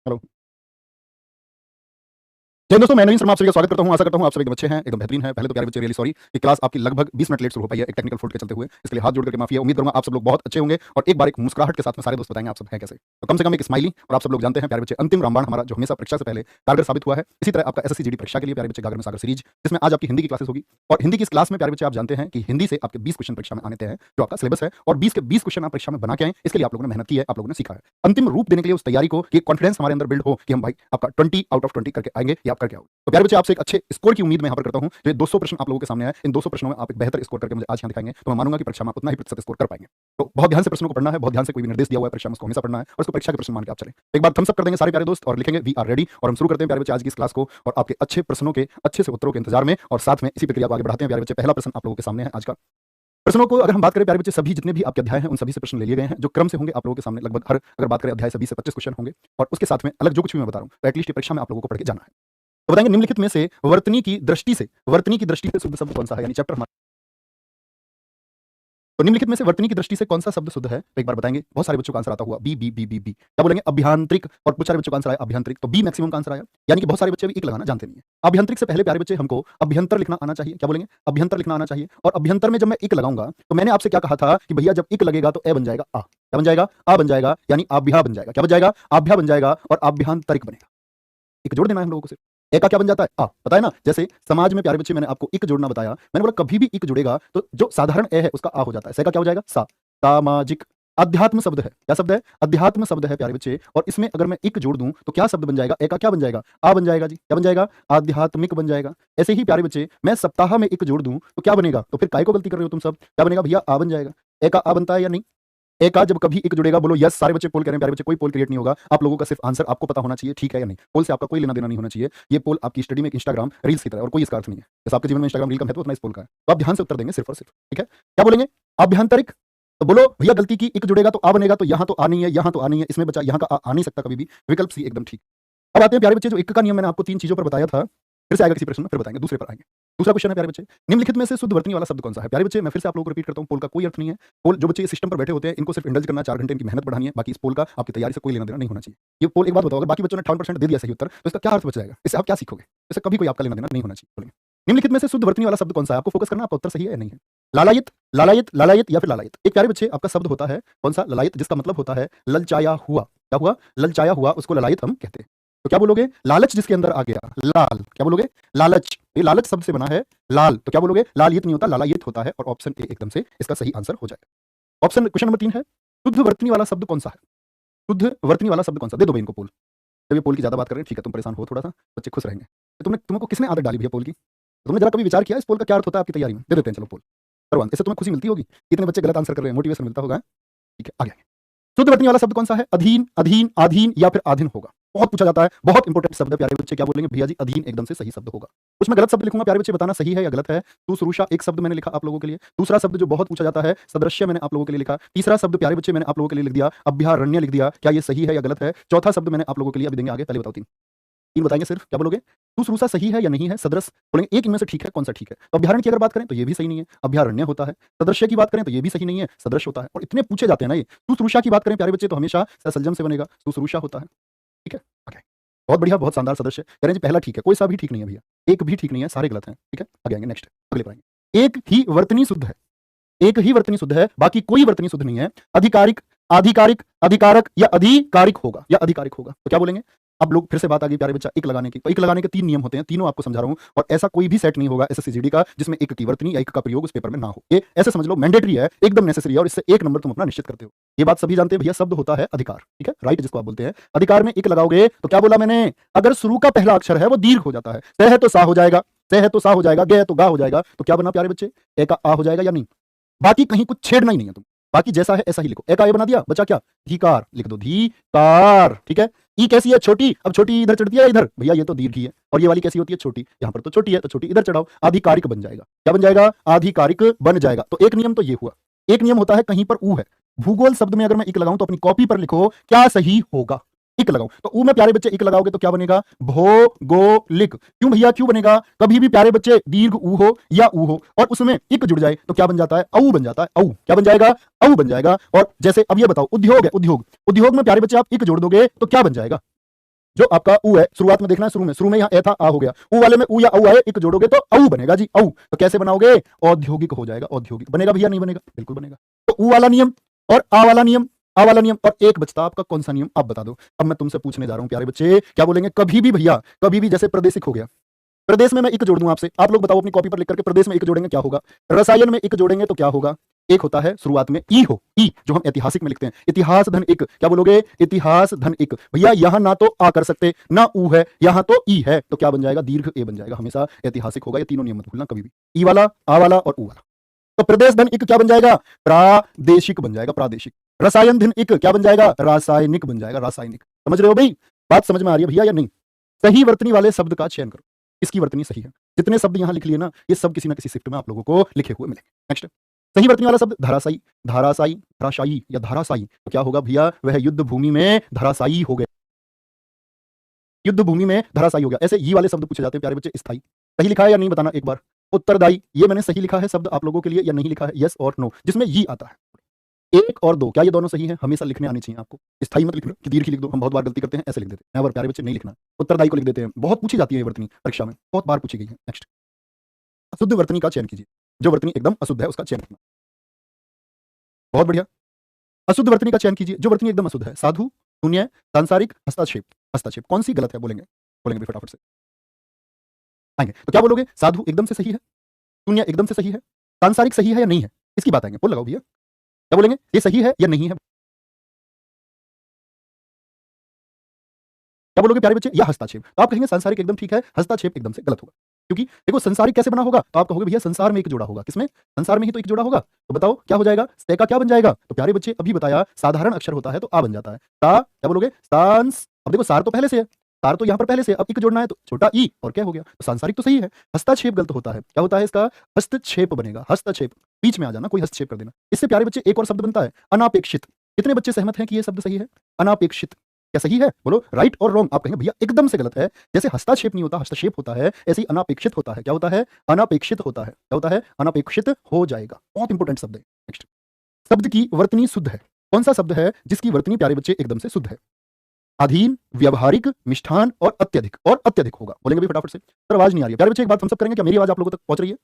Hello. जय हिंद दोस्तों, मैं नवीन शर्मा आप सभी का स्वागत करता हूं। आशा करता हूं आप सभी एकदम अच्छे हैं, एकदम बेहतरीन हैं। पहले तो प्यारे बच्चे रियली सॉरी कि क्लास आपकी लगभग 20 मिनट लेट शुरू हो पाई है एक टेक्निकल फॉल्ट के चलते हुए। इसके लिए हाथ जोड़ करके माफी है। उम्मीद करूंगा आप सब लोग बहुत अच्छे होंगे और एक बार एक मुस्कुराहट के साथ में सारे दोस्त बताएंगे आप सब हैं कैसे। तो कम से कम एक स्माइली। और आप सब लोग जानते हैं प्यारे बच्चे, अंतिम रामबाण हमारा जो हमेशा परीक्षा से पहले कारगर साबित हुआ है, इसी तरह आपका एसएससी जीडी परीक्षा के लिए प्यारे बच्चे गागर में सागर सीरीज, जिसमें आज आपकी हिंदी की क्लासेस होगी। और हिंदी की इस क्लास में प्यारे बच्चे आप जानते हैं कि हिंदी से आपके 20 क्वेश्चन परीक्षा में आने तय हैं, जो आपका सिलेबस है। और 20 के 20 क्वेश्चन आप परीक्षा में बना के आए, इसके लिए आप लोगों ने मेहनत की है, आप लोगों ने सीखा है। अंतिम रूप देने के लिए उस तैयारी को, कि कॉन्फिडेंस हमारे अंदर बिल्ड हो कि हम भाई आपका 20 आउट ऑफ 20 करके आएंगे, या आप करके आओगे। तो प्यारे बच्चे आपसे एक अच्छे स्कोर की उम्मीद मैं यहाँ पर करता हूँ। जो 200 प्रश्न आप लोगों के सामने है, इन 200 प्रश्नों में आप एक बेहतर स्कोर करके मुझे आज यहाँ दिखाएंगे, तो मैं मानूंगा कि परीक्षा में उतना ही प्रतिशत स्कोर कर पाएंगे। तो बहुत ध्यान से प्रश्नों को पढ़ना है, बहुत ध्यान से कोई भी निर्देश दिया हुआ है परीक्षा में उसको हमेशा पढ़ना है, और उसको परीक्षा के प्रश्न मान के आप चलें। एक बार थम्स अप कर देंगे सारे प्यारे दोस्त और लिखेंगे वी आर रेडी। और हम शुरू करते हैं प्यारे बच्चे आज की इस क्लास को, और आपके अच्छे प्रश्नों के अच्छे से उत्तरों के इंतजार में, और साथ में इसी प्रक्रिया को आगे बढ़ाते हैं। प्यारे बच्चे पहला प्रश्न आप लोगों के सामने है आज का। प्रश्नों को अगर हम बात करें प्यारे बच्चे, सभी जितने भी आपके अध्याय हैं उन सभी से प्रश्न ले लिए गए हैं, जो क्रम से होंगे आप लोगों के सामने लगभग हर, अगर बात करें अध्याय से 20 से 25 क्वेश्चन होंगे। और उसके साथ में अलग जो कुछ भी मैं बता रहा हूँ, तो एटलीस्ट परीक्षा में आप लोगों को पढ़ के जाना है। तो बताएंगे निम्नलिखित में से वर्तनी की दृष्टि से शुद्ध शब्द कौन सा है, यानी चैप्टर हमारा। तो निम्नलिखित में से वर्तनी की दृष्टि से कौन सा शब्द शुद्ध है, तो एक बार बताएंगे। बहुत सारे बच्चों का आंसर आता हुआ B B B B B, क्या बोलेंगे अभ्यांतरिक। और कुछ सारे बच्चों का आंसर आया अभ्यंतरिक, तो बी मैक्सिमम का आंसर आया। यानी कि बहुत सारे बच्चे भी इक लगाना जानते नहीं है। अभ्यंतरिक से पहले प्यारे बच्चे हमको अभ्यंतर लिखना आना चाहिए। क्या बोलेंगे अभ्यंतर लिखना आना चाहिए। और अभ्यंतर में जब मैं इक लगाऊंगा, तो मैंने आपसे क्या कहा था कि भैया जब इक लगेगा तो ए बन जाएगा आ, क्या बन जाएगा आ बन जाएगा, यानी आभ्या बन जाएगा। क्या बन जाएगा आभ्या बन जाएगा, और आभ्यंतरिक बनेगा। एक जोड़ देना है हम लोगों को सिर्फ। एक का क्या बन जाता है आ, पता है ना। जैसे समाज में प्यारे बच्चे मैंने आपको एक जोड़ना बताया, मैंने बोला कभी भी एक जुड़ेगा तो जो साधारण ए है उसका आ हो जाता है। से का क्या हो जाएगा सा। सामाजिक। अध्यात्म शब्द है, क्या शब्द है अध्यात्म शब्द है प्यारे बच्चे। और इसमें अगर मैं एक जोड़ दूं तो क्या शब्द बन जाएगा, ए का क्या बन जाएगा आ बन जाएगा जी। क्या बन जाएगा आध्यात्मिक बन जाएगा। ऐसे ही प्यारे बच्चे मैं सप्ताह में एक जोड़ दूं तो क्या बनेगा, तो फिर काय को गलती कर रहे हो तुम सब, क्या बनेगा भैया आ बन जाएगा। ए का आ बनता है या नहीं। एक का जब कभी एक जुड़ेगा, बोलो यस। सारे बच्चे पोल करें प्यारे बच्चे, कोई पोल क्रिएट नहीं होगा। आप लोगों का सिर्फ आंसर आपको पता होना चाहिए, ठीक है या नहीं। पोल से आपका कोई लेना देना नहीं होना चाहिए। ये पोल आपकी स्टडी में एक इंस्टाग्राम रील्स की तरह, और कोई इसका अर्थ नहीं है। जैसे आपके जीवन में इंस्टाग्राम रील का महत्व उतना इस पोल का है। तो आप ध्यान से उत्तर देंगे सिर्फ और सिर्फ, ठीक है। क्या बोलेंगे अभ्यंतरिक। तो बोलो भैया गलती की, एक जुड़ेगा तो आ बनेगा, तो यहाँ तो आ नहीं है, यहाँ तो आ नहीं है, इसमें बचा यहाँ का आ नहीं सकता कभी भी। विकल्प सी एकदम ठीक। अब आते हैं प्यारे बच्चे, जो एक का नियम मैंने आपको 3 चीजों पर बताया था, फिर से आएगा किसी प्रश्न में, फिर बताएंगे। दूसरे पर आएंगे। दूसरा क्वेश्चन है प्यारे बच्चे, निम्नलिखित में से शुद्ध वर्तनी वाला शब्द कौन सा है। प्यारे बच्चे मैं फिर से आप लोगों को रिपीट करता हूं, पोल का कोई अर्थ नहीं है। पोल जो बच्चे इस सिस्टम पर बैठे होते हैं, इनको सिर्फ इंडल्ज करना, 4 घंटे इनकी मेहनत बढ़ानी है। बाकी इस पोल का आपकी तैयारी से कोई लेना देना नहीं होना चाहिए। ये पोल एक बात बताओ, अगर बाकी बच्चों ने 58% दे दिया सही उत्तर, तो इसका क्या अर्थ बच जाएगा, इससे आप क्या सीखोगे। इससे कभी कोई आपका लेना देना नहीं होना चाहिए। बोलेंगे निम्नलिखित में से शुद्ध वर्तनी वाला शब्द कौन सा है, आपको फोकस करना, आपका उत्तर सही है या नहीं है। लालायित, लालायित, लालायित या फिर लालायित। एक प्यारे बच्चे आपका शब्द होता है कौन सा, ललायत, जिसका मतलब होता है ललचाया हुआ। क्या हुआ, ललचाया हुआ, उसको ललायत हम कहते हैं। तो क्या बोलोगे लालच जिसके अंदर आ गया, लाल। क्या बोलोगे लालच, ये लालच शब्द से बना है लाल, तो क्या बोलोगे लालियत नहीं होता, लालायित होता है। और ऑप्शन ए एकदम से इसका सही आंसर हो जाएगा। ऑप्शन क्वेश्चन नंबर 3 है, शुद्ध वर्तनी वाला शब्द कौन सा है। शुद्ध वर्तनी वाला शब्द कौन सा, दे दो भाई इनको पोल। जब ये पोल की ज्यादा बात कर रहे हैं, ठीक है, तुम परेशान हो थोड़ा सा, बच्चे खुश रहेंगे। तुमको किसने आदत डाली भैया पोल की, तुमने जरा कभी विचार किया इस पोल का क्या अर्थ होता है आपकी तैयारी में। दे देते हैं चलो पोल करवान, इससे तुम्हें खुशी मिलती होगी, इतने बच्चे गलत आंसर कर रहे हैं, मोटिवेशन मिलता होगा। ठीक है आगे। शुद्ध वर्तनी वाला शब्द कौन सा है, अधीन, अधीन, आधीन या फिर आधीन होगा। बहुत पूछा जाता है, बहुत इंपॉर्टेंट शब्द है प्यारे बच्चे। क्या बोलेंगे भैया जी अधीन एकदम से सही शब्द होगा। उसमें गलत शब्द लिखूंगा प्यारे बच्चे, बताना सही है या गलत है। सुश्रूषा एक शब्द मैंने लिखा आप लोगों के लिए। दूसरा शब्द जो बहुत पूछा जाता है सदृश्य, मैंने आप लोगों के लिए लिखा। तीसरा शब्द प्यारे बच्चे मैंने आप लोगों के लिए लिख दिया अभ्यारण्य लिख दिया। क्या ये सही है या गलत है। चौथा शब्द मैंने आप लोगों के लिए अभी देंगे आगे, पहले बताओ तीन बताएंगे सिर्फ। क्या बोलोगे सुश्रूषा सही है या नहीं है, सदृश बोलेंगे एक इनमें से ठीक है, कौन सा ठीक है। तो अभ्यारण्य की अगर बात करें तो ये भी सही नहीं है, अभ्यारण्य होता है। सदृश्य की बात करें तो ये भी सही नहीं है, सदृश होता है। और इतने पूछे जाते हैं ना ये। सुश्रूषा की बात करें प्यारे बच्चे तो हमेशा सलजम से बनेगा, सुश्रूषा होता है। ठीक है आगे। बहुत बढ़िया, बहुत शानदार सदृश्य कह रहे हैं जी, पहला ठीक है, कोई सा भी ठीक नहीं है भैया, एक भी ठीक नहीं है, सारे गलत हैं। ठीक है आगे आएंगे, नेक्स्ट अगले पर आएंगे। एक ही वर्तनी शुद्ध है, एक ही वर्तनी शुद्ध है, बाकी कोई वर्तनी शुद्ध नहीं है। अधिकारिक, आधिकारिक, अधिकारक या अधिकारिक होगा, या अधिकारिक होगा। तो क्या बोलेंगे। अब लोग फिर से बात आ गई प्यारे बच्चा एक लगाने की। तो एक लगाने के 3 नियम होते हैं, तीनों आपको समझा रहा हूं। और ऐसा कोई भी सेट नहीं होगा एसएससी जीडी का जिसमें एक की वर्तनी या एक का प्रयोग उस पेपर में ना हो। ये ऐसे समझ लो मैंडेटरी है, एकदम नेसेसरी है, और इससे 1 नंबर तुम अपना निश्चित करते हो। ये बात सभी जानते हैं भैया, शब्द होता है अधिकार। ठीक है राइट, जिसको आप बोलते हैं। अधिकार में एक लगाओगे तो क्या बोला मैंने, अगर शुरू का पहला अक्षर है वो दीर्घ हो जाता है। से है तो सा हो जाएगा, से है तो सा हो जाएगा, गे है तो गा हो जाएगा। तो क्या बना प्यारे बच्चे, ए का आ हो जाएगा या नहीं। बाकी कहीं कुछ छेड़ना ही नहीं है तुम, बाकी जैसा है ऐसा ही लिखो। ए का ए बना दिया, बचा क्या धीकार, लिख दो धीकार। ठीक है। ई कैसी है छोटी, अब छोटी इधर चढ़ती है इधर, भैया ये तो दीर्घ ही है। और ये वाली कैसी होती है छोटी, यहां पर तो छोटी है, तो छोटी इधर चढ़ाओ, आधिकारिक बन जाएगा। क्या बन जाएगा आधिकारिक बन जाएगा। तो एक नियम तो ये हुआ। एक नियम होता है कहीं पर ऊ है, भूगोल शब्द में अगर मैं इक लगाऊं तो अपनी कॉपी पर लिखो क्या सही होगा। इक लगाऊं तो ऊ में प्यारे बच्चे इक लगाओगे तो क्या बनेगा भौगोलिक। क्यों भैया क्यों बनेगा, कभी भी प्यारे बच्चे दीर्घ ऊ हो या ऊ हो और उसमें इक जुड़ जाए तो क्या बन जाता है औ बन जाता है। औ क्या बन जाएगा औ बन जाएगा। और जैसे अब ये बताओ उद्योग है, उद्योग, उद्योग में प्यारे बच्चे आप इक जोड़ दोगे तो क्या बन जाएगा, जो आपका ऊ है, शुरुआत में देखना है, शुरू में यहाँ ए था, आ हो गया, ऊ वाले में ऊ या औ आए, एक जोड़ोगे तो औ बनेगा जी, औ। तो कैसे बनाओगे? औद्योगिक हो जाएगा, औद्योगिक बनेगा भैया, नहीं बनेगा? बिल्कुल बनेगा। तो ऊ वाला नियम और आ वाला नियम, आ वाला नियम, और एक बचता आपका कौन सा नियम, आप बता दो। अब मैं तुमसे पूछने जा रहा हूं प्यारे बच्चे, क्या बोलेंगे? कभी भी भैया, कभी भी जैसे प्रदेशिक हो गया, प्रदेश में मैं एक जोड़ दूं आपसे, आप लोग बताओ अपनी कॉपी पर लिख करके, प्रदेश में एक जोड़ेंगे क्या होगा? रसायन में एक जोड़ेंगे तो क्या होगा? एक होता है शुरुआत में ई हो, ई जो हम ऐतिहासिक में लिखते हैं, इतिहास धन एक, क्या बोलोगे? इतिहास धन एक। भैया यहां ना तो आ कर सकते ना ऊ है, यहां तो ई है, तो क्या बन जाएगा? दीर्घ ए बन जाएगा, हमेशा ऐतिहासिक होगा। ये तीनों नियम मत भूलना कभी भी, ई वाला, आ वाला और ऊ वाला। तो प्रदेश धन एक क्या बन जाएगा? प्रादेशिक बन जाएगा, प्रादेशिक। रसायन धन एक क्या बन जाएगा? रासायनिक बन जाएगा, रासायनिक। समझ रहे हो भाई? बात समझ में आ रही है भैया या नहीं? सही वर्तनी वाले शब्द का चयन करो, इसकी वर्तनी सही है। जितने शब्द यहां लिख लिए ना, ये सब किसी ना किसी शिफ्ट में आप लोगों को लिखे हुए मिलेंगे। नेक्स्ट, सही वर्तनी वाला शब्द धराशायी, धाराशायी, धराशायी या धाराशायी, तो क्या होगा भैया? वह युद्ध भूमि में धराशायी हो गए, युद्ध भूमि में धराशायी हो गया। ऐसे ये वाले शब्द पूछे जाते हैं प्यारे बच्चे। स्थायी सही लिखा है या नहीं बताना एक बार। उत्तरदायी, ये मैंने सही लिखा है शब्द आप लोगों के लिए या नहीं लिखा है? यस और नो, जिसमें ये आता है। एक और दो, क्या ये दोनों सही है? हमेशा लिखने आनी चाहिए आपको। स्थायी मत लिखना कि दीर्घ लिख दो, हम बहुत बार गलती करते हैं, ऐसे लिख देते हैं। नेवर प्यारे बच्चे, नहीं लिखना। उत्तरदायी को लिख देते हैं, बहुत पूछी जाती है ये वर्तनी परीक्षा में, बहुत बार पूछी गई है। नेक्स्ट, अशुद्ध वर्तनी का चयन कीजिए, जो वर्तनी एकदम अशुद्ध है उसका चयन करना। बहुत बढ़िया। अशुद्ध वर्तनी का चयन कीजिए, जो वर्तनी एकदम अशुद्ध है। साधु, शून्य, सांसारिक, हस्तक्षेप। हस्तक्षेप कौन सी गलत है? बोलेंगे बोलेंगे भी फटाफट से आएंगे। तो क्या बोलोगे? साधु एकदम से सही है, शून्य एकदम से सही है, सांसारिक सही है या नहीं है, इसकी बात आएंगे। बोल लगाओ भैया, क्या बोलेंगे? ये सही है या नहीं है? क्या बोलोगे प्यारे बच्चे? या हस्ताक्षेप। तो आप कहेंगे सांसारिक एकदम ठीक है, हस्ताक्षेप एकदम से गलत होगा। क्योंकि देखो संसारिक कैसे बना होगा? तो आप कहोगे भैया संसार में एक जोड़ा होगा। किसमें? संसार में ही तो एक जोड़ा होगा। तो बताओ क्या हो जाएगा? स्ते का क्या बन जाएगा? तो प्यारे बच्चे अभी बताया, साधारण अक्षर होता है तो आ बन जाता है। ता, क्या बोलोगे? सांस। अब देखो सार तो पहले से है, सार तो यहाँ पर पहले से, अब एक जोड़ना है तो छोटा ई, और क्या हो गया? तो सांसारिक तो सही है, हस्ताक्षेप गलत होता है। क्या होता है इसका? हस्तक्षेप बनेगा, हस्तक्षेप। बीच में आ जाना, कोई हस्तक्षेप कर देना। इससे प्यारे बच्चे एक और शब्द बनता है अनापेक्षित। कितने बच्चे सहमत हैं कि ये शब्द सही है? अनापेक्षित क्या सही है? बोलो राइट और रॉन्ग। आप कहेंगे भैया एकदम से गलत है, जैसे हस्तक्षेप नहीं होता हस्तक्षेप होता है, ऐसे ही अनापेक्षित होता है। क्या होता है? अनापेक्षित होता है। क्या होता है? अनापेक्षित हो जाएगा। बहुत इंपॉर्टेंट शब्द है। नेक्स्ट, शब्द की वर्तनी शुद्ध है। कौन सा शब्द है जिसकी वर्तनी प्यारे बच्चे एकदम से शुद्ध है? अधीन, व्यवहारिक, मिष्ठान और अत्यधिक। और अत्यधिक होगा, बोलेंगे भी फटाफट से। सर आवाज नहीं आ रही है प्यारे बच्चे, एक बात हम सब करेंगे, क्या मेरी आवाज आप लोगों तक पहुंच रही है?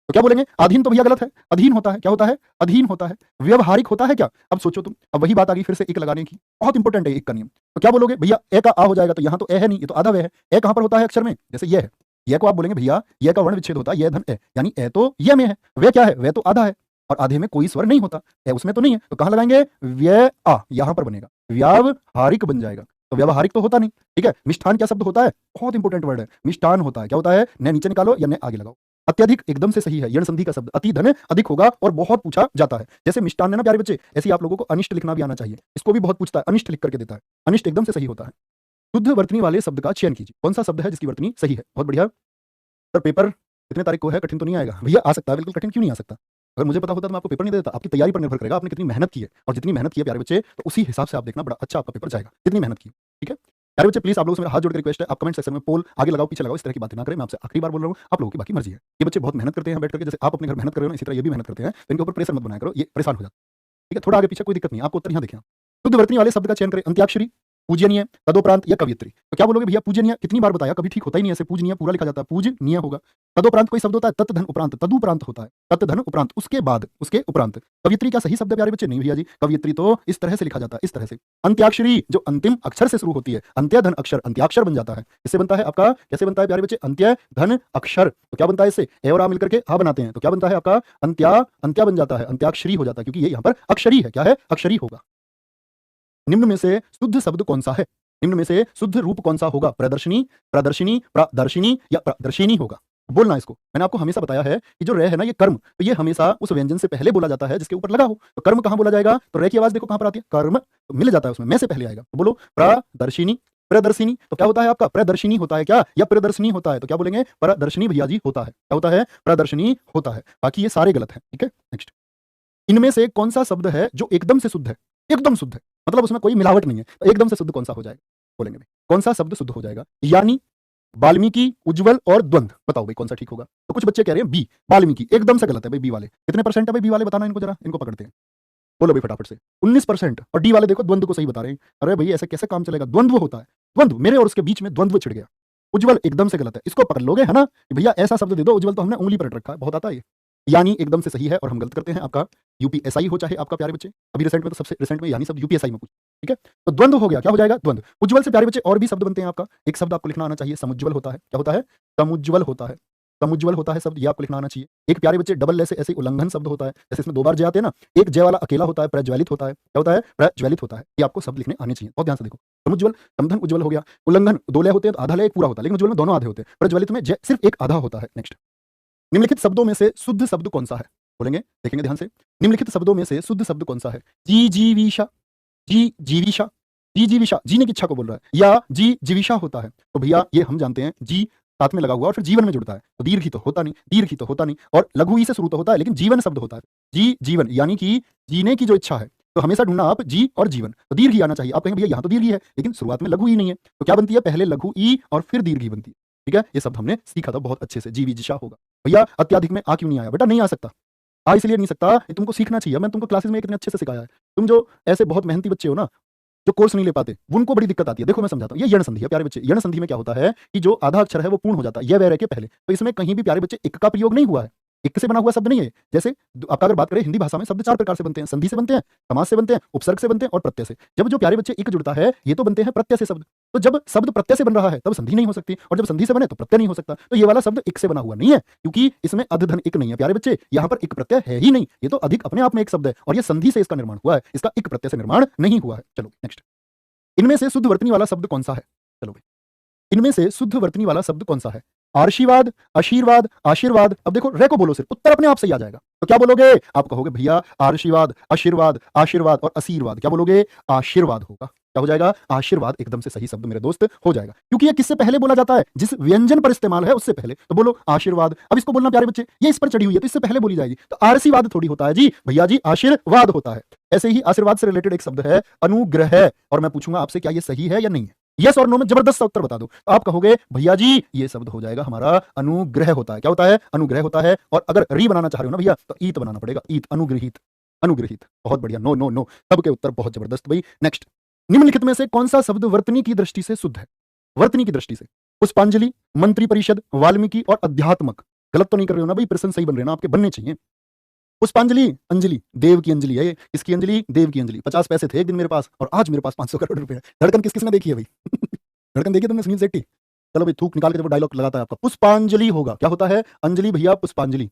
तो क्या बोलेंगे? अधीन तो भैया गलत है, अधीन होता है। क्या होता है? अधीन होता है। व्यवहारिक होता है क्या? अब सोचो तुम, अब वही बात आ गई फिर से एक लगाने की, बहुत इंपॉर्टेंट है एक का नियम। तो क्या बोलोगे भैया? ए का आ हो जाएगा, तो यहां तो ए है नहीं, ये तो आधा वे है। ए कहां पर होता है अक्षर में? जैसे ये है, ये को आप बोलेंगे भैया ये का वर्ण विच्छेद होता है, ये धन ए, यानी ए तो ये में है, वे क्या है? वे तो आधा है, और आधे में कोई स्वर नहीं होता, ए उसमें तो नहीं है, तो कहां लगाएंगे? व्य आ, यहां पर बनेगा, व्यावहारिक बन जाएगा। तो व्यावहारिक तो होता नहीं, ठीक है। मिष्ठान क्या शब्द होता है? बहुत इंपॉर्टेंट वर्ड है, मिष्ठान होता है। क्या होता है? ने नीचे निकालो या ने आगे लगाओ। अत्यधिक एकदम से सही है, यण संधि का शब्द, अति धन अधिक होगा और बहुत पूछा जाता है। जैसे मिष्टान है ना प्यारे बच्चे, ऐसे ही आप लोगों को अनिष्ट लिखना भी आना चाहिए, इसको भी बहुत पूछता है, अनिष्ट लिख करके देता है। अनिष्ट एकदम से सही होता है। शुद्ध वर्तनी वाले शब्द का चयन कीजिए, कौन सा शब्द है जिसकी वर्तनी सही है? बहुत बढ़िया। सर पेपर कितने तारीख को है? कठिन तो नहीं आएगा? भैया आ सकता है, बिल्कुल कठिन क्यों नहीं आ सकता? अगर मुझे पता होता तो मैं आपको पेपर नहीं दे देता। आपकी तैयारी पर निर्भर करेगा, आपने कितनी मेहनत की है, और जितनी मेहनत की है प्यारे बच्चे, तो उसी हिसाब से आप देखना, बड़ा अच्छा आपका पेपर जाएगा, जितनी मेहनत की। ठीक है प्यारे बच्चे, प्लीज आप लोगों से मेरा हाथ जोड़ के रिक्वेस्ट है, आप कमेंट सेक्शन में पोल आगे लगाओ पीछे लगाओ, इस तरह की बातें ना करें। मैं आपसे आखिरी बार बोल रहा हूँ, आप लोगों की बाकी मर्जी है। ये बच्चे बहुत मेहनत करते हैं बैठ करके, जैसे आप अपने घर मेहनत कर रहे हो ना, इसी तरह ये भी मेहनत करते हैं, तो इनके ऊपर प्रेशर मत बनाया करो, ये परेशान हो जाता है। ठीक है, थोड़ा आगे पीछे कोई दिक्कत नहीं, आपको उत्तर यहाँ देखें। शुद्ध वर्तनी वाले शब्द का चयन करें, अंत्याक्षरी, पूजनीय, तदोपरांत या कवियत्री। तो क्या बोलोगे भैया? पूजनीय कितनी बार बताया, कभी ठीक होता ही नहीं, ऐसे पूजनीय पूरा लिखा जाता है, पूजनीय होगा। तदोपरांत कोई शब्द होता है, तत् धन उपरांत, तदुपरांत होता है, तत् धन उपरांत, उसके बाद, उसके उपरांत। कवियत्री क्या सही शब्द है प्यारे बच्चे? नहीं भैया जी, कवियत्री तो इस तरह से लिखा जाता है, इस तरह से। अंत्याक्षरी जो अंतिम अक्षर से शुरू होती है, अंत्य धन अक्षर, अंत्याक्षर बन जाता है। इससे बनता है आपका, कैसे बनता है प्यारे बच्चे? अंत्य धन अक्षर। तो क्या बनता है इससे? ए और आ मिलकर के आ बनाते हैं, तो क्या बनता है आपका? अंत्या, अंत्या बन जाता है, अंत्याक्षरी हो जाता है, क्योंकि ये यहाँ पर अक्षरी है। क्या है? अक्षरी होगा। निम्न में से शुद्ध शब्द कौन सा है? निम्न में से शुद्ध रूप कौन सा होगा? प्रदर्शनी, प्रदर्शिनी, प्रदर्शिनी या प्रदर्शिनी होगा। बोलना इसको, मैंने आपको हमेशा बताया है कि जो रे है ना, ये कर्म, तो ये हमेशा उस व्यंजन से पहले बोला जाता है जिसके ऊपर लगा हो। तो कर्म कहां बोला जाएगा? तो रे की आवाज देखो कहां पर आती है, कर्म, तो मिल जाता है उसमें, मैं से पहले आएगा। तो बोलो प्रदर्शिनी, प्रदर्शिनी। तो क्या होता है आपका? प्रदर्शिनी होता है क्या, या प्रदर्शनी होता है? तो क्या बोलेंगे? प्रदर्शनी भैया जी होता है। क्या होता है? प्रदर्शनी होता है। बाकी ये सारे गलत है। ठीक है, नेक्स्ट, इनमें से कौन सा शब्द है जो एकदम से शुद्ध है? एकदम शुद्ध है, मतलब उसमें कोई मिलावट नहीं है, तो एकदम से शुद्ध कौन सा हो जाएगा? बोलेंगे भाई कौन सा शब्द शुद्ध हो जाएगा? यानी, वाल्मीकि, उज्जवल और द्वंद्व। बताओ भाई कौन सा ठीक होगा? तो कुछ बच्चे कह रहे हैं बी, वाल्मीकि, एकदम से गलत है भाई। बी वाले कितने परसेंट है भाई? बी वाले बताना इनको जरा, इनको पकड़ते हैं, बोलो भाई फटाफट से। 19%। और डी वाले देखो द्वंद्व को सही बता रहे हैं। अरे भाई ऐसे कैसे काम चलेगा? द्वंद्व होता है, द्वंद्व, मेरे और उसके बीच में द्वंद्व छिड़ गया। उज्ज्वल एकदम से गलत है, इसको पकड़ लोगे है ना कि भैया ऐसा शब्द दे दो, उज्ज्वल तो हमने उंगली पर रट रखा है, बहुत आता है ये। यानी एकदम से सही है और हम गलत करते हैं। आपका यूपीएसआई हो चाहे आपका प्यारे बच्चे, अभी रिसेंट में तो सबसे रिसेंट में यानी सब यूपीएसआई में पूछ, ठीक है। तो द्वंद्व हो गया, क्या हो जाएगा द्वंद्व। उज्ज्वल से प्यारे बच्चे और भी शब्द बनते हैं आपका, एक शब्द आपको लिखना आना चाहिए, समुज्ज्वल होता है। क्या होता है? समुज्ज्वल होता है। समुज्ज्वल होता है शब्द, ये आपको लिखना आना चाहिए। एक प्यारे बच्चे डबल ले से ऐसे उल्लंघन शब्द होता है, जैसे इसमें 2 बार जय आते हैं ना, एक जय वाला अकेला होता है, प्रज्वलित होता है। क्या होता है? प्रज्वलित होता है। ये आपको शब्द लिखने आने चाहिए, बहुत ध्यान से देखो। समुज्ज्वल, समधन उज्ज्वल हो गया। उल्लंघन 2 लय होते हैं तो आधा लय एक पूरा होता है, लेकिन उज्ज्वल में दोनों आधे होते हैं। प्रज्वलित में जय सिर्फ एक आधा होता है। नेक्स्ट, निम्नलिखित शब्दों में से शुद्ध शब्द कौन सा है? बोलेंगे, देखेंगे ध्यान से। निम्नलिखित शब्दों में से शुद्ध शब्द कौन सा है? जीजीविषा, जीजीविषा, जीजीविषा, जीने की इच्छा को बोल रहा है, या जीजीविषा होता है। तो भैया ये हम जानते हैं, जी साथ में लगा हुआ और फिर जीवन में जुड़ता है, तो दीर्घ ही तो होता नहीं, दीर्घ ही तो होता नहीं, और लघु ई से शुरू तो होता है, लेकिन जीवन शब्द होता है। जी जीवन, यानी कि जीने की जो इच्छा है, तो हमेशा ढूंढना आप जी और जीवन, तो दीर्घ ही आना चाहिए। आप कहेंगे भैया यहाँ तो दीर्घ ही है, लेकिन शुरुआत में लघु ई नहीं है, तो क्या बनती है? पहले लघु ई और फिर दीर्घ ई बनती है। ठीक है, ये शब्द हमने सीखा था बहुत अच्छे से, जीविजिशा होगा। भैया अत्याधिक में आ क्यों नहीं आया? बेटा नहीं आ सकता, आ इसलिए नहीं सकता, ये तुमको सीखना चाहिए। मैं तुमको क्लासेस में इतने अच्छे से सिखाया है। तुम जो ऐसे बहुत मेहनती बच्चे हो ना, जो कोर्स नहीं ले पाते, उनको बड़ी दिक्कत आती है। देखो मैं समझाता हूँ, ये यण संधि है प्यारे बच्चे। यण संधि में क्या होता है कि जो आधा अक्षर है वो पूर्ण हो जाता है, ये वह रह के पहले, तो इसमें कहीं भी प्यारे बच्चे इक का प्रयोग नहीं हुआ है, इक से बना हुआ शब्द नहीं है। जैसे आपका अगर बात करें हिंदी भाषा में, शब्द 4 प्रकार से बनते हैं, संधि से बनते हैं, समास से बनते हैं, उपसर्ग से बनते हैं और प्रत्यय से। जब जो प्यारे बच्चे इक जुड़ता है, ये तो बनते हैं प्रत्यय से शब्द। तो जब शब्द प्रत्यय से बन रहा है तब संधि नहीं हो सकती, और जब संधि से बने तो प्रत्यय नहीं हो सकता। तो ये वाला शब्द इक से बना हुआ नहीं है, क्योंकि इसमें अधधन इक नहीं है प्यारे बच्चे, यहाँ पर इक प्रत्यय है ही नहीं। ये तो अधिक अपने आप में एक शब्द है, और ये संधि से इसका निर्माण हुआ है, इसका इक प्रत्यय से निर्माण नहीं हुआ है। चलो नेक्स्ट, इनमें से शुद्ध वर्तनी वाला शब्द कौन सा है? चलो भाई, इनमें से शुद्ध वर्तनी वाला शब्द कौन सा है? आशीर्वाद, आशीर्वाद, आशीर्वाद। अब देखो रे को बोलो, सिर्फ उत्तर अपने आप सही आ जाएगा। तो क्या बोलोगे? आप कहोगे भैया आशीर्वाद, आशीर्वाद, आशीर्वाद और आशीर्वाद। क्या बोलोगे? आशीर्वाद होगा। क्या हो जाएगा? आशीर्वाद एकदम से सही शब्द मेरे दोस्त हो जाएगा, क्योंकि ये किससे पहले बोला जाता है? जिस व्यंजन पर इस्तेमाल है उससे पहले। तो बोलो आशीर्वाद। अब इसको बोलना प्यारे बच्चे, ये इस पर चढ़ी हुई है तो इससे पहले बोली जाएगी, तो आशीर्वाद थोड़ी होता है जी भैया जी, आशीर्वाद होता है। ऐसे ही आशीर्वाद से रिलेटेड एक शब्द है अनुग्रह, और मैं पूछूंगा आपसे क्या ये सही है या नहीं है? यस और नो में जबरदस्त सा उत्तर बता दो। तो आप कहोगे भैया जी ये शब्द हो जाएगा हमारा अनुग्रह होता है। क्या होता है? अनुग्रह होता है। और अगर री बनाना चाह रहे हो ना भैया, तो ईत बनाना पड़ेगा, ईत, अनुग्रहित, अनुग्रहित। बहुत बढ़िया, नो नो नो, सबके उत्तर बहुत जबरदस्त भाई। नेक्स्ट, निम्नलिखित में से कौन सा शब्द वर्तनी की दृष्टि से शुद्ध है? वर्तनी की दृष्टि से पुष्पांजलि, मंत्री परिषद, वाल्मीकि और अध्यात्मक। गलत तो नहीं कर रहे हो ना भाई? प्रश्न सही बन रहे हैं ना आपके, बनने चाहिए। पुष्पांजलि, अंजलि, देव की अंजलि है ये। किसकी अंजलि? देव की अंजलि। 50 पैसे थे एक दिन मेरे पास, और आज मेरे पास 500 करोड़ रुपए है। धड़कन किस किसने देखी है भाई? धड़कन देखी तुमने? सुनील शेट्टी। चलो भाई, थूक निकाल के जब डायलॉग लगाता है आपका, पुष्पांजलि होगा। क्या होता है? अंजलि भैया, पुष्पांजलि,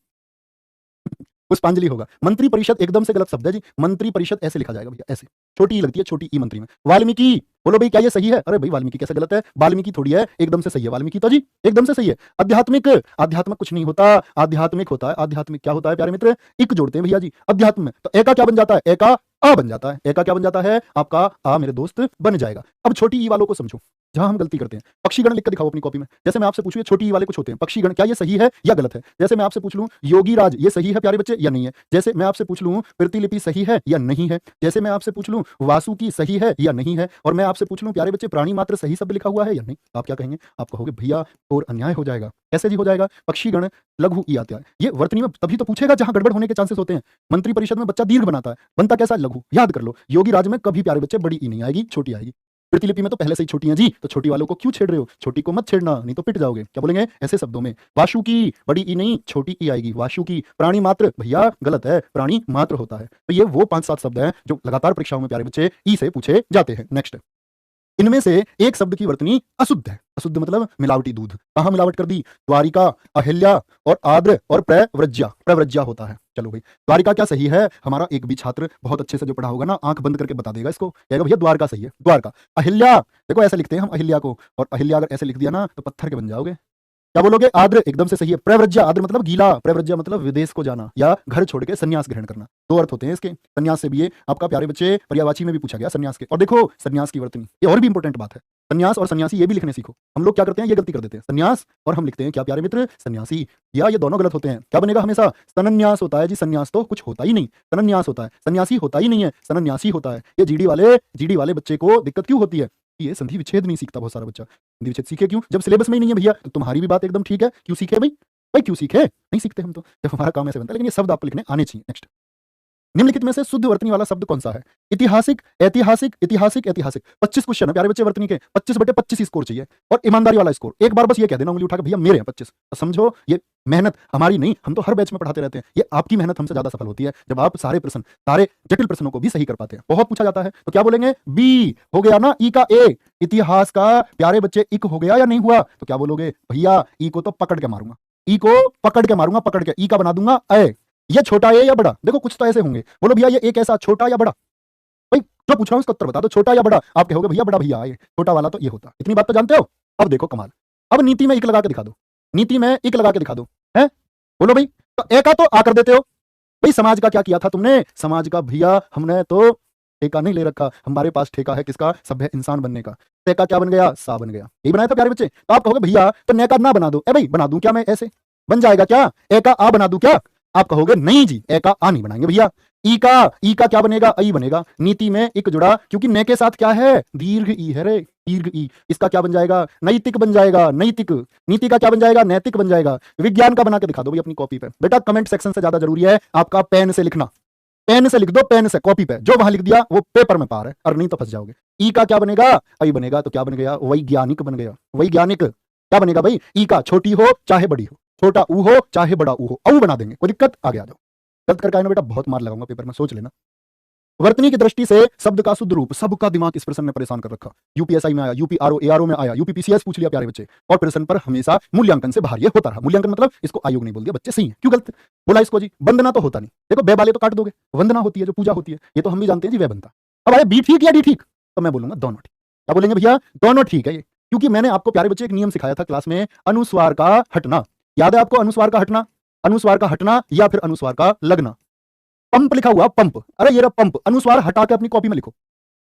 पुष्पांजलि होगा। मंत्री परिषद एकदम से गलत शब्द है जी, मंत्री परिषद ऐसे लिखा जाएगा भैया, ऐसे छोटी ई लगती है, छोटी ई मंत्री में। वाल्मीकि, बोलो भाई क्या ये सही है? अरे भाई वाल्मीकि कैसे गलत है? वाल्मीकि थोड़ी है, एकदम से सही है वाल्मीकि, तो जी एकदम से सही है। आध्यात्मिक, आध्यात्मिक कुछ नहीं होता, आध्यात्मिक होता है। आध्यात्मिक क्या होता है प्यारे मित्र? इक जोड़ते हैं भैया जी अध्यात्म में, तो एका क्या बन जाता है? एका आ बन जाता है। एका क्या बन जाता है? आपका आ मेरे दोस्त बन जाएगा। अब छोटी ई वालों को समझो, जहां हम गलती करते हैं। पक्षीगण लिख कर दिखाओ अपनी कॉपी में। जैसे मैं आपसे पूछूं, छोटी ई वाले कुछ होते हैं पक्षीगण, क्या ये सही है या गलत है? जैसे मैं आपसे पूछ लूं योगी राज, ये सही है प्यारे बच्चे या नहीं है? जैसे मैं आपसे पूछ लूं प्रतिलिपि सही है या नहीं है? जैसे मैं आपसे पूछ लूं वासुकी सही है या नहीं है? और मैं आपसे पूछ लूं प्यारे बच्चे प्राणी मात्र सही शब्द लिखा हुआ है या नहीं? आप क्या कहेंगे? आप कहोगे भैया और अन्याय हो जाएगा। कैसे जी हो जाएगा? पक्षीगण लघु ई आता है, ये वर्तनी में तभी तो पूछेगा जहां गड़बड़ होने के चांसेस होते हैं। मंत्री परिषद में बच्चा दीर्घ बनाता है, बनता कैसा? लघु। याद कर लो, योगी राज में कभी प्यारे बच्चे बड़ी ई नहीं आएगी, छोटी आएगी। प्रतिलिपि में तो पहले से ही छोटी है जी, तो छोटी वालों को क्यों छेड़ रहे हो? छोटी को मत छेड़ना, नहीं तो पिट जाओगे। क्या बोलेंगे ऐसे शब्दों में? वासुकी, बड़ी ई नहीं, छोटी ई आएगी, वासुकी। प्राणी मात्र, भैया गलत है, प्राणी मात्र होता है। तो ये वो 5-7 शब्द हैं जो लगातार परीक्षाओं में प्यारे बच्चे ई से पूछे जाते हैं। नेक्स्ट, इनमें से एक शब्द की वर्तनी अशुद्ध है। अशुद्ध मतलब मिलावटी दूध। कहां मिलावट कर दी? द्वारिका, अहिल्या और आद्र और प्रव्रज्या। प्रव्रज्या होता है। चलो भाई, द्वारिका क्या सही है? हमारा एक भी छात्र बहुत अच्छे से जो पढ़ा होगा ना, आंख बंद करके बता देगा इसको, कहेगा भैया द्वारका सही है, द्वारका। अहिल्या, देखो ऐसे लिखते हैं हम अहिल्या को, और अहिल्या अगर ऐसे लिख दिया ना तो पत्थर के बन जाओगे। क्या बोलोगे? आद्र एकदम से सही है। प्रव्रज्या, आद्र मतलब गीला, प्रव्रज्या मतलब विदेश को जाना या घर छोड़ के संन्यास ग्रहण करना। 2 अर्थ होते हैं इसके। संन्यास से भी ये आपका प्यारे बच्चे पर्यायवाची में भी पूछा गया संन्यास के। और देखो संन्यास की वर्तनी, ये और भी इंपॉर्टेंट बात है। संन्यास और सन्यासी ये भी लिखने सीखो। हम लोग क्या करते हैं? ये गलती कर देते हैं, संन्यास और हम लिखते हैं क्या प्यारे मित्र? सन्यासी, या ये दोनों गलत होते हैं। क्या बनेगा हमेशा? सन्यास होता है जी, संन्यास तो कुछ होता ही नहीं, सन्यास होता है, सन्यासी होता ही नहीं है, सन्यासी होता है। ये जीडी वाले बच्चे को दिक्कत क्यों होती है? ये संधि विच्छेद नहीं सीखता बहुत सारा बच्चा। संधि विच्छेद सीखे क्यों? जब सिलेबस में ही नहीं है भैया। तो तुम्हारी भी बात एकदम ठीक है, क्यों सीखे भाई? भाई क्यों सीखे? नहीं सीखते हम तो, जब हमारा काम ऐसे बनता है। लेकिन ये शब्द आपको लिखने आने चाहिए। नेक्स्ट, निम्नलिखित में से शुद्ध वर्तनी वाला शब्द कौन सा है? ऐतिहासिक, ऐतिहासिक, ऐतिहासिक, ऐतिहासिक। 25 क्वेश्चन है प्यारे बच्चे वर्तनी के, 25/25 स्कोर चाहिए और ईमानदारी वाला स्कोर। एक बार बस ये कह देना उंगली उठा के, भैया मेरे हैं 25। तो समझो ये मेहनत हमारी नहीं, हम तो हर बैच में पढ़ाते रहते हैं, ये आपकी मेहनत हमसे ज्यादा सफल होती है जब आप सारे प्रश्न, सारे जटिल प्रश्नों को भी सही कर पाते हैं। बहुत पूछा जाता है तो क्या बोलेंगे? बी हो गया ना, ई का ए, इतिहास का प्यारे बच्चे इक हो गया या नहीं हुआ? तो क्या बोलोगे? भैया ई को तो पकड़ के मारूंगा, ई को पकड़ के मारूंगा, पकड़ के ई का बना दूंगा ए। ये छोटा है या बड़ा? देखो कुछ तो ऐसे होंगे, बोलो भैया ये एक ऐसा छोटा या बड़ा? भाई जो पूछ रहा हूं उसका उत्तर बता दो, छोटा या बड़ा? आप कहोगे भैया बड़ा, भैया ये छोटा वाला तो ये होता। इतनी बात तो जानते हो। अब देखो कमाल, अब नीति में एक लगा के दिखा दो, नीति में एक लगा के दिखा दो, है बोलो भाई। तो ए का तो आ कर देते हो भाई। समाज का क्या किया था तुमने? समाज का भैया हमने तो ठेका नहीं ले रखा, हमारे पास ठेका है किसका? सभ्य इंसान बनने का। ते का क्या बन गया? सा बन गया। यही बनाया था प्यारे बच्चे। तो आप कहोगे भैया तो ने का ना बना दो। ए भाई बना दूं क्या मैं? ऐसे बन जाएगा क्या? ए का आ बना दूं क्या? आप कहोगे नहीं जी, ए का आ नहीं बनाएंगे भैया। ई का क्या बनेगा? आई बनेगा। नीति में एक जुड़ा क्योंकि ने के साथ क्या है? दीर्घ ई है रे, दीर्घ ई। इसका क्या बन जाएगा? नैतिक बन जाएगा, नैतिक। नीति का क्या बन जाएगा? नैतिक बन जाएगा। विज्ञान का बना के दिखा दो भाई अपनी कॉपी पे। बेटा कमेंट सेक्शन से ज्यादा जरूरी है आपका पेन से लिखना, पेन से लिख दो, पेन से कॉपी पे, जो वहां लिख दिया वो पेपर में पार है, और नहीं तो फंस जाओगे। ई का क्या बनेगा? आई बनेगा। तो क्या बन गया? वैज्ञानिक बन गया। वैज्ञानिक क्या बनेगा भाई? ई का छोटी हो चाहे बड़ी हो, छोटा ऊ हो चाहे बड़ा ऊ हो, औ बना देंगे, कोई दिक्कत? आगे आ जाओ। गलत करके आए ना बेटा, बहुत मार लगाऊंगा पेपर में, सोच लेना। वर्तनी की दृष्टि से शब्द का शुद्ध रूप। सबका दिमाग इस प्रश्न ने परेशान कर रखा। यूपीएसआई में आया, यूपीआरओ एआरओ में आया, यूपीपीसीएस पूछ लिया प्यारे बच्चे, और प्रश्न पर हमेशा मूल्यांकन से बाहर ये होता रहा। मूल्यांकन मतलब इसको आयोग नहीं बोल दिया, बच्चे सही है। क्यों गलत बोला इसको जी? वंदना तो होता नहीं। देखो बे वाले तो काट दोगे, वंदना होती है जो पूजा होती है, ये तो हम भी जानते हैं जी, वे बनता। अब आए बी ठीक या डी ठीक? तो मैं बोलूंगा दोनों ठीक। क्या बोलेंगे भैया? दोनों ठीक है ये, क्योंकि मैंने आपको प्यारे बच्चे एक नियम सिखाया था क्लास में, अनुस्वार का हटना। याद है आपको अनुस्वार का हटना? अनुस्वार का हटना या फिर अनुस्वार का लगना। पंप लिखा हुआ, पंप, अरे ये रहा पंप। अनुस्वार हटा के अपनी कॉपी में लिखो,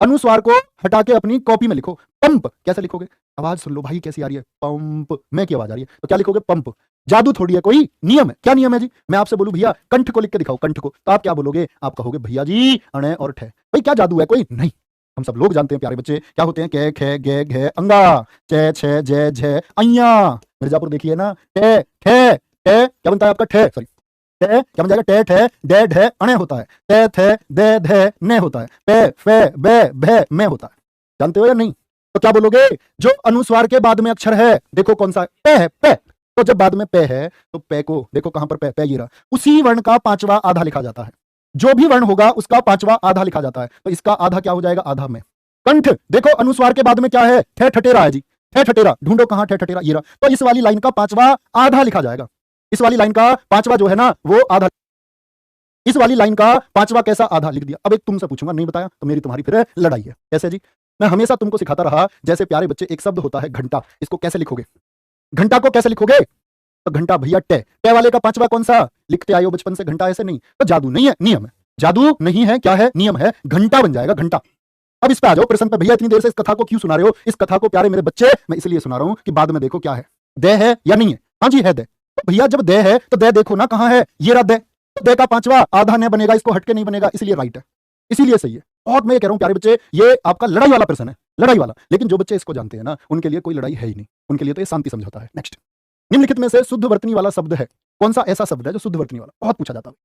अनुस्वार को हटा के अपनी कॉपी में लिखो। पंप कैसे लिखोगे? आवाज सुन लो भाई कैसी आ रही है, पंप, मैं की आवाज आ रही है, तो क्या लिखोगे? पंप। जादू थोड़ी है, कोई नियम है। क्या नियम है जी? मैं आपसे बोलूं भैया कंठ को लिख के दिखाओ, कंठ को, तो आप क्या बोलोगे? आप कहोगे भैया जी अणे और ठे। भाई क्या जादू है? कोई नहीं। हम सब लोग जानते हैं प्यारे बच्चे क्या होते हैं, कै खे गे घे अंगा, चे छे जे झे अइया। मिर्जापुर देखिए ना, टे ठे, टे क्या बनता है आपका? ठे, सॉरी टे क्या बन जाएगा? टे ठे डे ढे अणे होता है, ते थे दे धे ने होता है, पे फे बे भे में होता है। जानते हो या नहीं? तो क्या बोलोगे? जो अनुस्वार के बाद में अक्षर है, देखो कौन सा है? पे है, पे। तो जब बाद में पे है तो पे को देखो कहां पर? पे, पे ये रहा। उसी वर्ण का पांचवा आधा लिखा जाता है। जो भी वर्ण होगा उसका पांचवा आधा लिखा जाता है, तो इसका आधा क्या हो जाएगा? आधा में। कंठ देखो अनुस्वार के बाद में क्या है? ठे ठटेरा है जी, ठे ठटेरा। ढूंढो कहां ठे ठटेरा, ये रहा। तो इस वाली लाइन का पांचवा आधा लिखा जाएगा। इस वाली लाइन का पांचवा जो है ना वो आधा, इस वाली लाइन का पांचवा कैसा? आधा लिख दिया। अब एक तुमसे पूछूंगा, नहीं बताया तो मेरी तुम्हारी फिर लड़ाई है। कैसे जी? मैं हमेशा तुमको सिखाता रहा, जैसे प्यारे बच्चे एक शब्द होता है घंटा, इसको कैसे लिखोगे? घंटा को कैसे लिखोगे? तो घंटा भैया टे, टे वाले का पांचवा कौन सा? लिखते आयो बचपन से घंटा, ऐसे नहीं। तो जादू नहीं है, नियम है। जादू नहीं है, क्या है? नियम है। घंटा बन जाएगा, घंटा। अब इस पे आ जाओ प्रश्न पे। भैया इतनी देर से इस कथा को क्यों सुना रहे हो? इस कथा को प्यारे मेरे बच्चे मैं इसलिए सुना रहा हूं कि बाद में देखो क्या है, दे है या नहीं है। हाँ जी है दे। तो भैया जब दे है तो दे देखो ना कहां है, ये रहा दे। तो दे का पांचवा आधा ने बनेगा, इसको हटके नहीं बनेगा, इसलिए राइट है, इसीलिए सही है। और मैं ये कह रहा हूं प्यारे बच्चे, ये आपका लड़ाई वाला प्रश्न है, लड़ाई वाला। लेकिन जो बच्चे इसको जानते हैं ना उनके लिए कोई लड़ाई है ही नहीं, उनके लिए तो ये शांति समझौता है। नेक्स्ट, निम्नलिखित में से शुद्ध वर्तनी वाला शब्द है कौन सा? ऐसा शब्द है जो शुद्ध वर्तनी वाला, बहुत पूछा जाता है।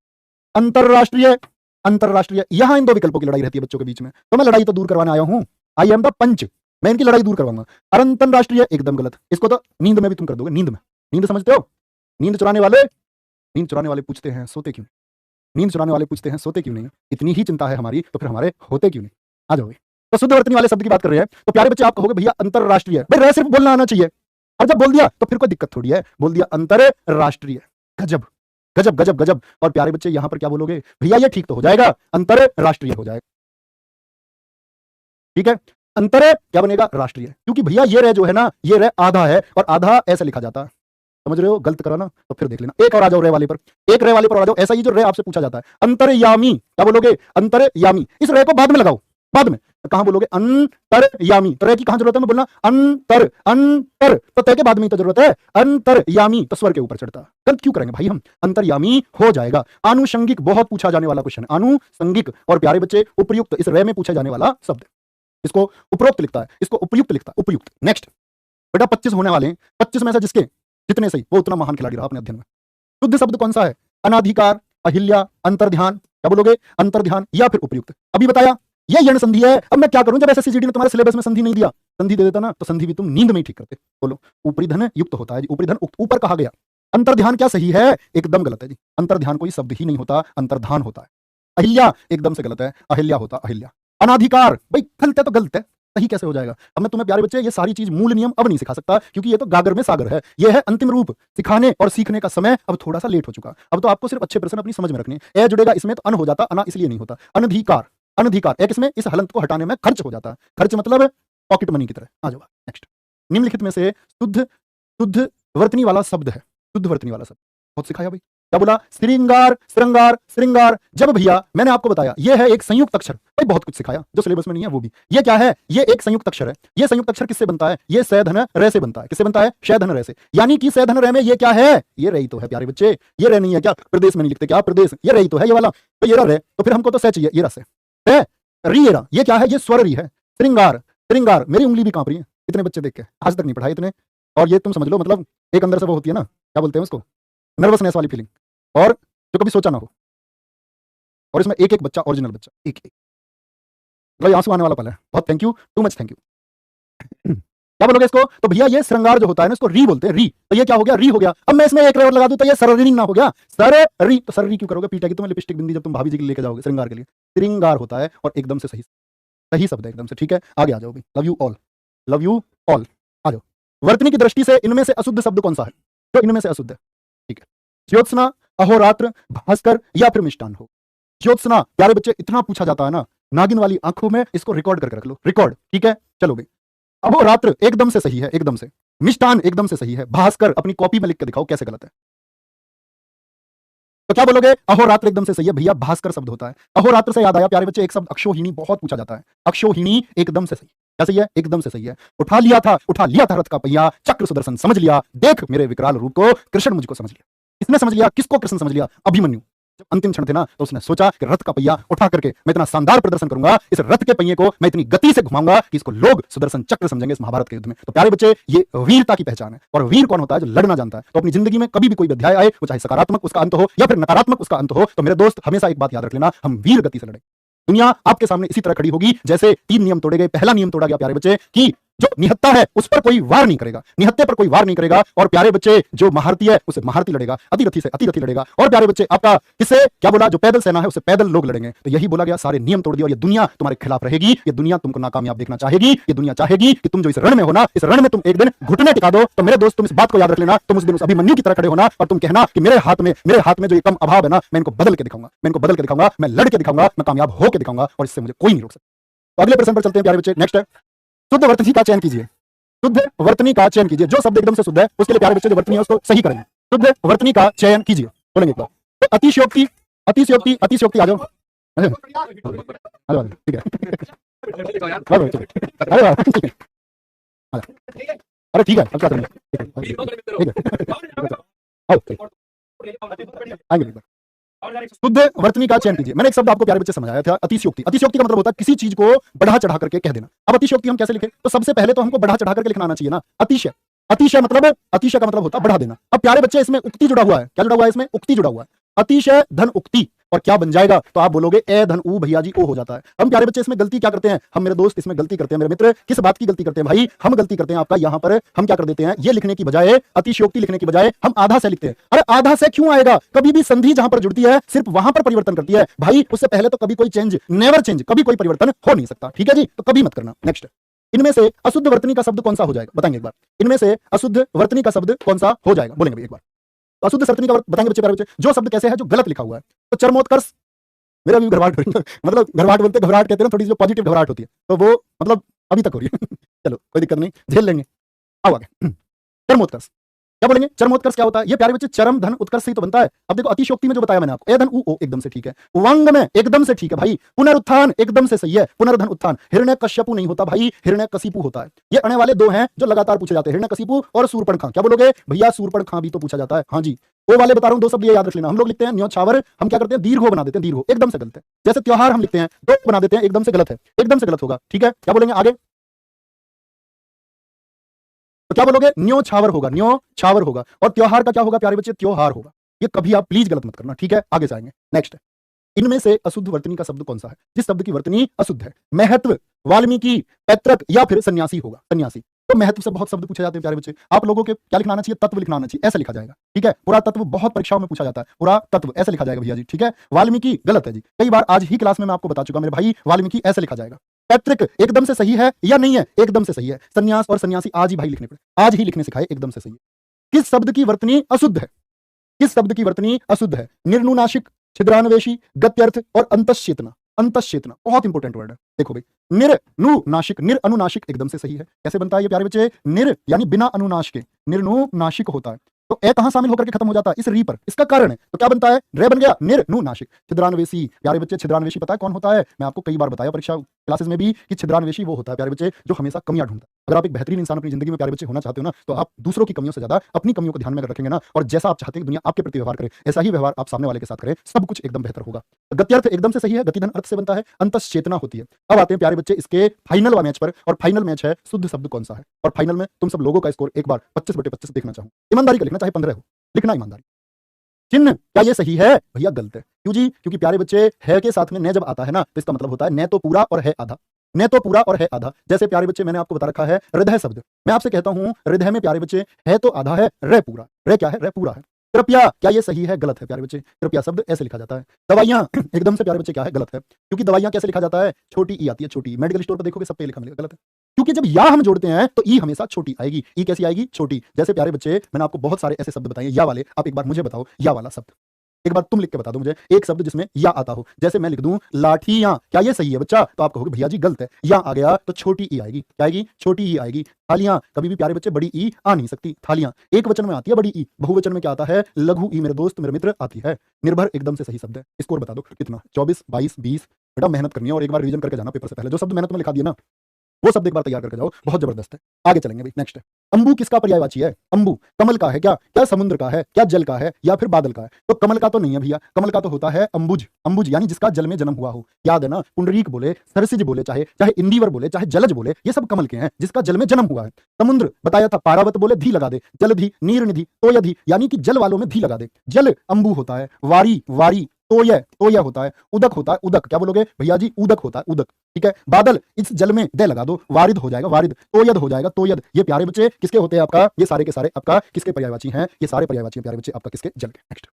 अंतरराष्ट्रीय, अंतरराष्ट्रीय, यहां इन दो विकल्पों की लड़ाई रहती है बच्चों के बीच में, तो मैं लड़ाई तो दूर करवाने आया हूं। आई एम द पंच, मैं इनकी लड़ाई दूर करवाऊंगा। अंतरराष्ट्रीय एकदम गलत, इसको तो नींद में भी तुम कर दोगे। नींद में, नींद समझते हो? नींद चुराने वाले, नींद चुराने वाले पूछते हैं सोते क्यों? नींद चुराने वाले पूछते हैं सोते क्यों नहीं? इतनी ही चिंता है हमारी तो फिर हमारे होते क्यों नहीं? आ जाओगे। तो शुद्ध वर्तनी वाले शब्द की बात कर रहे हैं, तो प्यारे बच्चे आप कहोगे भैया अंतरराष्ट्रीय, भाई रे सिर्फ बोलना आना चाहिए, और जब बोल दिया तो फिर कोई दिक्कत थोड़ी है, बोल दिया अंतरराष्ट्रीय। गजब गजब गजब गजब। और प्यारे बच्चे यहां पर क्या बोलोगे? भैया ये ठीक तो हो जाएगा, अंतरराष्ट्रीय हो जाएगा। ठीक है, अंतर क्या बनेगा? राष्ट्रीय, क्योंकि भैया ये रे जो है ना, ये रे आधा है, और आधा ऐसे लिखा जाता है। समझ रहे हो? गलत कराना तो फिर देख लेना। एक और आ जाओ रे वाले पर, एक रे वाले पर आ जाओ। ऐसा ही जो रे आपसे पूछा जाता है, अंतर्यामी, क्या बोलोगे? अंतर्यामी। इस रे को बाद में लगाओ, बाद में कहां बोलोगे? अंतर्यामी। तो रे की कहां जरूरत है? मैं बोलना अंतर, अंतर तो तय के बाद में ही तो जरूरत है। अंतर्यामी तो स्वर के ऊपर चढ़ता है। गलत क्यों करेंगे भाई हम? अंतर्यामी हो जाएगा। आनुषंगिक, बहुत पूछा जाने वाला क्वेश्चन है, आनुषंगिक। और प्यारे बच्चे उपयुक्त, इस रे में पूछा जाने वाला शब्द, इसको उपरोक्त लिखता है, इसको उपयुक्त लिखता है, उपयुक्त। नेक्स्ट बेटा 25 होने वाले हैं, 25 में से जिसके जितने सही वो उतना महान खिलाड़ी रहा अपने अध्ययन में। शुद्ध शब्द कौन सा है? अनाधिकार, अहिल्या, अंतर्ध्यान, क्या बोलोगे? अंतर्ध्यान या फिर उपयुक्त। अभी बताया ये यण संधि है। अब मैं क्या करूं जब एसएससीजीडी ने तुम्हारे सिलेबस में संधि नहीं दिया? संधि दे देता ना तो संधि भी तुम नींद में ही ठीक करते। बोलो, ऊपरी धन युक्त होता है जी, ऊपरी धन ऊपर कहा गया। अंतर्ध्यान क्या सही है? एकदम गलत है जी। अंतर्ध्यान कोई शब्द ही नहीं होता, अंतर्धान होता है। अहिल्या एकदम से गलत है, अहिल्या होता अहिल्या। अनाधिकार, भाई गलत है तो गलत है, सही कैसे हो जाएगा? अब मैं तुम्हें प्यारे बच्चे ये सारी चीज मूल नियम अब नहीं सिखा सकता, क्योंकि ये तो गागर में सागर है। ये है अंतिम रूप, सिखाने और सीखने का समय अब थोड़ा सा लेट हो चुका। अब तो आपको सिर्फ अच्छे प्रश्न अपनी समझ में रखने। ए जुड़ेगा इसमें तो अन हो जाता, अना इसलिए नहीं होता। अनधिकार, अनधिकार एक इसमें इस हलंत को हटाने में खर्च हो जाता है। खर्च मतलब पॉकेट मनी की तरह। आ जाओ नेक्स्ट। निम्नलिखित में से शुद्ध शुद्ध वर्तनी वाला शब्द है। शुद्ध वर्तनी वाला शब्द बहुत सिखाया भाई। क्या बोला? श्रृंगार, श्रृंगार, श्रृंगार। जब भैया मैंने आपको बताया ये है एक संयुक्त अक्षर, भाई बहुत कुछ सिखाया जो सिलेबस में नहीं है वो भी। ये क्या है? ये एक संयुक्त अक्षर है। ये संयुक्त अक्षर किससे बनता है? ये सै धन रे से बनता है। किससे बनता है? शै धन रे से। यानी कि सै धन रे में ये क्या है? ये रे ही तो है प्यारे बच्चे। ये रे नहीं है क्या? प्रदेश में नहीं लिखते क्या? प्रदेश, ये रे ही तो है ये वाला। तो ये रे, तो फिर हमको तो सै चाहिए, ये रस है। री ये रा, ये क्या है? ये स्वर री है। श्रृंगार, श्रृंगार। मेरी उंगली भी कांप रही है इतने बच्चे देख के, आज तक नहीं पढ़ाए इतने। और ये तुम समझ लो, मतलब एक अंदर से वो होती है ना, क्या बोलते हैं उसको, नर्वसनेस वाली फीलिंग, और जो कभी सोचा ना हो। और इसमें एक एक बच्चा ओरिजिनल बच्चा, एक एक, मतलब आंसू आने वाला पल है। बहुत thank you, too much thank you. क्या बोलोगे इसको? तो भैया ये श्रृंगार जो होता है ना, इसको री बोलते हैं, री। तो ये क्या हो गया? री हो गया। अब मैं इसमें एक रे और लगा दूं तो ये सररी ना हो गया? सर री। तो सर री क्यों करोगे? पीटेगी तुम्हें लिपस्टिक बिंदी जब तुम भाभी जी के लेके जाओगे श्रृंगार के लिए। श्रृंगार होता है और एकदम से सही, सही शब्द है एकदम से। ठीक है, आगे आ जाओ भाई। Love you all, love you all. आ जाओ। वर्तनी की दृष्टि से इनमें से अशुद्ध शब्द कौन सा है? जो इनमें से अशुद्ध है, ठीक है। ज्योत्सना, अहोरात्र, भास्कर या फिर मिष्टान हो। ज्योत्सना प्यारे बच्चे इतना पूछा जाता है ना, नागिन वाली आंखों में इसको रिकॉर्ड करके रख लो, रिकॉर्ड। ठीक है, चलो भाई। अहोरात्र एकदम से सही है, एकदम से। मिष्टान एकदम से सही है। भास्कर अपनी कॉपी में लिख के दिखाओ कैसे गलत है। तो क्या बोलोगे? अहोरात्र एकदम से सही है भैया, भास्कर शब्द होता है। अहोरात्र से याद आया प्यारे बच्चे एक शब्द अक्षोहिणी बहुत पूछा जाता है। अक्षोहिणी एकदम से सही। क्या सही है? एकदम से सही है। उठा लिया था रथ का पहिया, चक्र सुदर्शन समझ लिया, देख मेरे विकराल रूप को, कृष्ण मुझको समझ लिया। किसने समझ लिया? किसको कृष्ण समझ लिया? अभिमन्यु। जब अंतिम क्षण थे ना, तो उसने सोचा कि रथ का पहिया उठा करके मैं इतना शानदार प्रदर्शन करूंगा, इस रथ के पहिए को मैं इतनी गति से घुमाऊंगा कि इसको लोग सुदर्शन चक्र समझेंगे इस महाभारत के युद्ध में। तो प्यारे बच्चे ये वीरता की पहचान है। और वीर कौन होता है? जो लड़ना जानता है। तो अपनी जिंदगी में कभी भी कोई अध्याय आए, वो चाहे सकारात्मक उसका अंत हो या फिर नकारात्मक उसका अंत हो, तो मेरे दोस्त हमेशा एक बात याद रख लेना, हम वीर गति से लड़े। दुनिया आपके सामने इसी तरह खड़ी होगी जैसे 3 नियम तोड़े गए। पहला नियम तोड़ा गया प्यारे बच्चे कि जो निहत्ता है उस पर कोई वार नहीं करेगा, निहत्ते पर कोई वार नहीं करेगा। और प्यारे बच्चे जो महारथी है उसे महारथी लड़ेगा, अतिरथी से अतिरथी लड़ेगा। और प्यारे बच्चे आपका किससे, क्या बोला? जो पैदल सेना है उससे पैदल लोग लड़ेंगे। तो यही बोला गया, सारे नियम तोड़ दिए और ये दुनिया तुम्हारे खिलाफ रहेगी। ये दुनिया तुमको नाकामयाब देखना चाहेगी। ये दुनिया चाहेगी कि तुम जो इस रण में हो ना, इस रण में तुम एक दिन घुटने टिका दो। तो मेरे दोस्त तुम इस बात को याद रख लेना, तुम उस दिन उस अभिमन्यु की तरह खड़े होना और तुम कहना कि मेरे हाथ में जो ये कम अभाव है ना, मैं इनको बदल के दिखाऊंगा, मैं इनको बदल के दिखाऊंगा, मैं लड़ के दिखाऊंगा, मैं कामयाब होकर दिखाऊंगा और इससे मुझे कोई नहीं रोक सकता। तो अगले प्रश्न पर चलते हैं प्यारे बच्चे। नेक्स्ट है, शुद्ध वर्तनी का चयन कीजिए। शुद्ध वर्तनी का चयन कीजिए। जो शब्द एकदम से शुद्ध है उसके लिए प्यारे बच्चे जो वर्तनी है उसको सही करेंगे। शुद्ध वर्तनी का चयन कीजिए, बोलेंगे एक बार। तो अतिशयोक्ति, अतिशयोक्ति, अतिशयोक्ति। आ जाओ, आ जाओ, ठीक है। अरे वाह, ठीक है। अरे ठीक है, अब क्या करेंगे? ठीक है, आओ आएंगे। शुद्ध वर्तनी का चयन कीजिए। मैंने एक शब्द आपको प्यारे बच्चे समझाया था, अतिशयोक्ति। अतिशयोक्ति का मतलब होता है किसी चीज को बढ़ा चढ़ा करके कह देना। अब अतिशयोक्ति हम कैसे लिखें? तो सबसे पहले तो हमको बढ़ा चढ़ा करके लिखना आना चाहिए ना। अतिशय, अतिशय मतलब, अतिशय का मतलब होता है बढ़ा देना। अब प्यारे बच्चे इसमें उक्ति जुड़ा हुआ है। क्या जुड़ा हुआ है? इसमें उक्ति जुड़ा हुआ है। अतिशय धन उक्ति, और क्या बन जाएगा? तो आप बोलोगे ए धन ऊ भैया जी, ओ हो जाता है। हम प्यारे बच्चे इसमें गलती क्या करते हैं? हम मेरे दोस्त इसमें गलती करते हैं, मेरे मित्र किस बात की गलती करते हैं भाई? हम गलती करते हैं आपका यहां पर, हम क्या कर देते हैं, ये लिखने की बजाय, अतिशयोक्ति लिखने की बजाय हम आधा से लिखते हैं। अरे आधा से क्यों आएगा? कभी भी संधि जहां पर जुड़ती है सिर्फ वहां पर परिवर्तन करती है भाई, उससे पहले तो कभी कोई चेंज, नेवर चेंज, कभी कोई परिवर्तन हो नहीं सकता। ठीक है जी, तो कभी मत करना। नेक्स्ट, इनमें से अशुद्ध वर्तनी का शब्द कौन सा हो जाएगा? बताएंगे एक बार। इनमें से अशुद्ध वर्तनी का शब्द कौन सा हो जाएगा? बोलेंगे एक बार। तो अशुद्ध वर्तनी का बताएंगे बच्चे, प्यारे बच्चे। जो शब्द कैसे है, जो गलत लिखा हुआ है। तो चरमोत्कर्ष, मेरा भी घबराहट मतलब घबराहट बोलते, घबराहट कहते हैं थोड़ी सी जो पॉजिटिव घबराहट होती है, तो वो मतलब अभी तक हो रही है। चलो कोई दिक्कत नहीं, झेल लेंगे। आओ आगे। चरमोत्कर्ष क्या बोलेंगे? चरमोत्कर्ष क्या होता है? ये प्यारे बच्चे चरम धन उत्कर्ष से ही तो बनता है। अब देखो अतिशयोक्ति में जो बताया मैंने आपको, ए धन ऊ ओ एकदम से ठीक है। उवंग में एकदम से ठीक है भाई। पुनरुत्थान एकदम से सही है। पुनर्धन उत्थान। हिरण्यकश्यपु नहीं होता भाई, हिरण्यकशिपु होता है। ये आने वाले दो हैं जो लगातार पूछे जाते हैं, हिरण्यकशिपु और शूर्पणखा। क्या बोलोगे भैया? शूर्पणखा भी तो पूछा जाता है। हाँ जी, वो वाले बता रहा हूं, दो शब्द ये याद रख लेना। हम लोग लिखते हैं न्योछावर, हम क्या करते हैं? दीर्घो बना देते हैं, दीर्घो एकदम से गलत है। जैसे त्योहार हम लिखते हैं दो बना देते हैं, एकदम से गलत है, एकदम से गलत होगा। ठीक है, क्या बोलेंगे आगे? तो क्या बोलोगे? न्यो छावर होगा, न्यो छावर होगा। और त्योहार का क्या होगा प्यारे बच्चे? त्योहार होगा। ये कभी आप प्लीज गलत मत करना, ठीक है? आगे जाएंगे। नेक्स्ट, इनमें से अशुद्ध वर्तनी का शब्द कौन सा है? जिस शब्द की वर्तनी अशुद्ध है। महत्व, वाल्मीकि, पैतृक या फिर सन्यासी होगा। सन्यासी। तो महत्व से बहुत शब्द पूछे जाते हैं प्यारे बच्चे। आप लोगों के क्या लिखना आना चाहिए? तत्व लिखना आना चाहिए, ऐसा लिखा जाएगा, ठीक है? पूरा तत्व बहुत परीक्षाओं में पूछा जाता है, पूरा तत्व ऐसे लिखा जाएगा भैया जी, ठीक है? वाल्मीकि गलत है जी, कई बार आज ही क्लास में मैं आपको बता चुका मेरे भाई, वाल्मीकि ऐसे लिखा जाएगा। पैतृक एकदम से सही है या नहीं है? एकदम से सही है। सन्यास और सन्यासी आज ही भाई लिखने पड़े, आज ही लिखने सिखाए, एकदम से सही है। किस शब्द की वर्तनी अशुद्ध है? किस शब्द की वर्तनी अशुद्ध है? निर्नुनासिक, छिद्रान्वेषी, गत्यर्थ और अंतश्चेतना। अंतश्चेतना बहुत इंपॉर्टेंट वर्ड है। देखो भाई, निर्नुनासिक, निर अनुनासिक एकदम से सही है। कैसे बनता है ये प्यारे बच्चे? निर यानी बिना अनुनाश के, निर्नुनासिक होता है। तो ए कहां शामिल होकर के खत्म हो जाता है? इस री पर। इसका कारण है तो क्या बनता है? रे बन गया, निर्नुनासिक। छिद्रान्वेषी, प्यारे बच्चे छिद्रान्वेषी पता है कौन होता है? मैं आपको कई बार बताया परीक्षा क्लासेस में भी कि छिद्रान्वेषी वो होता है प्यारे बच्चे जो हमेशा कमियां ढूंढता है। अगर आप एक बेहतरीन इंसान अपनी जिंदगी में प्यारे बच्चे होना चाहते हो ना, तो आप दूसरों की कमियों से ज्यादा अपनी कमियों को ध्यान में अगर रखेंगे ना, और जैसा आप चाहते हैं दुनिया आपके प्रति व्यवहार करे, ऐसा ही व्यवहार आप सामने वाले के साथ करें, सब कुछ एकदम बेहतर होगा। गत्यर्थ एकदम से सही है, गतिधन अर्थ से बनता है, अंतश्चेतना होती है। अब आते हैं प्यारे बच्चे इसके फाइनल वाले मैच पर, और फाइनल मैच है शुद्ध शब्द कौन सा है। और फाइनल में तुम सब लोगों का स्कोर एक बार 25/25 देखना चाहूं। ईमानदारी का लिखना, चाहे 15 हो, लिखना ईमानदारी। चिन्ह, क्या ये सही है? भैया गलत है। क्यों जी? क्योंकि प्यारे बच्चे है के साथ में न जब आता है ना, तो इसका मतलब होता है न तो पूरा और है आधा। न तो पूरा और है आधा। जैसे प्यारे बच्चे मैंने आपको बता रखा है हृदय शब्द, मैं आपसे कहता हूं हृदय में प्यारे बच्चे है तो आधा है, रे पूरा। रे क्या है? रे पूरा है। कृपया, क्या ये सही है? गलत है प्यारे बच्चे। कृपया शब्द ऐसे लिखा जाता है। दवाइयां एकदम से प्यारे बच्चे क्या है? गलत है। क्योंकि दवाइयां कैसे लिखा जाता है? छोटी ई आती है, छोटी। मेडिकल स्टोर पर देखोगे सब पे लिखा मिलेगा, गलत है। क्योंकि जब या हम जोड़ते हैं तो ई हमेशा छोटी आएगी। ई कैसी आएगी? छोटी। जैसे प्यारे बच्चे मैंने आपको बहुत सारे ऐसे शब्द बताए या वाले, आप एक बार मुझे बताओ या वाला शब्द, एक बार तुम लिख के बता दो मुझे एक शब्द जिसमें या आता हो। जैसे मैं लिख दूं लाठियां, क्या ये सही है बच्चा? तो आप कहोगे भैया जी गलत है। या आ गया तो छोटी ई आएगी, क्या आएगी? छोटी ई आएगी। थालियां, कभी भी प्यारे बच्चे बड़ी ई आ नहीं सकती। थालियां एक वचन में आती है बड़ी ई, बहुवचन में क्या आता है? लघु ई, मेरे दोस्त मेरे मित्र आती है। निर्भर एकदम से सही शब्द है। स्कोर बता दो कितना? 24, 22, 20। बेटा मेहनत करनी है और एक बार रिवीजन करके जाना पेपर से पहले। जो शब्द मैंने तुम्हें लिखा दिया ना, वो शब्द एक बार तैयार करके जाओ, बहुत जबरदस्त है। आगे चलेंगे भाई, नेक्स्ट। अंबु किसका पर्यायवाची है? अंबु कमल का है क्या? क्या समुद्र का है? क्या जल का है या फिर बादल का है? तो कमल का तो नहीं है भैया, कमल का तो होता है अंबुज। अंबुज यानी जिसका जल में जन्म हुआ हो। याद है ना, पुंडरीक बोले, सरसिज बोले, चाहे चाहे इंदिवर बोले, चाहे जलज बोले, ये सब कमल के हैं, जिसका जल में जन्म हुआ है। समुद्र बताया था, पारावत बोले धी लगा दे, जलधि, नीर निधि, तोयधि, यानी कि जल वालों में धी लगा दे। जल अंबु होता है। वारी, वारी, तोय होता है। उदक होता है, उदक। क्या बोलोगे भैया जी? उदक होता है, उदक, ठीक है। बादल, इस जल में दे लगा दो, वारिद हो जाएगा, वारिद। तोयद हो जाएगा, तोयद। ये प्यारे बच्चे किसके होते हैं? आपका ये सारे के सारे आपका किसके पर्यायवाची हैं? ये सारे पर्यायवाची हैं प्यारे बच्चे आपका किसके? जल के। नेक्स्ट,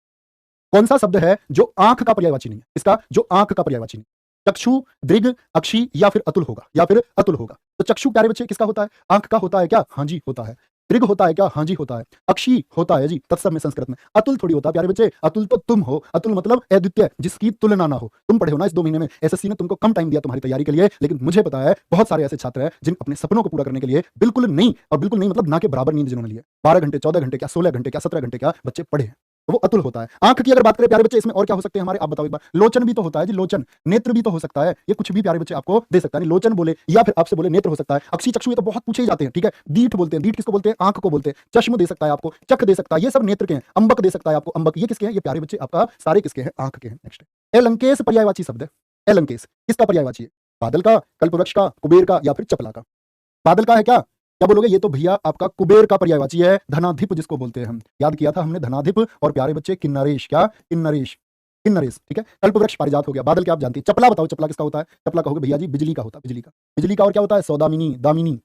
कौन सा शब्द है जो आंख का पर्यायवाची नहीं है? इसका जो आंख का पर्यायवाची नहीं, चक्षु, दृग, अक्षी या फिर अतुल होगा, या फिर अतुल होगा। तो चक्षु प्यारे बच्चे किसका होता है? आंख का होता है क्या? हाँ जी होता है। दृग होता है क्या? हाँ जी होता है। अक्षी होता है जी तत्सम में, संस्कृत में। अतुल थोड़ी होता है प्यारे बच्चे, अतुल तो तुम हो। अतुल मतलब अद्वितीय, जिसकी तुलना ना हो। तुम पढ़े हो ना इस 2 महीने में, एसएससी ने तुमको कम टाइम दिया तुम्हारी तैयारी के लिए, लेकिन मुझे पता है बहुत सारे ऐसे छात्र हैं जिन अपने सपनों को पूरा करने के लिए बिल्कुल नहीं, और बिल्कुल नहीं मतलब ना के बराबर नींद जिन्होंने लिया, 12 घंटे, 14 घंटे क्या, 16 घंटे क्या, 17 घंटे क्या बच्चे पढ़े हैं, तो वो अतुल होता है। आंख की अगर बात करें प्यारे बच्चे, इसमें और क्या हो सकते हैं हमारे? आप बताओ एक बार। लोचन भी तो होता है जी, लोचन। नेत्र भी तो हो सकता है, ये कुछ भी प्यारे बच्चे आपको दे सकता है। लोचन बोले या फिर आपसे बोले नेत्र हो सकता है। अक्षी, चक्षु ये तो बहुत पूछे ही जाते हैं, ठीक है। दीठ बोलते हैं, दीठ किसको बोलते हैं? आंख को बोलते हैं। चश्म दे सकता है आपको, चख दे सकता है, ये सब नेत्र के हैं। अंबक दे सकता है आपको, अंबक, ये किसके हैं? ये प्यारे बच्चे आपका सारे किसके हैं? आंख के हैं। नेक्स्ट, एलंकेश पर्यायवाची शब्द है। एलंकेश किसका पर्यायवाची है? बादल का, कल्पवृक्ष का, कुबेर का या फिर चपला का? बादल का है क्या? क्या बोलोगे? ये तो भैया आपका कुबेर का पर्यायवाची है। धनाधिप जिसको बोलते हैं हम, याद किया था हमने धनाधिप। और प्यारे बच्चे किन्नरेश, क्या? किन्नरेश, किन्नरेश, ठीक है। कल्पवृक्ष पारिजात हो गया। बादल क्या आप जानती है? चपला बताओ, चपला किसका होता है? चपला कहोगे भैया जी बिजली का होता है, बिजली का। बिजली का और क्या होता है? सौदामिनी, दामिनी,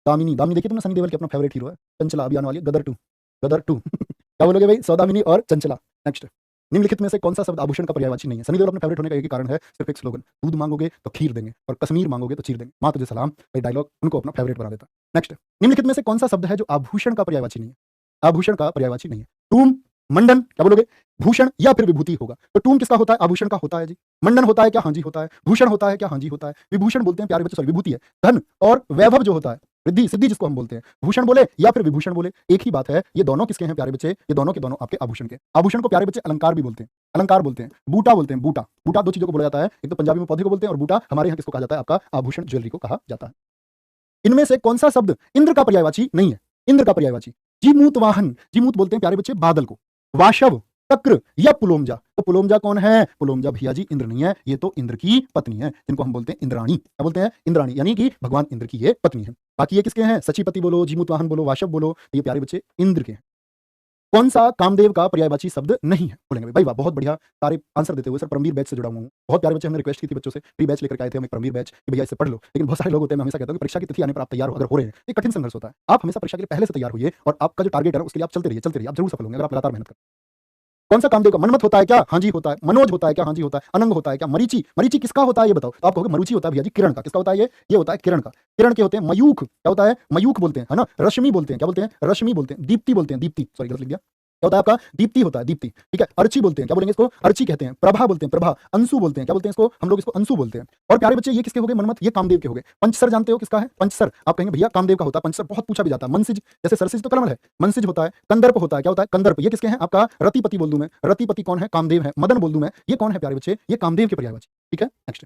दामिनी, दामिनी देखिए तुमने सनी देओल के अपना फेवरेट हीरो है, चंचला अभियान वाली, गदर 2, गदर 2 क्या बोलोगे भाई? सौदामिनी और चंचला। नेक्स्ट, निम्नलिखित में से कौन सा शब्द आभूषण का पर्यायवाची नहीं है? सनी देओल अपने फेवरेट होने का एक ही कारण है, सिर्फ एक स्लोगन, दूध मांगोगे तो खीर देंगे और कश्मीर मांगोगे तो चीर देंगे। माँ तुझे सलाम, भाई डायलॉग उनको अपना फेवरेट बना देता। नेक्स्ट, निम्नलिखित में से कौन सा शब्द है जो आभूषण का पर्यायवाची नहीं है? आभूषण का पर्यायवाची नहीं है। टूम, मंडन, क्या बोलोगे? भूषण या फिर विभूति होगा। तो टूम किसका होता है? आभूषण का होता है जी। मंडन होता है क्या? हाँ जी होता है। भूषण होता है क्या? हाँ जी होता है। विभूषण बोलते हैं प्यारे बच्चे, सॉरी विभूति है। धन और वैभव जो होता है, रिद्धि सिद्धि जिसको हम बोलते हैं, भूषण बोले या फिर विभूषण बोले, एक ही बात है। ये दोनों किसके हैं प्यारे बच्चे? ये दोनों के दोनों आपके आभूषण के। आभूषण को प्यारे बच्चे अलंकार भी बोलते हैं, अलंकार बोलते हैं। बूटा बोलते हैं, बूटा। बूटा 2 चीजों को बोला जाता है, एक तो पंजाबी में पौधे को बोलते हैं और बूटा हमारे यहाँ किसको कहा जाता है? आपका आभूषण, ज्वेलरी को कहा जाता है। इनमें से कौन सा शब्द इंद्र का पर्यायवाची नहीं है? इंद्र का पर्यायवाची, जीमूत वाहन, जीमूत बोलते हैं प्यारे बच्चे बादल को। वाशव, तक्र या पुलोमजा। तो पुलोमजा कौन है? पुलोमजा भैया जी इंद्र नहीं है, ये तो इंद्र की पत्नी है, जिनको हम बोलते हैं इंद्राणी। क्या बोलते हैं? इंद्राणी, यानी कि भगवान इंद्र की ये पत्नी है। बाकी ये किसके हैं? सचीपति बोलो, जीमूत वाहन बोलो, वाशव बोलो, ये प्यारे बच्चे इंद्र के हैं। कौन सा कामदेव का पर्यायवाची शब्द नहीं है? बोलेंगे भाई वाह, बहुत बढ़िया सारे आंसर देते हुए। सर परमवीर बैच से जुड़ा हुआ हूँ। बहुत प्यारे बच्चे, हमने रिक्वेस्ट की थी बच्चों से, प्री बैच लेकर आए थे हम, एक परमवीर बैच कि भैया इसे पढ़ लो। लेकिन बहुत सारे लोग होते हैं, मैं हमेशा कहता हूँ कि परीक्षा की तिथि आने पर आप तैयार हो, अगर हो रहे हैं, ये कठिन संघर्ष होता है। आप हमेशा परीक्षा के लिए पहले से तैयार होइए और आपका जो टारगेट है उसके लिए आप चलते रहिए, आप जरूर सफल होंगे अगर आप लगातार मेहनत करें। कौन सा कामदेव का? मनमत होता है क्या? हाँ जी होता है। मनोज होता है क्या? हाँ जी होता है। अनंग होता है क्या? मरीचि, मरीचि किसका होता है ये बताओ? तो आप कहोगे मरुचि होता है भैया जी किरण का। किसका होता है ये होता है किरण का। किरण के होते हैं मयूख, क्या होता है? मयूख बोलते हैं, है ना। रश्मि बोलते हैं, क्या बोलते हैं? रश्मि बोलते हैं। दीप्ति बोलते हैं, दीप्ति, सॉरी गलत लिख दिया। क्या होता है आपका? दीप्ति होता है, दीप्ति, ठीक है। अर्ची बोलते हैं, क्या बोलेंगे इसको? अर्ची कहते हैं। प्रभा बोलते हैं, प्रभा। अंशु बोलते हैं, क्या बोलते हैं इसको? हम लोग इसको अंशु बोलते हैं। और प्यारे बच्चे ये किसके हो गए? मनमत, ये कामदेव के हो गए। पंचसर जानते हो किसका है? पंचसर, आप कहेंगे भैया कामदेव का होता है पंचसर, बहुत पूछा भी जाता है। मनसिज, जैसे सरसिज तो कलमल है, मनसिज होता है। कंदर्प होता है, क्या होता है? कंदर्प, ये किसके हैं? आपका रतिपति बोल दूं मैं। रतिपति कौन है? कामदेव है। मदन बोल दूं मैं, ये कौन है प्यारे बच्चे? ये कामदेव के पर्यायवाची, ठीक है। नेक्स्ट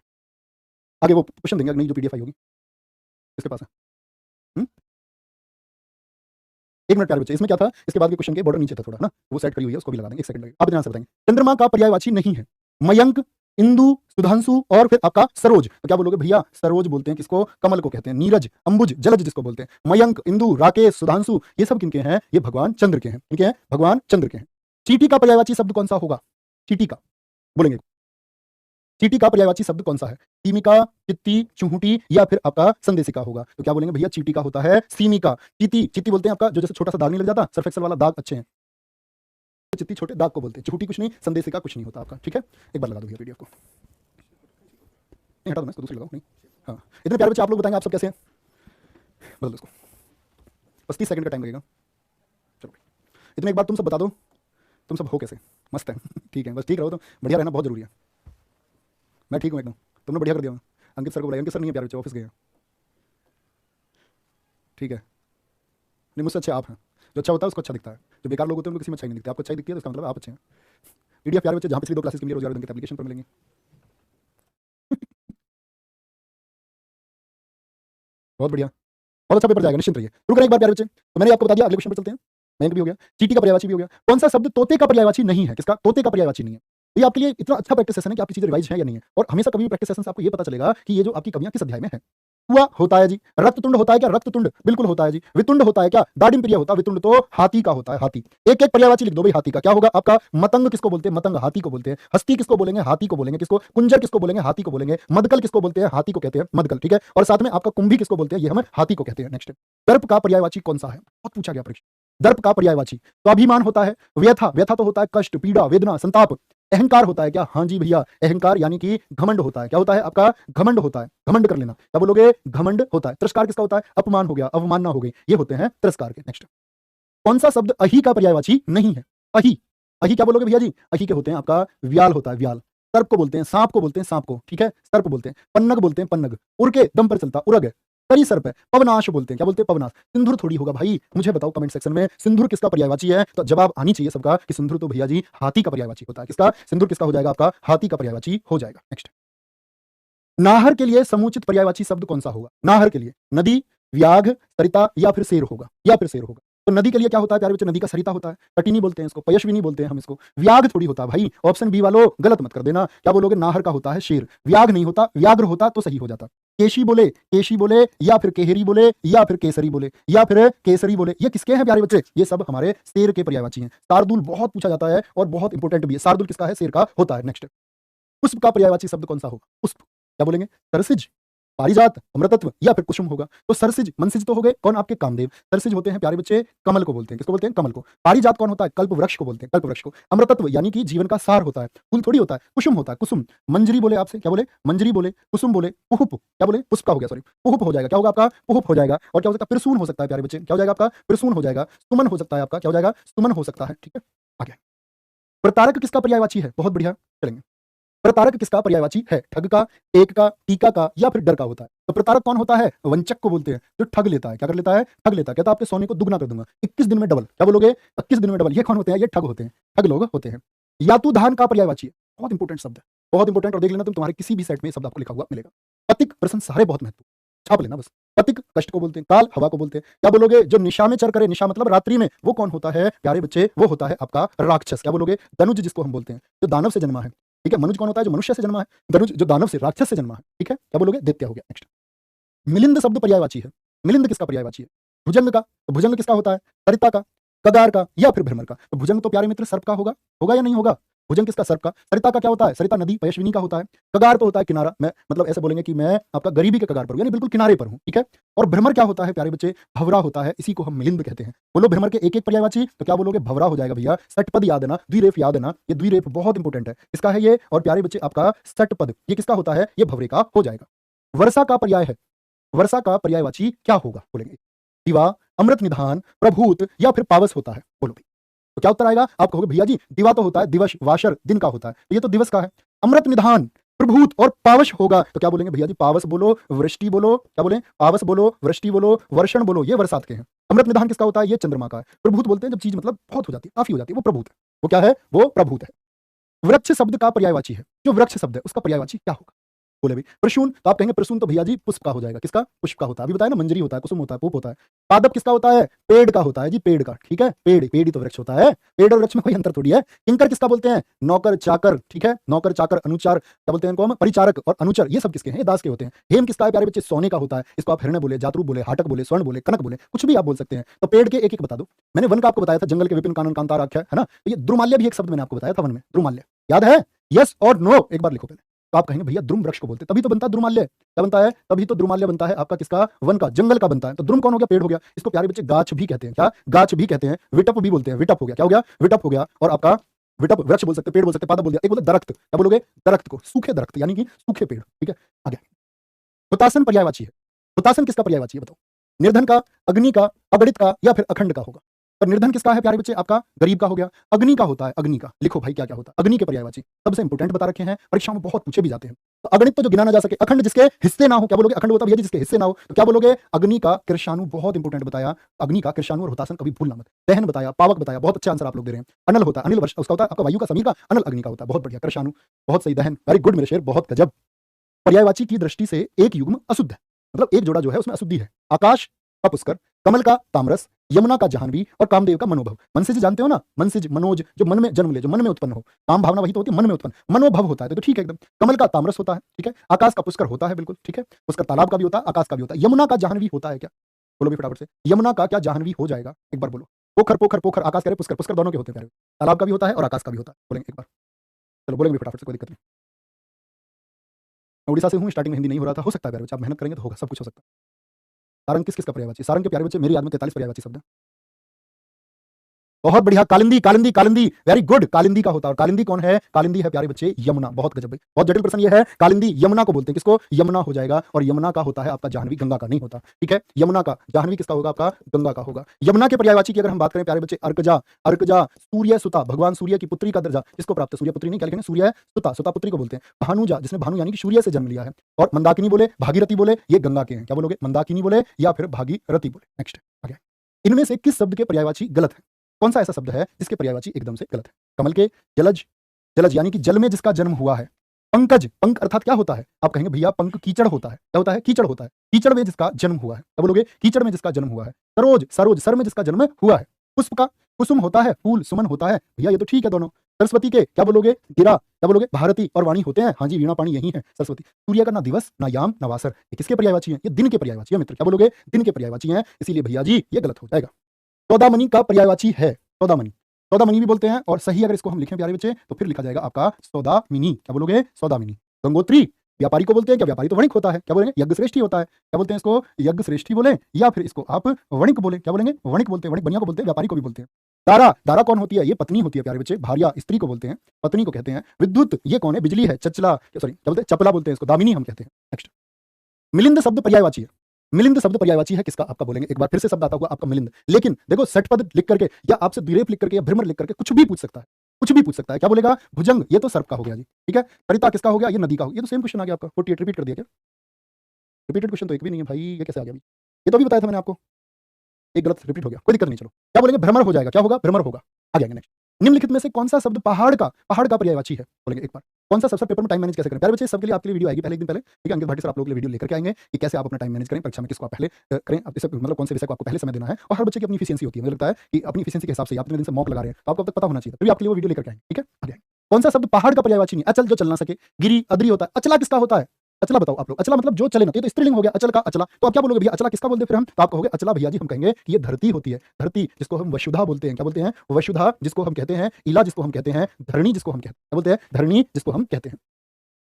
आगे वो क्वेश्चन देंगे, नहीं जो पीडीएफ आई होगी इसके पास है। 1 मिनट प्यारे बच्चे, इसमें क्या था? इसके बाद के क्वेश्चन के बॉर्डर नीचे था थोड़ा, ना वो सेट करी हुई है, उसको भी लगा देंगे। 1 सेकंड लगेगा, आप ध्यान से बताएंगे। चंद्रमा का पर्यायवाची नहीं है। मयंक, इंदु, सुधांशु और फिर आपका सरोज। तो क्या बोलोगे भैया? सरोज बोलते हैं किसको? कमल को कहते हैं। नीरज, अंबुज, जलज जिसको बोलते हैं। मयंक, इंदु, राकेश, सुधांशु, ये सब किनके हैं? ये भगवान चंद्र के हैं। किनके हैं? भगवान चंद्र के हैं। चींटी का पर्यायवाची शब्द कौन सा होगा? चींटी का बोलेंगे। चींटी का पर्यायवाची शब्द कौन सा है? सीमिका, चित्ती, चूहुटी या फिर आपका संदेशिका होगा। तो क्या बोलेंगे भैया? चींटी का होता है सीमिका। चीती, चित्ती बोलते हैं आपका जो जैसे छोटा सा दाग नहीं लग जाता, सर्फ एक्सेल वाला दाग अच्छे हैं, चित्ती छोटे दाग को बोलते हैं। चूहुटी कुछ नहीं, संदेशिका कुछ नहीं होता आपका, ठीक है। एक बार लगा दो भैया पीडीएफ को, नहीं हटा दो मैं इसको, दूसरी लगाओ नहीं। हाँ, इतने प्यारे बच्चे आप लोग बताएंगे आप सब कैसे हैं? बदल दो इसको, बस 30 सेकंड का टाइम लगेगा। चलो इतने एक बार तुम सब बता दो, तुम सब हो कैसे? मस्त है ठीक है, बस ठीक रहो, तो बढ़िया रहना बहुत जरूरी है। मैं ठीक हूँ एकदम, तुमने बढ़िया कर दिया। अंकित सर को बुलाया, अंकित सर नहीं है प्यारे बच्चे, ऑफिस गए हैं, ठीक है। नहीं मुझसे अच्छे आप हैं, जो अच्छा होता है उसको अच्छा दिखता है, जो बेकार लोग होते हैं उनको किसी में अच्छा नहीं दिखता। आपको अच्छा दिखती है तो इसका मतलब आप अच्छे हैं। पीडीएफ प्यारे बच्चे जहाँ पिछली 2 क्लासेस के लिए रोजगार के एप्लीकेशन पर मिलेंगे। बहुत बढ़िया, बहुत अच्छा पेपर जाएगा, निश्चिंत रहिए। शुरू करें एक बार प्यारे बच्चे। तो मैंने आपको बता दिया, अगले क्वेश्चन पर चलते हैं। बैंक भी हो गया, चींटी का पर्यायवाची भी हो गया। कौन सा शब्द तोते का पर्यायवाची नहीं है? किसका? तोते का पर्यायवाची नहीं है। ये आपके लिए इतना अच्छा प्रैक्टिस सेशन है कि आपकी चीजें रिवाइज है या नहीं है। और हमेशा कभी भी प्रैक्टिस सेशन से आपको ये पता चलेगा कि ये जो आपकी कमियां किस अध्याय में है। हुआ होता है जी। रक्ततुंड होता है क्या? रक्ततुंड बिल्कुल होता है जी। वितुंड होता है क्या? दाडिम प्रिय होता है। वितुंड तो हाथी का होता है, हाथी। एक एक पर्यायवाची लिख दो भाई हाथी का। क्या होगा आपका? मतंग किसको बोलते हैं? मतंग हाथी को बोलते हैं। हस्ती किसको बोलेंगे? हाथी को बोलेंगे। किसको? कुंजर किसको बोलेंगे? हाथी को बोलेंगे। मदकल किसको बोलते हैं? हाथी को कहते हैं मदकल, ठीक है। और साथ में आपका कुंभी किसको बोलते हैं? ये हम हाथी को कहते हैं। नेक्स्ट, दर्प का पर्यायवाची कौन सा है? बहुत पूछा गया परीक्षा। दर्प का पर्यायवाची स्वाभिमान होता है। व्यथा, व्यथा तो होता है कष्ट, पीड़ा, वेदना, संताप। अहंकार होता है क्या? हाँ जी भैया, अहंकार यानी कि घमंड होता है। क्या होता है आपका? घमंड होता है, घमंड कर लेना। क्या बोलोगे? घमंड होता है। तिरस्कार किसका होता है? अपमान हो गया, अवमानना हो गई, ये होते हैं तिरस्कार के। नेक्स्ट, कौन सा शब्द अही का पर्यायवाची नहीं है? अही, अही क्या बोलोगे भैया जी? अही के होते हैं आपका व्याल होता है, व्याल। सर्प को बोलते हैं, सांप को बोलते हैं सांप को, ठीक है, सर्प बोलते हैं। पन्नग बोलते हैं पन्नग, उड़ के दम पर चलता उरग है। तरी सर्प है। पवनाश बोलते हैं, क्या बोलते हैं? पवनाश। सिंधुर थोड़ी होगा भाई, मुझे बताओ कमेंट सेक्शन में सिंधुर किसका पर्यायवाची है? तो जवाब आनी चाहिए सबका कि सिंधुर तो भैया जी हाथी का पर्यायवाची होता है। किसका? सिंधुर किसका हो जाएगा? आपका हाथी का पर्यायवाची हो जाएगा। नेक्स्ट, नाहर के लिए समुचित पर्यायवाची शब्द कौन सा होगा? नाहर के लिए नदी, व्याघ, सरिता या फिर शेर होगा, या फिर शेर होगा। तो नदी के लिए क्या होता है प्यारे बच्चे? नदी का सरिता होता है। कटिनी बोलते हैं इसको, पयस्विनी बोलते हैं हम इसको। व्याघ थोड़ी होता है भाई, ऑप्शन बी वालों गलत मत कर देना। क्या बोलोगे? नाहर का होता है शेर, व्याघ नहीं होता। व्याघ्र होता तो सही हो जाता। केशी बोले, केशी बोले या फिर केहरी बोले या फिर केसरी बोले या फिर केसरी बोले, ये किसके हैं प्यारे बच्चे? ये सब हमारे शेर के पर्यायवाची हैं। शार्दुल बहुत पूछा जाता है और बहुत इंपॉर्टेंट भी है। शार्दुल किसका है? शेर का होता है। नेक्स्ट, पुष्प का पर्यायवाची शब्द कौन सा होगा? पुष्प, क्या बोलेंगे? सरसिज, पारिजात, अमृतत्व या फिर कुसुम होगा। तो सरसिज, मनसिज तो हो गए कौन? आपके कामदेव। सरसिज होते हैं प्यारे बच्चे कमल को बोलते हैं। किसको बोलते हैं? कमल को। पारिजात कौन होता है? कल्प वृक्ष को बोलते हैं, कल्प वृक्ष को। अमृतत्व यानी कि जीवन का सार होता है, फूल थोड़ी होता है। कुसुम होता है, कुसुम। मंजरी बोले आपसे, क्या बोले? मंजरी बोले, कुसुम बोले, पुहुप, क्या बोले? पुष्प का हो गया, सॉरी पुहुप हो जाएगा। क्या होगा आपका? पुहुप हो जाएगा। और क्या हो सकता है? पिरसून हो सकता है प्यारे बच्चे। क्या हो जाएगा आपका? पिरसून हो जाएगा। सुमन हो सकता है आपका, क्या हो जाएगा? सुमन हो सकता है, ठीक है। आगे, प्रतारक किसका पर्यायवाची है? बहुत बढ़िया, चलेंगे। प्रतारक किसका पर्यायवाची है? ठग का, टेक का, टीका का या फिर डर का होता है। तो प्रतारक कौन होता है? वंचक को बोलते हैं, जो ठग लेता है। क्या कर लेता है? ठग लेता है। कहता है आपके सोने को दुगना कर दूंगा 21 दिन में डबल। क्या बोलोगे? 21 दिन में डबल। ये कौन होते हैं? ये ठग होते हैं, ठग लोग होते हैं। यातुधान का पर्यायवाची है, बहुत इंपॉर्टेंट शब्द है, बहुत इंपॉर्टेंट। और देख लेना तुम, तुम्हारे किसी भी सेट में शब्द आपको लिखा हुआ मिलेगा। पतिक, प्रश्न सारे बहुत महत्व, छाप लेना बस। पतिक कष्ट को बोलते हैं, काल हवा को बोलते हैं। क्या बोलोगे? जो निशा में चर करे, निशा मतलब रात्रि में, वो कौन होता है प्यारे बच्चे? वो होता है आपका राक्षस। क्या बोलोगे? दनुज जिसको हम बोलते हैं, जो दानव से जन्मा है, ठीक है। मनुज कौन होता है? जो मनुष्य से जन्मा है। दनुज जो दानव से, राक्षस से जन्मा है, ठीक है। क्या बोलोगे? दैत्य हो गया। नेक्स्ट, मिलिंद शब्द पर्यायवाची है। मिलिंद किसका पर्यायवाची है? भुजंग का। तो भुजंग किसका होता है? सरिता का। कगार का या फिर भ्रमर का। तो भुजंग तो प्यारे मित्र सर्प का होगा, होगा या नहीं होगा? भुजंग किसका? सर्प का। सरिता का क्या होता है? सरिता नदी पयस्विनी का होता है। कगार तो होता है किनारा, मैं मतलब ऐसे बोलेंगे कि मैं आपका गरीबी के कगार पर हूं, यानी बिल्कुल किनारे पर हूं, ठीक है। और भ्रमर क्या होता है प्यारे बच्चे? भंवरा होता है, इसी को हम मिलिंद कहते हैं। बोलो भ्रमर के एक एक पर्यायवाची, तो क्या बोलोगे? भंवरा हो जाएगा भैया। सटपद याद है ना, द्विरेफ याद है ना, ये द्विरेफ बहुत इंपॉर्टेंट है। किसका है ये? और प्यारे बच्चे आपका सटपद, ये किसका होता है? ये भंवरे का हो जाएगा। वर्षा का पर्याय है, वर्षा का पर्यायवाची क्या होगा बोलेंगे? दिवा, अमृत निधान, प्रभूत या फिर पावस होता है, बोलो भाई। तो क्या उत्तर आएगा? आप कहोगे भैया जी दिवा तो होता है, दिवस वाशर दिन का होता है, तो ये तो दिवस का है। अमृत निधान, प्रभूत और पावश होगा, तो क्या बोलेंगे भैया जी? पावस बोलो, वृष्टि बोलो, क्या बोले? पावस बोलो, वृष्टि बोलो, वर्षण बोलो, ये बरसात के हैं। अमृत निधान किसका होता है? ये चंद्रमा का है। प्रभूत बोलते हैं जब चीज मतलब बहुत हो जाती है, काफी हो जाती है, वो प्रभूत है। वो क्या है? वो प्रभूत है। वृक्ष शब्द का पर्यायवाची है, जो वृक्ष शब्द है उसका पर्यायवाची क्या होगा? बोले भाई प्रसून, तो आप कहेंगे प्रसून तो भैया जी पुष्प का हो जाएगा। किसका? पुष्प का होता है। अभी बताया ना, मंजरी होता है, कुसुम होता है, पूप होता है। पादप किसका होता है? पेड़ का होता है जी, पेड़ का, ठीक है। पेड़ पेड़ ही तो वृक्ष होता है, पेड़ और वृक्ष में कोई अंतर थोड़ी है। किंकर किसका बोलते हैं? नौकर चाकर, ठीक है। नौकर चाकर, अनुचार क्या बोलते हैं इनको हम? परिचारक और अनुचर, ये सब किसके हैं? ये दास के होते हैं। हेम किसका है प्यारे बच्चे? सोने का होता है। इसको आप हिरण्य बोले, जातरू बोले, हाटक बोले, स्वर्ण बोले, कनक बोले, कुछ भी आप बोल सकते हैं। तो पेड़ के एक एक बता दो। मैंने वन का आपको बताया था, जंगल के विपिन कानन कांतार आख्या है ना। तो ये द्रुमाल्य भी एक शब्द मैंने आपको बताया था वन में, द्रुमाल्य याद है? यस और नो एक बार लिखो पहले। तो आप कहेंगे भैया द्रुम वृक्ष को बोलते हैं, तभी तो बनता है द्रुमाल्य। क्या बनता है? तभी तो द्रुमाल्य बनता है आपका किसका? वन का, जंगल का बनता है। तो द्रुम कौन हो गया? पेड़ हो गया। इसको प्यारे बच्चे गाछ भी कहते हैं। क्या? गाछ भी कहते हैं। विटप भी बोलते हैं, विटप हो गया। क्या हो गया? विटप हो गया। और आपका विटप वृक्ष बोल सकते, पेड़ बोल सकते, पादप बोल दिया। एक बोलते दरख्त, क्या बोलोगे? दरख्त को, सूखे दरख्त यानी कि सूखे पेड़, ठीक है। आगे हुतासन पर्यायवाची है। हुतासन किसका पर्यायवाची है बताओ? निर्धन का, अग्नि का, अगणित का या फिर अखंड का होगा? पर निर्धन किसका है प्यारे बच्चे? आपका गरीब का हो गया। अग्नि का होता है, अग्नि का। लिखो भाई क्या क्या होता है अग्नि के पर्यायवाची, सबसे इंपोर्टेंट बता रखे हैं, परीक्षाओं में बहुत पूछे भी जाते हैं। तो अगणित तो जो गिना ना जा सके, अखंड जिसके हिस्से ना हो, क्या बोलोगे? अखंड होता है भैया जिसके हिस्से ना हो, तो क्या बोलोगे? अग्नि का कृषाणु, बहुत इंपोर्टेंट बताया। अग्नि का कृषाणु और हुतासन कभी भूलना मत। दहन बताया, पावक बताया, बहुत अच्छा आंसर आप लोग दे रहे हैं। अनल होता है, अनिल वर्ष उसका होता है आपका वायु का, समीर का। अनल अग्नि का होता है, बहुत बढ़िया। कृषाणु बहुत सही। दहन वेरी गुड मेरे शेर, बहुत गजब। पर्यायवाची की दृष्टि से एक युग्म अशुद्ध है, मतलब एक जोड़ा जो है उसमें अशुद्धि है। आकाश का पुष्कर, कमल का तामरस, यमुना का जाह्नवी और कामदेव का मनोभव। मनसिज जानते हो ना? मनसिज मनोज, जो मन में जन्म ले, जो मन में उत्पन्न हो। काम भावना वही तो होती है मन में उत्पन्न, मनोभव होता है, तो ठीक है एकदम। कमल का तामरस होता है, ठीक है। आकाश का पुष्कर होता है, बिल्कुल ठीक है। पुष्कर तालाब का भी होता है, आकाश का भी होता है। यमुना का जाह्नवी होता है क्या? बोलो भी फटाफट से, यमुना का क्या जाह्नवी हो जाएगा? एक बार बोलो। पोखर पोखर पोखर, आकाश करे पुष्कर, पुष्कर दोनों के होते हैं प्यारे। तालाब का भी होता है और आकाश का भी होता है। बोलेंगे एक बार, चलो बोलेंगे भी फटाफट से, कोई दिक्कत नहीं। मैं उड़ीसा से हूँ, स्टार्टिंग में हिंदी नहीं हो रहा था, हो सकता है प्यारे बच्चे आप मेहनत करेंगे तो होगा, सब कुछ हो सकता है। सारंग किसका पर्यायवाची? सारंग के प्यारे बच्चे मेरी याद में 43 पर्यायवाची शब्द है। बहुत बढ़िया। Kalindi, Kalindi, Kalindi, very good. कालिंदी का होता है। और कालिंदी कौन है? कालिंदी है प्यारे बच्चे यमुना। बहुत गजब भाई, बहुत जटिल प्रश्न ये है। कालिंदी यमुना को बोलते हैं, किसको? यमुना हो जाएगा। और यमुना का होता है आपका जाह्नवी, गंगा का नहीं होता, ठीक है। यमुना का जाह्नवी किसका होगा? आपका गंगा का होगा। यमुना के पर्यायवाची की अगर हम बात करें प्यारे बच्चे, अर्कजा, अर्कजा सूर्य सुता, भगवान सूर्य की पुत्री का दर्जा जिसको प्राप्त है, सूर्य पुत्री नहीं क्या लिखेंगे? सूर्य सुता, सुता पुत्री को बोलते हैं। भानुजा, जिसने भानु यानी कि सूर्य से जन्म लिया है। और मंदाकिनी बोले, भागीरथी बोले, ये गंगा के हैं। क्या बोलोगे? मंदाकिनी बोले या फिर भागीरथी बोले। नेक्स्ट आगे, इनमें से किस शब्द के पर्यायवाची गलत है? कौन सा ऐसा शब्द है जिसके पर्यायवाची एकदम से गलत है? कमल के, जलज, जलज यानी कि जल में जिसका जन्म हुआ है। पंकज, पंक अर्थात क्या होता है? आप कहेंगे भैया पंक कीचड़ होता है। क्या होता है? कीचड़ होता है। कीचड़ में जिसका जन्म हुआ है, क्या बोलोगे? कीचड़ में जिसका जन्म हुआ है। सरोज, सरोज सर में जिसका जन्म हुआ है। पुष्प का, कुसुम होता है, फूल सुमन होता है। भैया ये तो ठीक है दोनों। सरस्वती के क्या बोलोगे? गिरा, क्या बोलोगे? भारती और वाणी होते हैं। हाँ जी, वीणा पाणी यही है सरस्वती। सूर्य का ना दिवस ना याम ना वासर, ये किसके पर्यायवाची है? ये दिन के पर्यायवाची है मित्र। क्या बोलोगे? दिन के पर्यायवाची है, इसीलिए भैया जी ये गलत हो जाएगा। सौदामणि का पर्यायवाची है सौदामणि, सौदामणि भी बोलते हैं। और सही अगर इसको हम लिखें प्यारे बच्चे तो फिर लिखा जाएगा आपका सौदामिनी। क्या बोलोगे? सौदामिनी। गंगोत्री व्यापारी को बोलते हैं। क्या व्यापारी तो वणिक होता है? क्या बोलेंगे? यज्ञ श्रेष्ठी होता है। क्या बोलते हैं इसको? यज्ञ श्रेष्ठी बोले या फिर इसको आप वणिक बोले। क्या बोलेंगे? वणिक बोलते हैं। वणिक बनिया को बोलते हैं, व्यापारी को भी बोलते हैं। दारा, दारा कौन होती है? ये पत्नी होती है प्यारे बच्चे। भार्या स्त्री को बोलते हैं, पत्नी को कहते हैं। विद्युत ये कौन है? बिजली है। चचला, सॉरी क्या बोलते हैं? चपला बोलते हैं इसको, दामिनी हम कहते हैं। नेक्स्ट, मिलिंद शब्द पर्यायवाची है। मिलिंद शब्द पर्यायवाची है किसका? आपका बोलेंगे एक बार फिर से शब्द आता हुआ आपका मिलिंद। लेकिन देखो सटपद लिख करके या आपसे द्विरेफ लिख करके या भ्रमर लिख करके कुछ भी पूछ सकता है, कुछ भी पूछ सकता है। क्या बोलेगा? भुजंग, ये तो सर्प का हो गया जी, ठीक है। सरिता किसका हो गया? ये नदी का हो गया। ये तो सेम क्वेश्चन आ गया आपका। 48 रिपीट कर दिया क्या? रिपीटेड क्वेश्चन तो एक भी नहीं है भाई, ये कैसे आ गया अभी? ये तो अभी बताया था मैंने आपको, एक गलत रिपीट हो गया, कोई दिक्कत नहीं। चलो क्या बोलेंगे? भ्रमर हो जाएगा। क्या होगा? भ्रमर होगा। आ जाएंगे नेक्स्ट। निम्नलिखित में से कौन सा शब्द पहाड़ का पर्यायवाची है? बोलेंगे एक बार। कौन सा सबसे पेपर में टाइम मैनेज कैसे करें? प्यारे बच्चे सबके लिए आपके लिए वीडियो आएगी पहले, एक दिन पहले, ठीक है। अंकित भाटी सर आप लोगों के लिए वीडियो लेकर के आएंगे कि कैसे आप अपना टाइम मैनेज करें परीक्षा में, किसको आप पहले करें, आप इसे मतलब कौन से विषय को आपको पहले समय देना है। और हर बच्चे की अपनी एफिशिएंसी होती है, मुझे लगता है कि अपनी एफिशिएंसी के हिसाब से आप इतने दिन से मॉक लगा रहे हैं तो आपको अब तक पता होना चाहिए, तभी आपके लिए वो वीडियो लेकर के आएंगे, ठीक है। आगे कौन सा शब्द पहाड़ का पर्यायवाची नहीं? अचल जो चल ना सके। गिरी, अद्री होता है। अचला किसका होता है? अचला बताओ आप लोग। अचला मतलब जो चले ना, ये तो स्त्रीलिंग हो गया अचल का अचला। तो आप क्या बोलोगे भैया, अचला किसका बोलते हैं फिर हम? तो आप कहोगे अचला भैया जी हम कहेंगे कि ये धरती होती है, धरती जिसको हम वसुधा बोलते हैं। क्या बोलते हैं? वसुधा जिसको हम कहते हैं, इला जिसको हम कहते हैं, धरणी जिसको हम कहते हैं। क्या बोलते हैं? धरणी जिसको हम कहते हैं।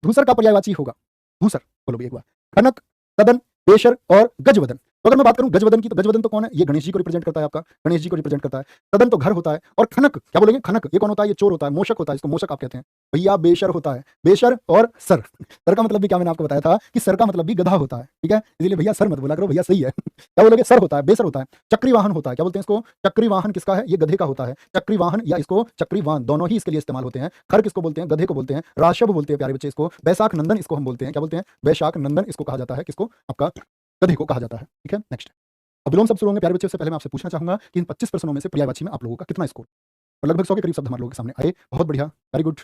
धूसर का पर्यायवाची होगा धूसर, बोलो भैया एक बार। कनक, तदन, बेशर और गजवदन। तो अगर मैं बात करूं गजवदन की, तो गजवदन तो कौन है? ये गणेश जी को रिप्रेजेंट करता है आपका, गणेश जी को रिप्रेजेंट करता है। तदन तो घर होता है, और खनक क्या बोलेंगे? खनक ये कौन होता है? ये चोर होता है, मोशक होता है, इसको मोशक आप कहते हैं। भैया बेशर होता है, बेशर और सर। सर का मतलब भी क्या मैंने आपको बताया था कि सर का मतलब भी गधा होता है, ठीक है? इसलिए भैया सर मत बोला करो, भैया सही है। क्या बोलोगे? सर होता है, बेसर होता है। चक्री वाहन होता है, क्या बोलते हैं इसको? चक्री वाहन किसका है? ये गधे का होता है। चक्री वाहन या इसको चक्री वाहन, दोनों ही इसके लिए इस्तेमाल होते हैं। खर किसको बोलते हैं? गधे को बोलते हैं। राशव बोलते हैं प्यारे बच्चे इसको। बैसाख नंदन इसको हम बोलते हैं। क्या बोलते हैं? बैशाख नंदन इसको कहा जाता है। किसको? आपका गधे को कहा जाता है, ठीक है? नेक्स्ट, अब विलोम शब्द शुरू होंगे प्यारे बच्चे। उससे पहले मैं आपसे पूछना चाहूंगा कि इन 25 प्रश्नों में से पर्यायवाची में आप लोगों का कितना स्कोर? और लगभग 100 के करीब शब्द हमारे लोगों के सामने आए। बहुत बढ़िया, वेरी गुड।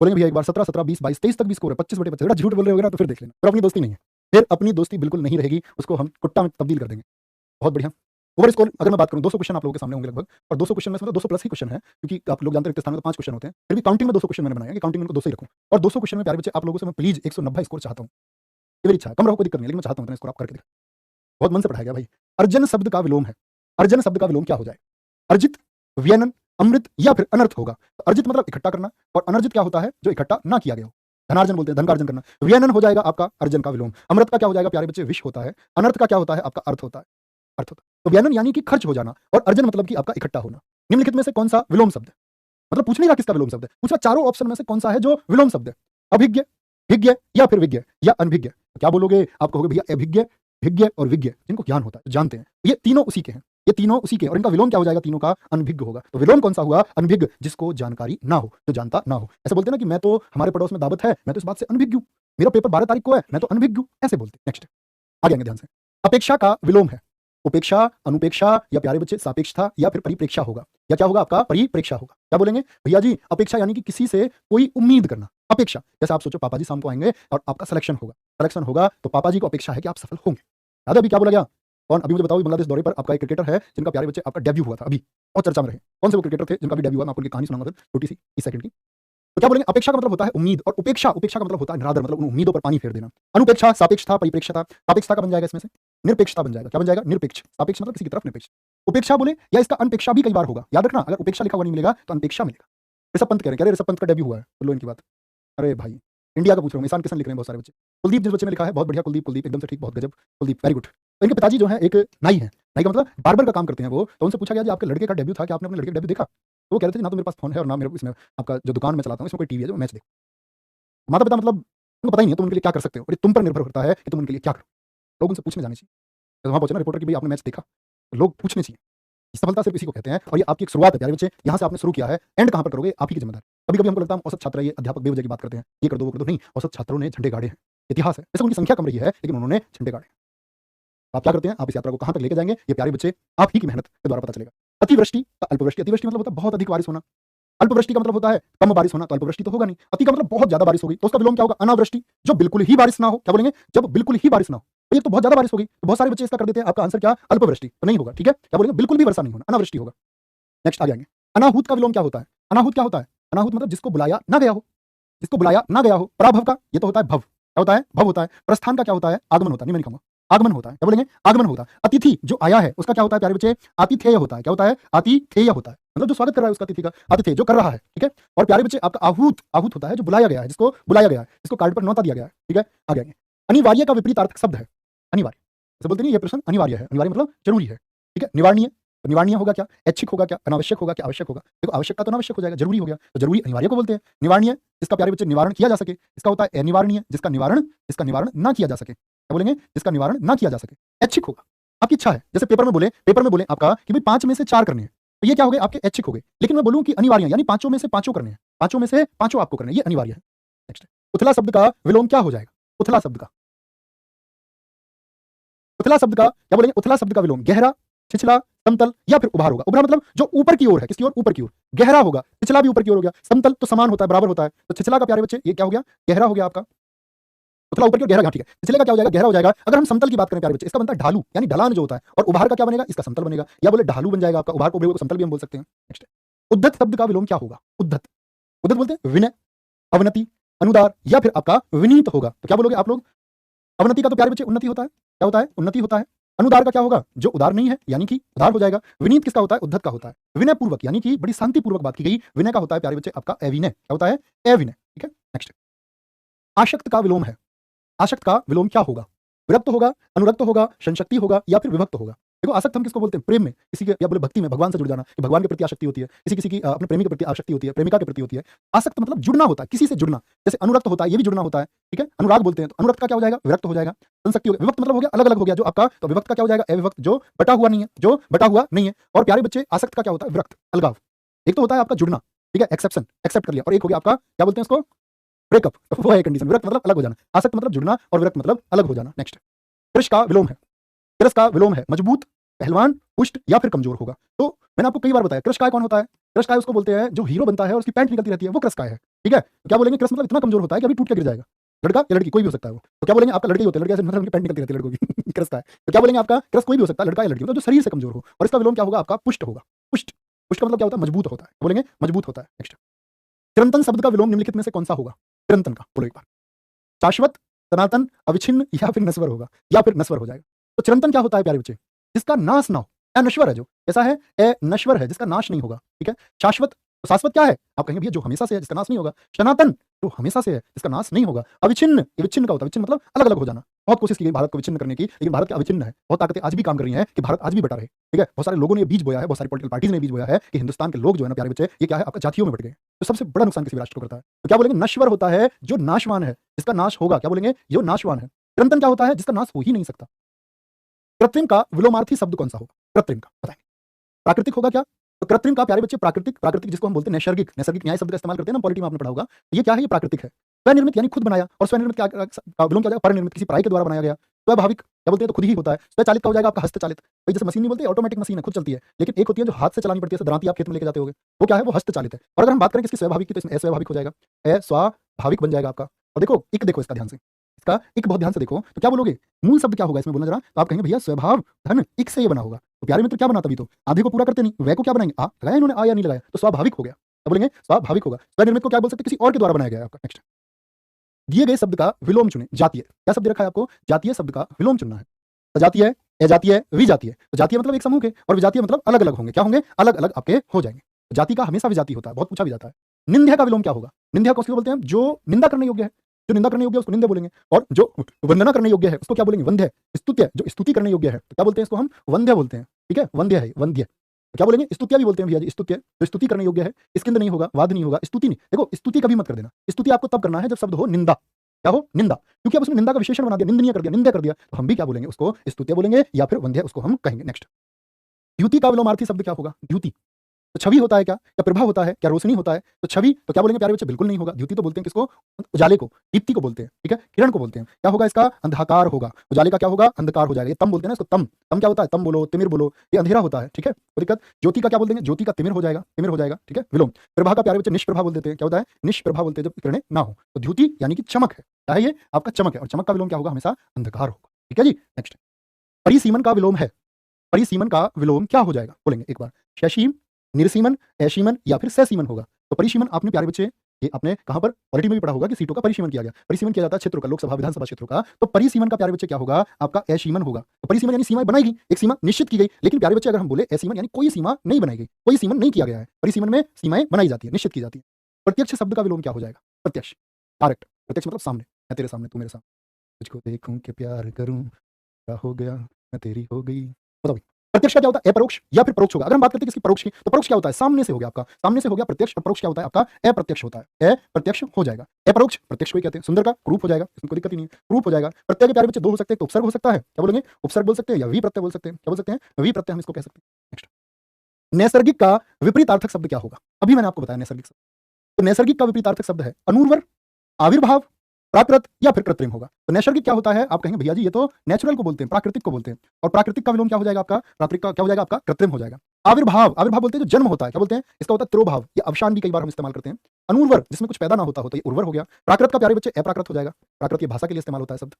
बोलेंगे भैया एक बार 17, 17, 20, 22, 23 तक भी स्कोर है। 25/25। बेटा झूठ बोल रहे हो ना तो फिर देख लेना, फिर अपनी दोस्ती नहीं है, फिर अपनी दोस्ती बिल्कुल नहीं रहेगी, उसको हम कुट्टा में तब्दील कर देंगे। बहुत बढ़िया। ओवर स्कोर अगर मैं बात करूं, 200 क्वेश्चन आप लोगों के सामने होंगे लगभग, और 200 क्वेश्चन में से 200 प्लस ही क्वेश्चन है, क्योंकि आप लोग जानते हैं रिक्त स्थान में तो 5 क्वेश्चन होते हैं, फिर भी काउंटिंग में 200 क्वेश्चन मैंने बनाया कि काउंटिंग में उनको 200 ही रखूं। और 200 क्वेश्चन में प्यारे बच्चे आप लोगों से मैं प्लीज 190 स्कोर चाहता हूं। ये मेरी इच्छा है, कम रहो कोई दिक्कत नहीं, लेकिन मैं चाहता हूं इतना स्कोर आप करके दिखाओ। बहुत मन से पढ़ाया गया भाई। अर्जन शब्द का विलोम है, अर्जन शब्द का विलोम क्या हो जाए? अर्जित, व्यनन, अमृत या फिर अनर्थ होगा। तो अर्जित मतलब इकट्ठा करना, और अनर्जित क्या होता है? जो इकट्ठा ना किया गया हो। धनार्जन बोलते हैं, धन का अर्जन करना। व्यनन हो जाएगा आपका अर्जन का विलोम। अमृत का क्या हो जाएगा प्यारे बच्चे? विष होता है। अनर्थ का क्या होता है? आपका अर्थ होता है, अर्थ होता है। तो व्यनन यानी कि खर्च हो जाना, और अर्जन मतलब कि आपका इकट्ठा होना। निम्नलिखित में से कौन सा विलोम शब्द है? मतलब पूछ नहीं रहा किसका विलोम शब्द है, पूछ रहा चारों ऑप्शन में से कौन सा है जो विलोम शब्द है? अभिज्ञ, भिज्ञ या फिर विज्ञ या अनभिज्ञ। तो क्या बोलोगे? आप कहोगे भैया अभिज्ञ, भिज्ञ और विज्ञ, जिनको ज्ञान होता है, जानते हैं, ये तीनों उसी के हैं, ये तीनों उसी के, और इनका विलोम क्या हो जाएगा? तीनों का अनभिज्ञ होगा। तो विलोम कौन सा हुआ? अनभिज्ञ, जिसको जानकारी ना हो, जो जानता ना हो। ऐसे बोलते हैं ना कि मैं तो, हमारे पड़ोस में दावत है, मैं तो इस बात से अनभिज्ञ हूं, मेरा पेपर 12 तारीख को है, मैं तो अनभिज्ञ हूं, ऐसे बोलते हैं। नेक्स्ट आगे आएंगे ध्यान से। अपेक्षा का विलोम है उपेक्षा, अनुपेक्षा या प्यारे बच्चे सापेक्षता या फिर परिप्रेक्षा होगा, या क्या होगा? आपका परिप्रेक्षा होगा। क्या बोलेंगे भैया जी? अपेक्षा यानी कि किसी से कोई उम्मीद करना। अपेक्षा जैसे आप सोचो पापा जी शाम को आएंगे और आपका सिलेक्शन होगा, सिलेक्शन होगा तो पापा जी को अपेक्षा है कि आप सफल होंगे। याद है अभी क्या बोला गया? कौन? अभी मुझे बताओ, बांग्लादेश दौरे पर आपका एक क्रिकेटर है जिनका प्यारे बच्चे आपका डेब्यू हुआ था, अभी बहुत चर्चा में रहे। कौन से वो क्रिकेटर थे जिनका भी डेब्यू हुआ? मैं आपको उनकी कहानी सुनाऊंगा फिर, छोटी सी 30 सेकंड की। तो क्या बोलेंगे? अपेक्षा का मतलब होता है उम्मीद, और उपेक्षा, उपेक्षा का मतलब होता है निरादर, मतलब उन उम्मीदों पर पानी फेर देना। अनुपेक्षा, सापेक्षता, परिप्रेक्षता। सापेक्षता का बन जाएगा इसमें से निरपेक्षता बन जाएगा। क्या बन जाएगा? निरपेक्ष। सापेक्ष मतलब किसी की तरफ निरपेक्ष। उपेक्षा बोले या इसका अनपेक्षा भी कई बार होगा, याद रखना, अगर उपेक्षा लिखा हुआ नहीं मिलेगा तो अनपेक्षा मिलेगा। ऋषभ पंत कह रहे हैं, ऋषभ पंत का डेब्यू हुआ है, लो इनकी बात। अरे भाई इंडिया का पूछ रहा हूँ, ईशान किशन लिख रहे हैं बहुत सारे बच्चे। कुलदीप जिस बच्चे ने लिखा है, बहुत बढ़िया कुलदीप, कुलदीप एकदम से ठीक, बहुत गजब कुलदीप, वेरी गुड। तो इनके पिताजी जो है एक नाई है, नाई का मतलब बार्बर का काम करते हैं वो। तो उनसे पूछा गया जी आपके लड़के का डेब्यू था, क्या आपने अपने लड़के का डेब्यू देखा? तो वो कह रहे थे ना तो मेरे पास फोन है और ना मेरे इसमें आपका जो दुकान में चलाता हूँ इसमें कोई टीवी है जो मैच देखो। माता पिता मतलब उनको पता ही नहीं है तुम उनके लिए क्या कर सकते हो, और ये तुम पर निर्भर करता है कि तुम उनके लिए क्या करो। लोग उनसे पूछने जाने चाहिए। तो वहाँ पहुंचे ना रिपोर्टर कि भाई आपने मैच देखा, तो लोग पूछने चाहिए। सफलता सिर्फ इसी को कहते हैं, और ये आपकी एक शुरुआत है प्यारे बच्चे, यहाँ से आपने शुरू किया है, एंड कहाँ पर करोगे आप ही की जिम्मेदारी। कभी कभी हमको लगता है औसत छात्र है, ये अध्यापक बेवजह की बात करते हैं, ये कर दो वो कर दो, नहीं, औसत छात्रों ने झंडे गाड़े हैं, इतिहास है। जैसे उनकी संख्या कम रही है लेकिन उन्होंने झंडे गाड़े। आप क्या करते हैं? आप इस यात्रा को कहाँ तक लेके जाएंगे, ये प्यारे बच्चे आप ही की मेहनत के द्वारा पता चलेगा। अतिवृष्टि का अल्पवृष्टि, अतिवृष्टि मतलब होता है बहुत अधिक बारिश होना, अल्पवृष्टि का मतलब होता है कम बारिश होना, तो अल्पवृष्टि तो होगा नहीं। अति का मतलब बहुत ज्यादा बारिश होगी, तो उसका विलोम क्या होगा? अनावृष्टि, जो बिल्कुल ही बारिश ना हो। क्या बोलेंगे? जब बिल्कुल ही बारिश ना हो। तो ये तो बहुत ज्यादा बारिश होगी, तो बहुत सारे बच्चे इसका कर देते हैं, आपका आंसर क्या? अल्पवृष्टि, तो नहीं होगा, ठीक है? क्या बोलेंगे? बिल्कुल भी वर्षा नहीं होना, अनावृष्टि होगा। नेक्स्ट आ जाएंगे। अनाहूत का विलोम क्या होता है? अनाहूत क्या होता है? अनाहूत मतलब जिसको बुलाया ना गया हो, जिसको बुलाया ना गया हो। पराभव का ये तो होता है भव, क्या होता है? भव होता है। प्रस्थान का क्या होता है? आगमन होता है, नहीं मैं नहीं कहूंगा, आगमन होता है। क्या बोलेंगे? आगमन होता है। अतिथि जो आया है उसका क्या होता है प्यारे बच्चे? आतिथेय होता है। क्या होता है? आतिथेय होता है, मतलब जो स्वागत कर रहा है उसका, अतिथि का आतिथेय जो कर रहा है, ठीक है? और प्यारे बच्चे आपका आहूत, आहूत होता है जो बुलाया गया है, जिसको बुलाया गया है, जिसको कार्ड पर न्योता दिया गया है, ठीक है? आगे आगे। अनिवार्य का विपरीतार्थक शब्द है अनिवार्य। जैसे बोलते नहीं ये प्रश्न अनिवार्य है, अनिवार्य मतलब जरूरी है, ठीक है? निवारणीय, तो निवारणीय होगा क्या? ऐच्छिक होगा क्या? अनावश्यक होगा क्या? आवश्यक होगा। देखो आवश्यक का तो अनावश्यक हो जाएगा, जरूरी हो गया, तो जरूरी अनिवार्य को बोलते हैं। निवारणीय जिसका प्यारे बच्चे निवारण किया जा सके, इसका होता है अनिवारणीय, जिसका निवारण ना किया जा सके। क्या बोलेंगे? जिसका निवारण ना किया जा सके। ऐच्छिक होगा, आपकी इच्छा है, जैसे पेपर में बोले आपका कि भाई 5 में से 4 करने हैं, तो ये क्या हो गए? आपके ऐच्छिक हो गए। लेकिन मैं बोलूं कि अनिवार्य यानी 5 में से 5 करने हैं, 5 में से 5 आपको करने हैं, ये अनिवार्य है। नेक्स्ट, उथला शब्द का विलोम क्या हो जाएगा? उथला शब्द का, उथला शब्द का क्या बोलेंगे? उथला शब्द का विलोम गहरा, छिछला, समतल या फिर उभार होगा। उभार मतलब जो ऊपर की ओर है, किसकी ओर? ऊपर की ओर। गहरा होगा, छिछला भी ऊपर की ओर हो गया, समतल तो समान होता है, बराबर होता है, तो छिछला का प्यारे बच्चे ये क्या हो गया? गहरा हो गया आपका। उथला ऊपर की ओर, गहरा, ठीक है। छिछले का क्या हो जाएगा? गहरा हो जाएगा। अगर हम समतल की बात करें प्यारे बच्चे, इसका बनता है ढालू, यानी ढलान जो होता है, और उभार का क्या बनेगा? इसका समतल बनेगा, या बोले ढालू बन जाएगा आपका। उभार को उभे हुए को समतल भी हम बोल सकते हैं। नेक्स्ट, उद्धत शब्द का विलोम क्या होगा? उद्धत, उद्धत बोलते हैं विनय, अवनति, अनुदार या फिर आपका विनीत होगा। तो क्या बोलोगे आप लोग? अवनति का तो प्यारे बच्चे उन्नति होता है। क्या होता है? उन्नति होता है। अनुदार का क्या होगा? जो उदार नहीं है यानी कि उदार हो जाएगा। विनीत किसका होता है? उद्धत का होता है। विनय पूर्वक यानी कि बड़ी शांति पूर्वक बात की गई विनय का होता है प्यारे बच्चे आपका अविनय। क्या होता है? अविनय। ठीक है, नेक्स्ट। आशक्त का विलोम है। आशक्त का विलोम क्या होगा? विरक्त होगा, अनुरक्त होगा, संशक्ति होगा या फिर विभक्त होगा। देखो आसक्त हम किसको बोलते हैं? प्रेम में, किसी के या बोले भक्ति में, भगवान से जुड़ जाना कि भगवान के प्रति आसक्ति होती है, किसी किसी की अपने प्रेमी के प्रति आसक्ति होती है, प्रेमिका के प्रति होती है। आसक्त मतलब जुड़ना होता है, किसी से जुड़ना। जैसे अनुरक्त होता है, ये भी जुड़ना होता है। ठीक है, अनुराग बोलते हैं तो अनुरक्त का क्या हो जाएगा? विरक्त हो जाएगा। संशक्ति हो गया, विभक्त मतलब हो गया अलग अलग हो गया जो आपका, तो विभक्त का क्या हो जाएगा? अविभक्त, जो बटा हुआ नहीं है, जो बटा हुआ नहीं है। और प्यारे बच्चे आसक्त का क्या होता है? विरक्त, अलगाव। एक तो होता है आपका जुड़ना, ठीक है, एक्सेप्शन, एक्सेप्ट कर लिया, और एक हो गया आपका क्या बोलते हैं इसको? ब्रेकअप। वो है कंडीशन। विरक्त मतलब अलग हो जाना, आसक्त मतलब जुड़ना और विरक्त मतलब अलग हो जाना। नेक्स्ट, कृष का विलोम है। कृष का विलोम है मजबूत, पहलवान, पुष्ट या फिर कमजोर होगा। तो मैंने आपको कई बार बताया कृषकाय कौन होता है? कृषकाय उसको बोलते हैं जो हीरो बनता है और उसकी पैंट निकलती रहती है, वो कृषकाय है। ठीक है, तो क्या बोलेंगे? कृष मतलब इतना कमजोर होता है कि अभी टूट के गिर जाएगा। लड़का या लड़की कोई भी हो सकता है वो। तो क्या बोलेंगे? आपका लड़के ही होते हैं, लड़के ऐसे मतलब उनकी पैंट निकलती रहती है लड़कों की। कृषकाय। तो क्या बोलेंगे? आपका कृष कोई भी हो सकता है, लड़का या लड़की होता है जो शरीर से कमजोर हो। और इसका विलोम क्या होगा? आपका पुष्ट होगा। पुष्ट, पुष्ट का मतलब क्या होता है? मजबूत होता है। बोलेंगे मजबूत होता है। नेक्स्ट, चिरंतन शब्द का विलोम निम्नलिखित में से कौन सा होगा? चिरंतन का बोलो एक बार। शाश्वत, सनातन, अविच्छिन्न या फिर नश्वर होगा, या फिर नश्वर हो जाएगा। तो चिरंतन क्या होता है प्यारे बच्चे? जिसका नाश ना हो। अनश्वर है जो, कैसा है? अनश्वर है, जिसका नाश नहीं होगा। ठीक है, शाश्वत, तो शाश्वत क्या है? आप कहेंगे भैया जो हमेशा से है, जिसका नाश नहीं होगा। सनातन, जो हमेशा से है, जिसका नाश नहीं होगा। अविच्छिन्न, ये विच्छिन्न का होता है। विच्छिन्न मतलब अलग अलग हो जाना। बहुत कोशिश की गई भारत को विच्छिन्न करने की, लेकिन भारत क्या अविच्छिन्न है। बहुत ताकतें आज भी काम कर रही हैं कि भारत आज भी बटा रहे। ठीक है, बहुत सारे लोगों ने बीज बोया है, बहुत सारी पॉलिटिकल पार्टीज ने बीज बोया है कि हिंदुस्तान के लोग जो है ना प्यारे बच्चे, ये क्या है? आपका जातियों में बट गए। तो सबसे बड़ा नुकसान किसी भी राष्ट्र को करता है। तो क्या बोलेंगे? नश्वर होता है जो नाशवान है, जिसका नाश होगा। क्या बोलेंगे? जो नाशवान है। चिरंतन क्या होता है? जिसका नाश हो ही नहीं सकता। कृत्रिम का विलोमार्थी शब्द कौन सा होगा? कृत्रिम का बताएंगे। प्राकृतिक होगा क्या? तो कृत्रिम का प्यारे बच्चे प्राकृतिक, प्राकृतिक जिसको हम बोलते हैं नैसर्गिक, नैसर्गिक न्याय शब्द का इस्तेमाल करते हैं ना, पॉलिटी में आपने पढ़ा होगा। ये क्या है? ये प्राकृतिक है। स्वनिर्मित यानी खुद बनाया, और स्वनिर्मित का विलोम क्या हो जाएगा? परनिर्मित, किसी पराई के द्वारा बनाया गया। स्वाभाविक क्या बोलते हैं? तो खुद ही होता है। स्वचालित का हो जाएगा आपका हस्तचालित। भाई जैसे मशीन नहीं बोलते, ऑटोमेटिक मशीन है, खुद चलती है। लेकिन एक होती है जो हाथ से चलानी पड़ती है, दरांती आप खेत में लेके जाते होगे, वो क्या है? वो हस्तचालित है। और अगर हम बात करें इसकी स्वाभाविक की, तो इसमें अस्वाभाविक हो जाएगा, अस्वाभाविक बन जाएगा आपका। और देखो एक, देखो इसका ध्यान से, इसका एक बहुत ध्यान से देखो, तो क्या बोलोगे? मूल शब्द क्या होगा इसमें? बोलना जरा। तो आप कहेंगे भैया स्वभाव धन एक से ये बना होगा। तो प्यारे मित्र क्या बना? तभी तो आधे को पूरा करते नहीं, वह को क्या बनाएंगे? आ लगाया इन्होंने, आ या नहीं लगाया, तो स्वाभाविक हो गया। तो बोलेंगे स्वाभाविक होगा। स्वनिर्मित को क्या बोल सकते? किसी और के द्वारा बनाया गया है आपका। नेक्स्ट, दिए गए शब्द का विलोम चुने। जातीय, क्या शब्द रखा है आपको? जातीय शब्द का विलोम चुनना है। सजातीय, अजातीय, विजातीय। तो जातीय मतलब एक समूह के, और विजातीय मतलब अलग अलग होंगे। क्या होंगे? अलग अलग आपके हो जाएंगे। तो जाति का हमेशा विजाति होता है, बहुत पूछा भी जाता है। निंद्य का विलोम क्या होगा? निंद्य को उसको बोलते हैं जो निंदा करने योग्य है। जो निंदा करने योग्य है उसको निंद्य बोलेंगे, और जो वंदना करने योग्य है उसको क्या बोलेंगे? वंद्य। स्तुत्य, जो स्तुति करने योग्य है, तो क्या बोलते हैं इसको? हम वंद्य बोलते हैं। ठीक है, वंद्य है, वंद्य। तो क्या बोलेंगे? स्तुत्य भी बोलते हैं भैया जी, स्तुत्य, जो स्तुति करने योग्य है। स्किंद नहीं होगा, वाद नहीं होगा, स्तुति नहीं। देखो स्तुति कभी मत कर देना। स्तुति आपको तब करना है जब शब्द हो निंदा। क्या हो? निंदा। क्योंकि अब उसने निंदा का विशेषण बना दिया, निंदनीय कर दिया, निंदा कर दिया, तो हम भी क्या बोलेंगे? उसको स्तुत्य बोलेंगे, या फिर वंद्य उसको हम कहेंगे। नेक्स्ट, द्युति का विलोमार्थी शब्द क्या होगा? द्युति, तो छवि होता है क्या? क्या प्रभा होता है? क्या रोशनी होता है? तो छवि तो क्या बोलेंगे प्यारे बच्चे? बिल्कुल नहीं होगा। द्युति तो बोलते हैं किसको? उजाले को, दीप्ति को बोलते हैं। ठीक है, किरण को बोलते हैं। क्या होगा इसका? अंधकार होगा। उजाले का क्या होगा? अंधकार हो जाएगा। ये तम बोलते हैं ना इसको, तम। तम क्या होता है? तम बोलो, तिमिर बोलो, ये अंधेरा होता है। ठीक है, कोई दिक्कत? ज्योति का क्या बोल देंगे? ज्योति का तिमिर हो जाएगा, तिमिर हो जाएगा। ठीक है, विलोम। प्रभा का प्यारे बच्चे निष्प्रभा बोल देते हैं। क्या होता है? निष्प्रभा बोलते हैं जब किरणें ना हो। तो द्युति यानी कि चमक है, क्या है? ये आपका चमक है, और चमक का विलोम क्या होगा? हमेशा अंधकार होगा। ठीक है जी, नेक्स्ट, परिसीमन का विलोम है। परिसीमन का विलोम क्या हो जाएगा? बोलेंगे एक बार। शशीम, निर्सीमन, असीमन या फिर ससीमन होगा। तो परिसीमन आपने प्यारे बच्चे, ये आपने कहां पर? पॉलिटी में भी पढ़ा होगा कि सीटों का परिसीमन किया गया। परिसीमन किया जाता है क्षेत्रों का, लोकसभा विधानसभा क्षेत्रों का। तो परिसीमन का प्यारे बच्चे क्या होगा? आपका असीमन होगा। तो परिसीमन यानी सीमाएं बनाई गई, एक सीमा निश्चित की गई। लेकिन प्यारे बच्चे अगर हम बोले असीमन यानी कोई सीमा नहीं बनाई गई, कोई सीमन नहीं किया गया है। परिसीमन में सीमाएं बनाई जाती है, निश्चित की जाती है। प्रत्यक्ष शब्द का विलोम क्या हो जाएगा? प्रत्यक्ष, डायरेक्ट। प्रत्यक्ष मतलब सामने, मैं तेरे सामने, तू मेरे सामने, तुझको देखूं के प्यार करूं, क्या हो गया मैं तेरी हो गई। बताओ प्रत्यक्ष का क्या होता है? अपरोक्ष या फिर परोक्ष होगा। अगर हम बात करते हैं किसकी? परोक्ष की, तो परोक्ष क्या होता है? सामने से हो गया आपका, सामने से हो गया प्रत्यक्ष। और परोक्ष क्या होता है आपका? अप्रत्यक्ष होता है। अप्रत्यक्ष हो जाएगा। अपरोक्ष प्रत्यक्ष को ही कहते हैं। सुंदर का रूप हो जाएगा, इसमें कोई दिक्कत ही नहीं है, रूप हो जाएगा। प्रत्यय के प्यारे बच्चे दो हो सकते हैं, तो उपसर्ग हो सकता है, क्या बोलेंगे? उपसर्ग बोल सकते हैं, या वी प्रत्यय बोल सकते हैं। क्या बोल सकते हैं? वी प्रत्यय हम इसको कह सकते हैं। नेक्स्ट, नैसर्गिक का विपरीतार्थक शब्द क्या होगा? अभी मैंने आपको बताया नैसर्गिक शब्द। तो नैसर्गिक का विपरीतार्थक शब्द है अनूर्वर, आविर्भाव, प्राकृत या फिर कृत्रिम होगा। तो नैसर्गिक क्या होता है? आप कहेंगे भैया जी ये तो नेचुरल को बोलते हैं, प्राकृतिक को बोलते हैं। और प्राकृतिक का विलोम क्या हो जाएगा आपका? प्राकृतिक का क्या हो जाएगा आपका? कृत्रिम हो जाएगा। आविर्भाव, आविर्भाव बोलते हैं जो जन्म होता है, क्या बोलते हैं? इसका होता है तिरोभाव, या अवसान भी कई बार हम इस्तेमाल करते हैं। अनूर्वर, जिसमें कुछ पैदा ना होता हो, तो ये उर्वर हो गया। प्राकृत का प्यारे बच्चे अप्राकृत हो जाएगा। प्राकृत ये भाषा के लिए इस्तेमाल होता है शब्द।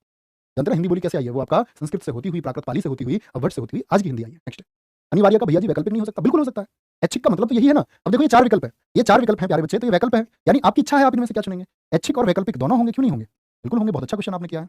जानते हैं हिंदी बोली कैसे आई है? वो आपका संस्कृत से होती हुई, प्राकृत पाली से होती हुई, अवध से होती हुई आज की हिंदी आई है। नेक्स्ट, अनिवार्य का भैया जी वैकल्पिक नहीं हो सकता, बिल्कुल हो सकता है। ऐच्छिक का मतलब तो यही है ना। अब देखो ये 4 विकल्प है, ये 4 विकल्प हैं प्यारे बच्चे, तो ये वैकल्प है, यानी आपकी इच्छा है आप इनमें से क्या चुनेंगे। ऐच्छिक और वैकल्पिक दोनों होंगे, क्यों नहीं होंगे? बिल्कुल होंगे, बहुत अच्छा क्वेश्चन आपने किया है।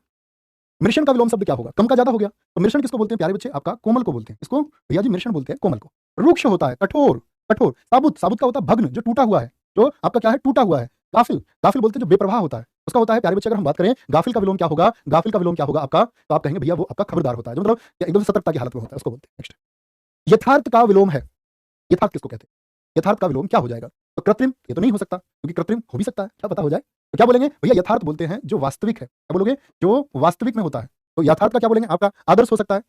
मिश्रण का विलोम शब्द क्या होगा? कम का ज्यादा हो गया, तो मिश्रण किसको बोलते हैं प्यारे बच्चे? आपका कोमल को बोलते हैं। इसको भैया जी मिश्रण बोलते हैं कोमल को। रुक्ष होता है कठोर, कठोर। साबुत, साबुत का होता है भग्न, जो टूटा हुआ है, जो आपका क्या है, टूटा हुआ है। गाफिल, गाफिल बोलते हैं जो बेप्रवाह होता है, उसका होता है प्यारे बच्चे। अगर हम बात करें गाफिल का विलोम क्या होगा, गाफिल का विलोम क्या होगा आपका, तो आप कहेंगे भैया वो आपका खबरदार होता है, जो मतलब एकदम सतर्कता की हालत में होता है, उसको बोलते हैं। नेक्स्ट, यथार्थ का विलोम है। यथार्थ किसको कहते हैं? यथार्थ का विलोम क्या हो जाएगा? तो कृत्रिम, ये तो नहीं हो सकता, क्योंकि कृत्रिम हो भी सकता है, क्या पता हो जाए। तो क्या बोलेंगे भैया? यथार्थ बोलते हैं जो वास्तविक है। क्या बोलोगे? जो वास्तविक में होता है। तो यथार्थ का क्या बोलेंगे? आपका आदर्श हो सकता है,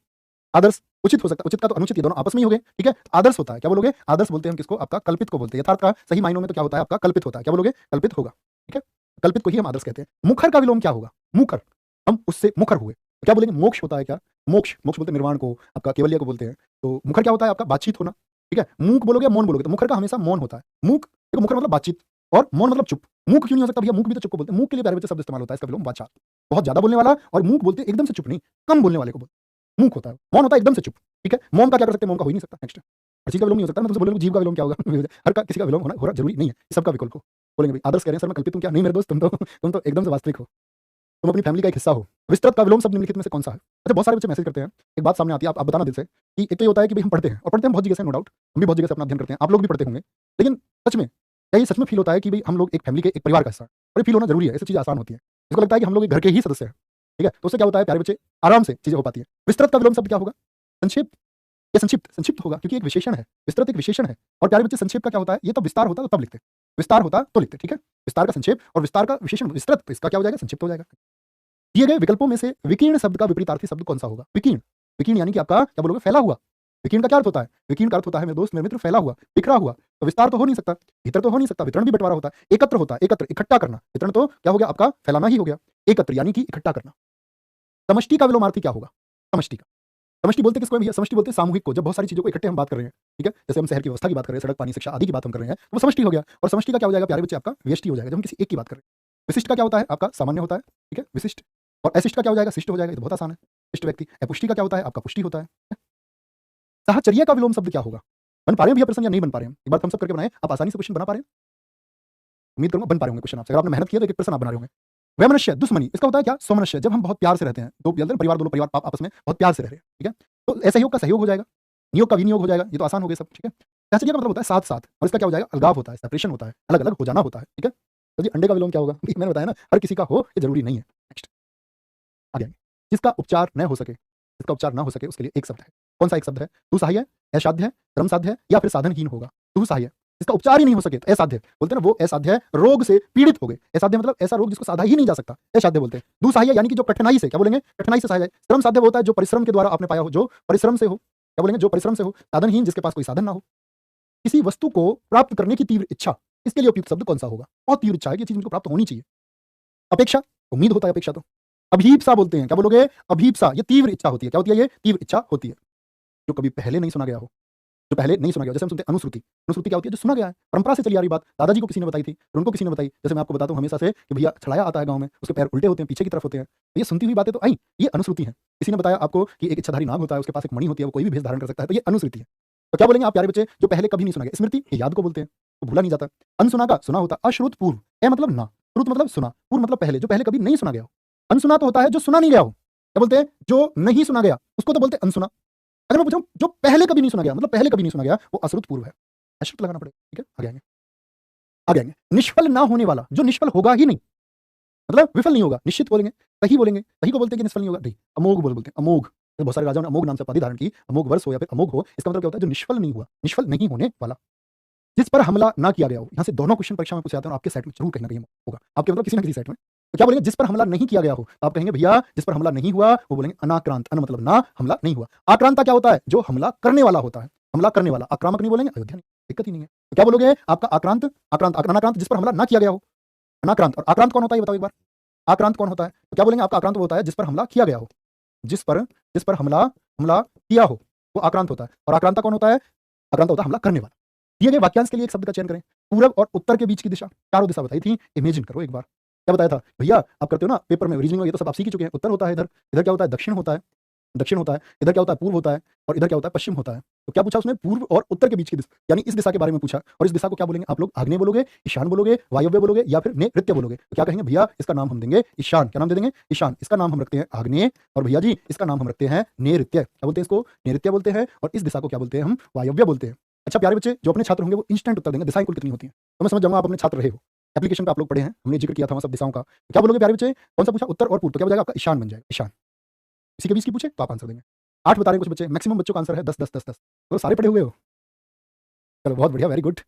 आदर्श। उचित हो सकता है, उचित का तो अनुचित, ये दोनों आपस में ही हो गए, ठीक है। आदर्श होता है, क्या बोलोगे? आदर्श बोलते हैं हम किसको? आपका कल्पित को बोलते हैं। यथार्थ का सही मायनों में तो क्या होता है? आपका कल्पित होता है। क्या बोलोगे? कल्पित होगा, ठीक है। कल्पित को ही हम आदर्श कहते हैं। मुखर का विलोम क्या होगा? मुखर, हम उससे मुखर हुए, तो क्या बोलेंगे? मोक्ष होता है क्या? मोक्ष, मोक्ष बोलते हैं निर्वाण को, आपका केवल्य को बोलते हैं। तो मुखर क्या होता है? आपका बातचीत होना, ठीक है। मूक बोलोगे, मौन बोलोगे, तो मुखर का हमेशा मौन होता है। मूक, देखो मुखर मतलब बातचीत और मौन मतलब चुप। मूक क्यों नहीं हो सकता भैया? मूक भी तो चुप को बोलते हैं। मूक के लिए प्यारे बच्चे शब्द इस्तेमाल होता है, इसका विलोम वाचा, बहुत ज्यादा बोलने वाला। और मूक बोलते हैं एकदम से चुप नहीं, कम बोलने वाले को बोलते हैं। मूक होता है, मौन होता है एकदम से चुप, ठीक है। मौन का क्या कर सकते हैं? मौन का हो ही नहीं सकता। नेक्स्ट, हर चीज का विलोम नहीं हो सकता। मैं तुमसे बोल रहा हूं जीव का विलोम क्या होगा? हर का किसी का विलोम हो रहा जरूरी नहीं है, सबका विकल्प हो। बोलेंगे भाई आदर्श कह रहे हैं सर मैं कल्पित हूं क्या? नहीं मेरे दोस्त, तुम तो एकदम से वास्तविक हो, तुम अपनी फैमिली का एक हिस्सा हो। विस्तृत का विलोम शब्द निम्नलिखित में से कौन सा है? अच्छा, बहुत सारे बच्चे मैसेज करते हैं, एक बात सामने आती है, आप बताना दिल से कि एक तो ये होता है कि भाई हम पढ़ते हैं, और पढ़ते हैं बहुत जगह से, नो डाउट, हम भी बहुत जगह से अपना अध्ययन करते हैं, आप लोग भी पढ़ते होंगे, लेकिन सच में क्या ये सच में फील होता है कि भाई हम लोग एक फैमिली के, एक परिवार का हिस्सा है? और ये फील होना जरूरी है, ऐसी चीजें आसान होती है। इसको लगता है कि हम लोग एक घर के ही सदस्य हैं, ठीक है। तो उससे क्या होता है प्यारे बच्चे, आराम से चीजें हो पाती है। विस्तृत का विलोम शब्द क्या होगा? संक्षेप या संक्षिप्त? संक्षिप्त होगा, क्योंकि एक विशेषण है, विस्तृत एक विशेषण है। और प्यारे बच्चे संक्षेप का क्या होता है? ये तो विस्तार होता तो तब लिखते, विस्तार होता तो लिखते, ठीक है। विस्तार का संक्षेप और विस्तार का विशेषण विस्तृत, तो इसका क्या हो जाएगा? संक्षिप्त हो जाएगा। दिए गए विकल्पों में से विकीर्ण शब्द का विपरीतार्थी शब्द कौन सा होगा? विकीर्ण, विकीर्ण यानी कि आपका क्या बोलोगे? फैला हुआ। विकीर्ण का क्या अर्थ होता है? विकीर्ण का अर्थ होता है मेरे दोस्त, मेरे मित्र, फैला हुआ, बिखरा हुआ। तो विस्तार तो हो नहीं सकता, भीतर तो हो नहीं सकता, वितरण भी बंटवारा होता है। एकत्र होता है, एकत्र, इकट्ठा करना। वितरण तो क्या हो गया? आपका फैलाना ही हो गया। एकत्र यानी कि इकट्ठा करना। समष्टि का विलोमार्थी क्या होगा? समष्टि का, समष्टि बोलते किसको भैया? समष्टि बोलते हैं सामूहिक को, जब बहुत सारी चीजों को इकट्ठे हम बात कर रहे हैं, ठीक है। जैसे हम शहर की व्यवस्था की बात कर रहे हैं, सड़क, पानी, शिक्षा आदि की बात हम कर रहे हैं, तो वो समष्टि हो गया। और समष्टि का क्या हो जाएगा प्यारे बच्चे? आपका व्यष्टि हो जाएगा, जब हम किसी एक की बात कर रहे हैं। विशिष्ट का क्या होता है? आपका सामान्य होता है, ठीक है, विशिष्ट। और अशिष्ट का क्या हो जाएगा? शिष्ट हो जाएगा, ये तो बहुत आसान है, शिष्ट व्यक्ति। अपुष्टि का क्या होता है? आपका पुष्टि होता है। साहचर्य का विलोम शब्द क्या होगा? बन पा रहे हैं भैया प्रश्न या नहीं बन पा रहे हैं? एक बार थम्स अप करके बनाए, आप आसानी से क्वेश्चन बना पा रहे हैं? उम्मीद करूंगा बन पा रहे होंगे क्वेश्चन आपसे, अगर आपने मेहनत की है तो एक प्रश्न आप बना रहे होंगे। वैमनस्य, दुश्मनी, इसका होता है क्या? स्वमनस्य, जब हम बहुत प्यार से रहते हैं, दो परिवार, दोनों परिवार आपस में बहुत प्यार से रह रहे हैं, ठीक है। तो असहयोग का सहयोग हो जाएगा, नियोग का विनियोग हो जाएगा, ये तो आसान हो गए सब, ठीक है। साहचर्य का मतलब होता है साथ साथ, और इसका क्या हो जाएगा? अलगाव होता है, सेपरेशन होता है, अलग अलग हो जाना होता है, ठीक है। तो जी अंडे का विलोम क्या होगा? मैंने बताया ना, हर किसी का हो ये जरूरी नहीं है। नेक्स्ट, आगे आएंगे। जिसका उपचार न हो सके, जिसका उपचार ना हो सके उसके लिए एक शब्द है, कौन सा एक शब्द है? दुस्साह्य, असाध्य, कर्मसाध्य है, या फिर साधनहीन होगा? दुस्साह्य, जिसका उपचार ही नहीं हो सके, तो असाध्य बोलते हैं ना, वो असाध्य रोग से पीड़ित हो गए। असाध्य मतलब ऐसा रोग जिसको साधा ही नहीं जा सकता, असाध्य बोलते हैं। दुस्साह्य यानी कि जो कठिनाई से, क्या बोलेंगे? कठिनाई से सहाय जाए। श्रम साध्य होता है जो परिश्रम के द्वारा आपने पाया हो, जो परिश्रम से हो, क्या बोलेंगे? जो परिश्रम से हो। साधनहीन, जिसके पास कोई साधन ना हो। किसी वस्तु को प्राप्त करने की तीव्र इच्छा, इसके लिए उपयुक्त शब्द कौन सा होगा? बहुत तीव्र इच्छा है कि ये चीज मुझको प्राप्त होनी चाहिए। अपेक्षा, उम्मीद होता है अपेक्षा तो। अभीप्सा बोलते हैं, क्या बोलोगे? अभीप्सा, ये तीव्र इच्छा होती है, क्या होती है? ये तीव्र इच्छा होती है, जो कभी पहले नहीं सुना गया हो, जो पहले नहीं सुना गया। जैसे हम सुनते हैं अनुश्रुति, अनुश्रुति क्या होती है? जो सुना गया है, परंपरा से चली आ रही बात, दादाजी को किसी ने बताई थी, फिर उनको किसी ने बताई। जैसे मैं आपको बताता हूँ हमेशा से कि भैया छड़ाया आता है गांव में, उसके पैर उल्टे होते हैं, पीछे की तरफ होते हैं, तो ये सुनती हुई बातें तो आई, ये अनुश्रुति है। किसी ने बताया आपको कि एक इच्छाधारी नाग होता है, उसके पास एक मणि होती है, वो कोई भी भेष धारण कर सकता है, तो ये अनुश्रुति है। तो क्या बोलेंगे आप प्यारे बच्चे? जो पहले कभी नहीं सुना गया। स्मृति, ये याद को बोलते हैं, तो भूला नहीं जाता। अनसुना का सुना होता, अश्रुत पूर्व, ए मतलब ना, श्रुत मतलब सुना, पूर्व मतलब पहले, जो पहले कभी नहीं सुना गया हो। अनसुना तो होता है जो सुना नहीं गया हो, क्या बोलते हैं? जो नहीं सुना गया उसको तो बोलते हैं अनसुना। अगर मैं पूछूं जो पहले कभी नहीं सुना गया, मतलब पहले कभी नहीं सुना गया, वो अश्रुत पूर्व है, अश्रुत लगाना पड़ेगा, ठीक है। आगे आएंगे, आगे आएंगे। निष्फल ना होने वाला, जो निष्फल होगा ही नहीं, मतलब विफल नहीं होगा, निश्चित बोलेंगे, सही बोलेंगे, सही को बोलते हैं कि निष्फल नहीं होगा, नहीं, अमोघ बोलते हैं, अमोघ। तो बहुत सारे राजाओं ने अमोघ नाम से उपाधि धारण की, अमोघ वर्ष हो या फिर अमोघ हो, इसका मतलब क्या होता है? जो निष्फल नहीं हुआ, निष्फल नहीं होने वाला। जिस पर हमला ना किया गया हो, यहाँ से दोनों क्वेश्चन परीक्षा में पूछे जाते हैं और आपके सेट में जरूर कहीं ना कहीं होगा, आपके मतलब किसी ना किसी सेट में। तो क्या बोलेंगे? जिस पर हमला नहीं किया गया हो, तो आप कहेंगे भैया जिस पर हमला नहीं हुआ वो बोलेंगे अनाक्रांत, अन मतलब ना, हमला नहीं हुआ। आक्रांता क्या होता है? जो हमला करने वाला होता है, हमला करने वाला। आक्रामक नहीं बोलेंगे, अयोध्या नहीं, दिक्कत ही नहीं है। तो क्या बोलोगे? आपका आक्रांत, आक्रांत, अनाक्रांत जिस पर हमला ना किया गया हो, अनाक्रांत। और आक्रांत कौन होता है ये बताओ एक बार, आक्रांत कौन होता है? तो क्या बोलेंगे? आपका आक्रांत वो होता है जिस पर हमला किया गया हो, जिस पर हमला हमला किया हो, वो आक्रांत होता है। और आक्रांता कौन होता है? आक्रांत होता है हमला करने वाला। दिए गए वाक्यांश के लिए एक शब्द का चयन करें। पूरब और उत्तर के बीच की दिशा, चारों दिशा बताई थी, इमेजिन करो एक बार। क्या बताया था भैया? आप करते हो ना पेपर में रीजनिंग में, ये तो सब आप सीख ही चुके हैं। उत्तर होता है इधर, इधर क्या होता है? दक्षिण होता है। दक्षिण होता है, इधर क्या होता है पूर्व होता है और इधर क्या होता है पश्चिम होता है। तो क्या पूछा उसने पूर्व और उत्तर के बीच की दिशा यानी इस दिशा के बारे में पूछा और इस दिशा को क्या बोलेंगे आप लोग आग्नेय बोलोगे, ईशान बोलोगे, वायव्य बोलोगे या फिर नैऋत्य बोलोगे। तो क्या कहेंगे भैया इसका नाम हम देंगे ईशान। क्या नाम दे देंगे? ईशान। इसका नाम हम रखते हैं आग्नेय और भैया जी इसका नाम हम रखते हैं नैऋत्य। क्या बोलते हैं इसको? नैऋत्य बोलते हैं और इस दिशा को क्या बोलते हैं हम? वायव्य बोलते हैं। अच्छा प्यारे बच्चे जो अपने छात्र होंगे वो इंस्टेंट उत्तर देंगे दिशाएं कुल कितनी होती हैं। तो मैं समझ जाऊंगा आप अपने छात्र रहे हो। एप्लीकेशन पे आप लोग पढ़े हैं, हमने जिक्र किया था वहां सब दिशाओं का। तो क्या बोलोगे प्यारे बच्चे? कौन सा पूछा? उत्तर और पूर्व। तो क्या हो जाएगा आपका? ईशान बन जाएगा। ईशान। इसी के बीच की पूछे तो आप आंसर देंगे। 8 बता रहे हैं कुछ बच्चे, मैक्सिमम बच्चों का आंसर है 10 10 10 10। तो सारे पढ़े हुए हो? चलो बहुत बढ़िया, वेरी गुड।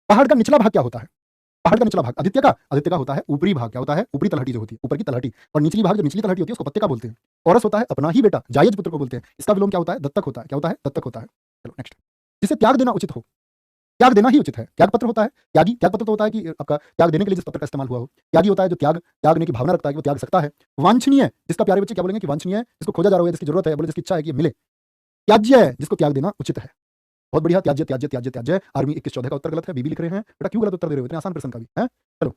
पहाड़ का निचला भाग क्या होता है? पहाड़ का निचला भाग आदित्य का होता है ऊपरी भाग। क्या होता है? ऊपरी तलहटी जो होती है, ऊपर की तलहटी। और निचली भाग जो निचली तलहटी होती है उसको पत्ते का बोलते हैं। औरस होता है अपना ही बेटा, जायज पुत्र को बोलते हैं। इसका विलोम क्या होता है? दत्तक होता है। क्या होता है? दत्तक होता है। चलो नेक्स्ट। जिसे त्याग देना उचित हो, त्याग देना ही उचित है। त्याग पत्र होता है, त्याग पत्र तो होता है कि आपका त्याग देने के लिए जिस पत्र का इस्तेमाल हुआ हो। त्यागी होता है जो त्यागने की भावना रखता है कि वो त्याग सकता है। वांछनीय जिसका प्यारे बच्चे क्या बोलेंगे कि वांछनीय है, जिसको खोजा जा रहा है, जिसकी जरूरत है, बोले जिसकी इच्छा है कि ये मिले। त्याज्य है जिसको त्याग देना उचित है। बहुत बढ़िया। त्याज्य त्याज्य त्याज्य त्याज्य। आर्मी 21-14 का उत्तर गलत है। बीबी लिख रहे हैं बेटा क्यों गलत उत्तर दे रहे हो? इतने आसान प्रश्न का भी है। चलो।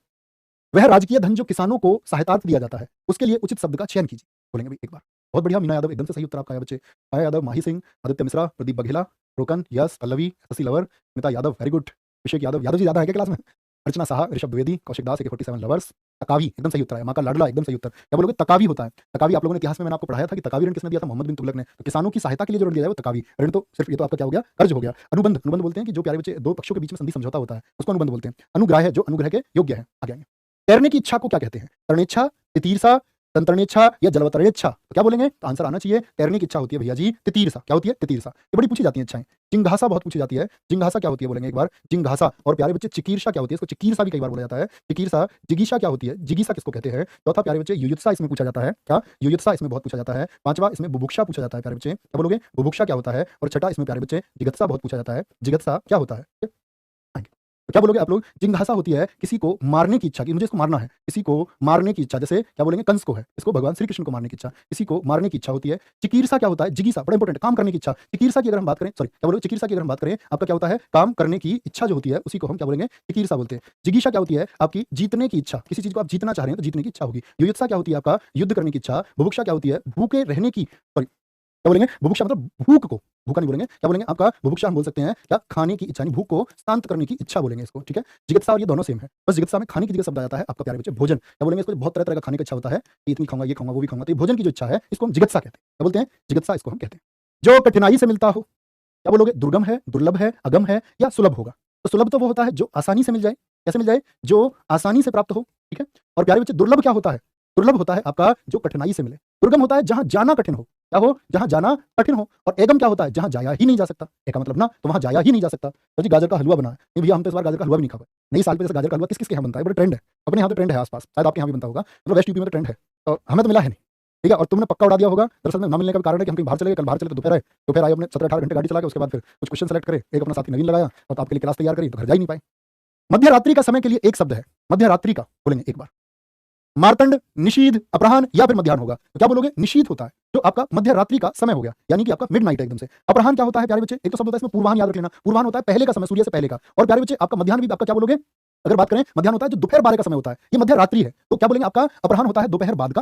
वह राजकीय धन जो किसानों को सहायतार्थ दिया जाता है उसके लिए उचित शब्द का चयन कीजिए। बोलेंगे भाई एक बार। बहुत बढ़िया। मीना यादव एकदम से सही उत्तर आपका है बच्चे। आया Yadav, Mahi Singh, Aditya Mishra, Pradeep Baghela, Rokan, yes, Pallavi, Shashi lover, Smita Yadav, very good. Abhishek Yadav ji ज्यादा है क्या क्लास में? अर्चना साहा, ऋषभ द्विवेदी, कौशिक दास, AK-47 लवर्स, तकावी एकदम सही उत्तर है। माँ का लाडला एकदम सही उत्तर। क्या बोलोगे? तकावी होता है। तकावी आप लोगों ने इतिहास में मैंने आपको पढ़ाया था कि तकावी ऋण किसने दिया था? मोहम्मद बिन तुगलक ने। तो किसानों की सहायता के लिए जो ऋण दिया जाए वो तकावी ऋण। तो सिर्फ ये तो आपका क्या हो गया? कर्ज हो गया। अनुबंध बोलते हैं कि जो प्यारे बच्चे दो पक्षों के बीच में संधि समझौता होता है उसको अनुबंध बोलते हैं। अनुग्रह है जो अनुग्रह के योग्य है। आगे आएंगे। तैरने की इच्छा को क्या कहते हैं? तरणेच्छा, तितीर्षा, तंत्रणेच्छा या जलवतरणेच्छा? तो क्या बोलेंगे? तो आंसर आना चाहिए तैरने की इच्छा होती है भैया जी तितीर्षा। क्या होती है? तितीर्षा। ये बड़ी पूछी जाती है इच्छाएं। जिंघासा बहुत पूछी जाती है। जिंघासा क्या होती है? बोलेंगे एक बार। जिंघासा। और प्यारे बच्चे चिकीर्षा क्या होती है? इसको चिकीर्षा भी कई बार बोला जाता है। चिकीर्षा। जिगीषा क्या होती है? जिगीषा किसको कहते हैं? चौथा प्यारे बच्चे युयुत्सा इसमें पूछा जाता है। क्या? युयुत्सा इसमें बहुत पूछा जाता है। पांचवा इसमें बुभुक्षा पूछा जाता है प्यारे बच्चे। क्या बोलोगे? बुभुक्षा क्या होता है? और छठा इसमें प्यारे बच्चे जिगत्सा बहुत पूछा जाता है। जिगत्सा क्या होता है? तो क्या बोलोगे आप लोग? जिंघासा होती है किसी को मारने की इच्छा की, मुझे इसको मारना है, किसी को मारने की इच्छा। जैसे क्या बोलेंगे? कंस को है, इसको भगवान श्री कृष्ण को मारने की इच्छा, किसी को मारने की इच्छा होती है। चिकीर्षा क्या होता है? जिगीसा बड़ा इंपॉर्टेंट, काम करने की इच्छा। चिकीर्षा की अगर हम बात करें, सॉरी क्या बोलोगे? चिकीर्षा की अगर हम बात करें आपका क्या होता है? काम करने की इच्छा जो होती है उसी को हम क्या बोलेंगे? चिकीर्षा बोलते हैं। जिगीषा क्या होती है? आपकी जीतने की इच्छा, किसी चीज को आप जीतना चाह रहे हैं तो जीतने की इच्छा होगी। युयुत्सा क्या होती है? आपका युद्ध करने की इच्छा। बुभुक्षा क्या होती है? भूखे रहने की, सॉरी क्या बोलेंगे? बुभुक्षा मतलब भूख को, भूखा नहीं बोलेंगे। क्या बोलेंगे? आपका बुभुक्षा हम बोल सकते हैं क्या? खाने की इच्छा, भूख को शांत करने की इच्छा बोलेंगे इसको। ठीक है। जिगत्सा और ये दोनों सेम है, बस जिगत्सा में खाने की जगह शब्द आ जाता है आपका प्यारे बच्चे भोजन। क्या बोलेंगे? इसको बहुत तरह तरह का खाने का इच्छा होता है कि इतनी खाऊंगा, ये खाऊंगा, वो भी खाऊंगा। तो ये भोजन की जो इच्छा है इसको हम जिगत्सा कहते हैं। क्या बोलते हैं? जिगत्सा इसको हम कहते हैं। जो कठिनाई से मिलता हो, क्या बोलोगे? दुर्गम है, दुर्लभ है, अगम है या सुलभ होगा? तो सुलभ तो वो होता है जो आसानी से मिल जाए। कैसे मिल जाए? जो आसानी से प्राप्त हो। ठीक है। और प्यारे बच्चे दुर्लभ क्या होता है? दुर्लभ होता है आपका जो कठिनाई से मिले। दुर्गम होता है जहां जाना कठिन हो। क्या हो? जहां जाना कठिन हो। और एगम क्या होता है? जहां जाया ही नहीं जा सकता। एक का मतलब ना, तो वहां जाया ही नहीं जा सकता। तो जी गाजर का हलवा बना है, नहीं भैया हम तो इस बार गाजर का हलवा भी नहीं खा पाए। नई साल पे जैसे गाजर का हलवा किस किस के यहाँ बनता है? बड़ा ट्रेंड है, अपने यहाँ तो ट्रेंड है, आसपास शायद आपके यहाँ भी बनता होगा, तो वेस्ट यूपी में तो ट्रेंड है। तो हमें तो मिला है नहीं। ठीक है। और तुमने पक्का उड़ा दिया होगा। दरअसल में ना मिलने का कारण है कि हम कहीं बाहर चले गए, कल बाहर चले तो दोपहर आए, दोपहर आए अपने 17-18 घंटे गाड़ी चला के, उसके बाद फिर कुछ क्वेश्चन सेलेक्ट करे, एक अपना साथी नवीन लगाया और आपके लिए क्लास तैयार करी तो घर जा ही नहीं पाए। मध्य रात्रि का समय के लिए एक शब्द है, मध्य रात्रि का बोलेंगे एक बार। मार्तंड, निशीध, अपराह्न या फिर मध्याह्न होगा। तो क्या बोलोगे? निशीध होता है जो आपका मध्य रात्रि का समय हो गया, यानी कि आपका मिडनाइट है एकदम से। अपराह्न क्या होता है प्यारे बच्चे? एक तो शब्द होता है इसमें पूर्वाह्न, याद रख लेना। पूर्वाह्न होता है पहले का समय, सूर्य से पहले का। और प्यारे बच्चे आपका मध्याह्न भी आपका क्या बोलोगे? अगर बात करें मध्याह्न होता है जो दोपहर 12 का समय होता है, ये मध्य रात्रि है। तो क्या बोलेंगे? आपका अपराह्न होता है दोपहर बाद का,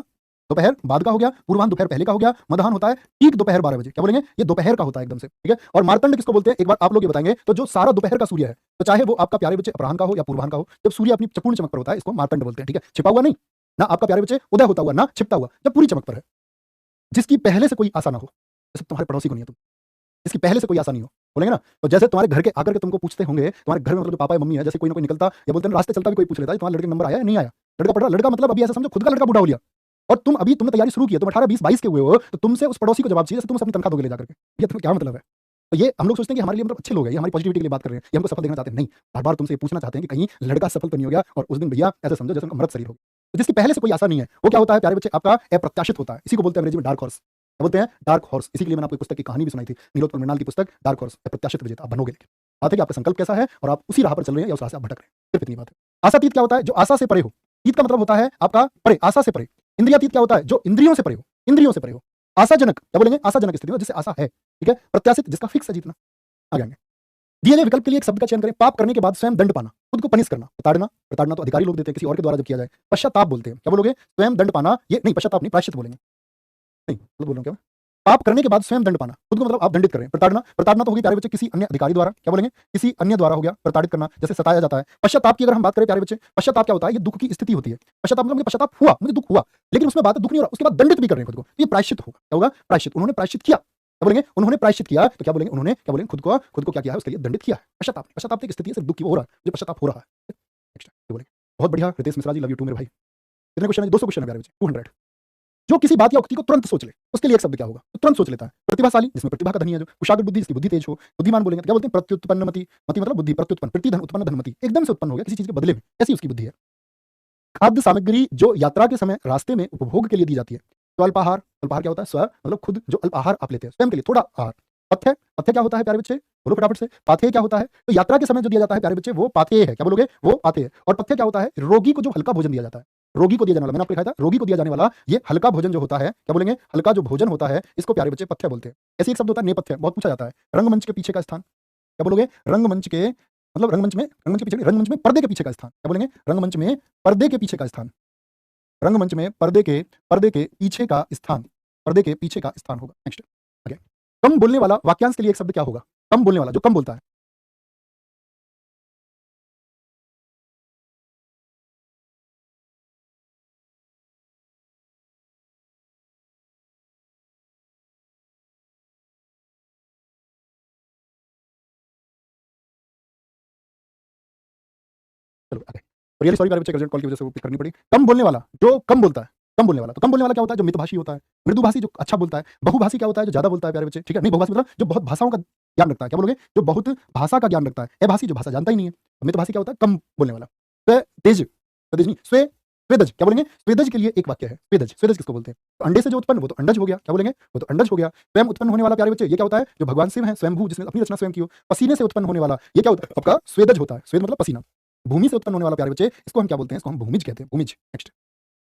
दोपहर बाद का हो गया। पूर्वाह्न दोपहर पहले का हो गया। मध्याह्न होता है ठीक दोपहर 12 बजे। क्या बोलेंगे? ये दोपहर का होता है एकदम से। ठीक है। और मार्तंड किसको बोलते हैं? एक बार आप लोग ये बताएंगे। तो जो सारा दोपहर का सूर्य है, तो चाहे वो आपका प्यारे बच्चे अपराह्न का हो या पूर्वाह्न का हो, जब सूर्य अपनी पूर्ण चमक पर होता है इसको मार्तंड बोलते हैं। ठीक है। छिपा हुआ नहीं ना आपका प्यारे बच्चे, उदय होता हुआ ना छिपता हुआ, जब पूरी चमक पर है। जिसकी पहले से कोई आशा ना हो, जैसे तुम्हारे पड़ोसी को नहीं है तुम, जिसकी पहले से कोई आशा नहीं हो, बोलेंगे ना। तो जैसे तुम्हारे घर के आकर के तुमको पूछते होंगे, तुम्हारे घर में मतलब जो पापा या मम्मी है, जैसे कोई ना कोई निकलता या बोलते हैं रास्ते चलता भी कोई पूछ लेता है तुम्हारे लड़के का नंबर आया है नहीं आया, लड़का पढ़ रहा, लड़का मतलब अभी ऐसा समझो खुद का लड़का बूढ़ा हो लिया और तुमने तैयारी शुरू की है, तुम 18 20 22 के हुए हो, तो तुमसे उस पड़ोसी को जवाब चाहिए जैसे तुम अपनी तनख्वाह दोगे ले जाकर के। ये तुम्हें क्या मतलब है? तो ये हम लोग सोचते हैं कि हमारे लिए मतलब अच्छे लोग हैं, ये हमारी पॉजिटिविटी के लिए बात कर रहे हैं, ये हमको सफल देखना चाहते हैं। नहीं, बार बार तुमसे ये पूछना चाहते हैं कि कहीं लड़का सफल तो नहीं हो गया और उस दिन भैया ऐसे समझो जैसे उनका मृत शरीर हो। तो जिसकी पहले से कोई आशा नहीं है वो क्या होता है प्यारे बच्चे? आपका अप्रत्याशित होता है। इसी को बोलते हैं अंग्रेजी में डार्क हॉर्स। क्या बोलते हैं? Dark horse. इसी के लिए मैंने आपको पुस्तक की कहानी भी सुनाई थी, नीलोत्पल मृणाल की पुस्तक डार्क हॉर्स, अप्रत्याशित विजेता आप बनोगे। लेकिन बात है कि आपका संकल्प कैसा है और आप उसी राह पर चल रहे हैं या उस राह से आप भटक रहे हैं, सिर्फ इतनी बात है। आशातीत क्या होता है? जो आशा से परे हो। तीत का मतलब होता है आपका परे, आशा से परे। इंद्रियातीत क्या होता है? जो इंद्रियों से परे हो, इंद्रियों से परे हो। आशाजनक क्या बोलेंगे? आशाजनक स्थिति में जिससे आशा है। ठीक है। प्रत्याशित जिसका फिक्स है जीतना। आ जाएंगे। दिए गए विकल्प के लिए एक शब्द का चयन करें। पाप करने के बाद स्वयं दंड पाना, खुद को पनिश करना। प्रताड़ना, प्रताड़ना तो अधिकारी लोग देते हैं किसी और के द्वारा जब किया जाए। पश्चाताप बोलते हैं। क्या बोलोगे? स्वयं दंड पाना, ये नहीं, पश्चाताप नहीं, प्रायश्चित बोलेंगे। नहीं मतलब बोल रहा हूं क्या? पाप करने के बाद स्वयं दंड पाना, खुद को मतलब आप दंडित करें। प्रताड़ना, प्रताड़ना तो होगी प्यारे बच्चे किसी अन्य अधिकारी द्वारा, क्या बोलेंगे, किसी अन्य द्वारा हो गया प्रताड़ित करना, जैसे सताया जाता है। पश्चाताप की अगर हम बात करें प्यारे बच्चे, पश्चाताप क्या होता है, ये दुख की स्थिति होती है। पश्चाताप मतलब मुझे पश्चाताप हुआ, मुझे दुख हुआ, लेकिन उसमें बात दुख नहीं हो रहा, उसके बाद दंडित भी कर रहे हैं खुद को, ये प्रायश्चित होगा। क्या होगा, प्रायश्चित। उन्होंने प्रायश्चित किया, क्या बोलेंगे, उन्होंने प्रायश्चित किया, तो क्या बोलेंगे, उन्होंने क्या बोलेंगे, खुद को क्या किया है, उसके लिए दंडित किया है। पश्चाताप, पश्चाताप एक स्थिति है, सिर्फ दुख की हो रहा है, जो पश्चाताप हो रहा है। नेक्स्ट बोलेंगे, बहुत बढ़िया Ritesh Mishra ji, love you to मेरे भाई। कितने क्वेश्चन है, 200 क्वेश्चन है प्यारे बच्चे, 200। जो किसी बात या उक्ति को तुरंत सोच ले, उसके लिए एक शब्द क्या होगा, तो तुरंत सोच लेता है। प्रतिभाशाली, जिसमें प्रतिभा का धनी है, जो कुशाग्र बुद्धि, जिसकी बुद्धि तेज हो। बुद्धिमान बोलेंगे क्या बोलते हैं, प्रत्युत्पन्न मति, मति मतलब बुद्धि, प्रत्युत्पन्न, प्रतिधन उत्पन्न धनमति, एकदम से उत्पन्न हो गया किसी चीज के बदले में, ऐसी उसकी बुद्धि है। खाद्य सामग्री जो यात्रा के समय रास्ते में उपभोग के लिए दी जाती है, तो अल्पाहार, अल्पाहार क्या होता है, स्व मतलब खुद जो अल्पाहार आप लेते हैं स्वयं के लिए थोड़ा आहार। पथ्य, पथ्य क्या होता है प्यारे बच्चे, बोलो फटाफट से, पाथेय क्या होता है, तो यात्रा के समय जो दिया जाता है प्यारे बच्चे वो पाथेय है, क्या बोलोगे, वो पाथेय है। और पथ्य क्या होता है, रोगी को जो हल्का भोजन दिया जाता है, रोगी को दिया जाने वाला, मैंने आपको लिखा था, रोगी को दिया जाने वाला ये हल्का भोजन जो होता है, क्या बोलेंगे, हल्का जो भोजन होता है, इसको प्यारे बच्चे पथ्य बोलते हैं। ऐसे एक शब्द होता है नेपथ्य, बहुत पूछा जाता है। रंगमंच के पीछे का स्थान, क्या बोलोगे, रंगमंच के मतलब रंगमंच के पीछे, रंगमंच में पर्दे के पीछे का स्थान, क्या बोलेंगे, रंगमंच में पर्दे के पीछे का स्थान, रंगमंच में पर्दे के पीछे का स्थान, पर्दे के पीछे का स्थान होगा। Next, okay. कम बोलने वाला वाक्यांश के लिए एक शब्द क्या होगा, कम बोलने वाला, जो कम बोलता है। चलो आगे, रियली सॉरी प्यारे बच्चे, अर्जेंट कॉल की वजह से वो पिक करनी पड़ी। कम बोलने वाला, जो कम बोलता है, कम बोलने वाला, तो कम बोलने वाला क्या होता है, जो मितभाषी होता है। मृदुभाषी जो अच्छा बोलता है। बहुभाषी क्या होता है, जो ज्यादा बोलता है प्यारे बच्चे, ठीक है, नहीं बहुभाषी मतलब जो बहुत भाषाओं का ज्ञान रखता है, क्या बोलोगे, जो बहुत भाषा का ज्ञान रखता है। अभाषी जो भाषा जानता ही नहीं है। मितभाषी क्या होता है, कम बोलने वाला। तेज, तेज नहीं, स्वेदज, क्या बोलेंगे, स्वेदज के लिए एक वाक्य है, स्वेदज, स्वेदज किसको बोलते हैं, तो अंडे से जो उत्पन्न, वो तो अंडज हो गया, क्या बोलेंगे, वो तो अंडज हो गया। स्वयं उत्पन्न होने वाला प्यारे बच्चे, ये क्या होता है, जो भगवान शिव है, स्वयंभू, जिसने अपनी रचना स्वयं की हो। पसीने से उत्पन्न होने वाला, ये क्या होता है, आपका स्वेदज होता है, स्वेद मतलब पसीना। भूमि से उत्पन्न होने वाला प्यारे बच्चे, इसको हम क्या बोलते हैं, इसको हम भूमिज कहते हैं, भूमिज। नेक्स्ट,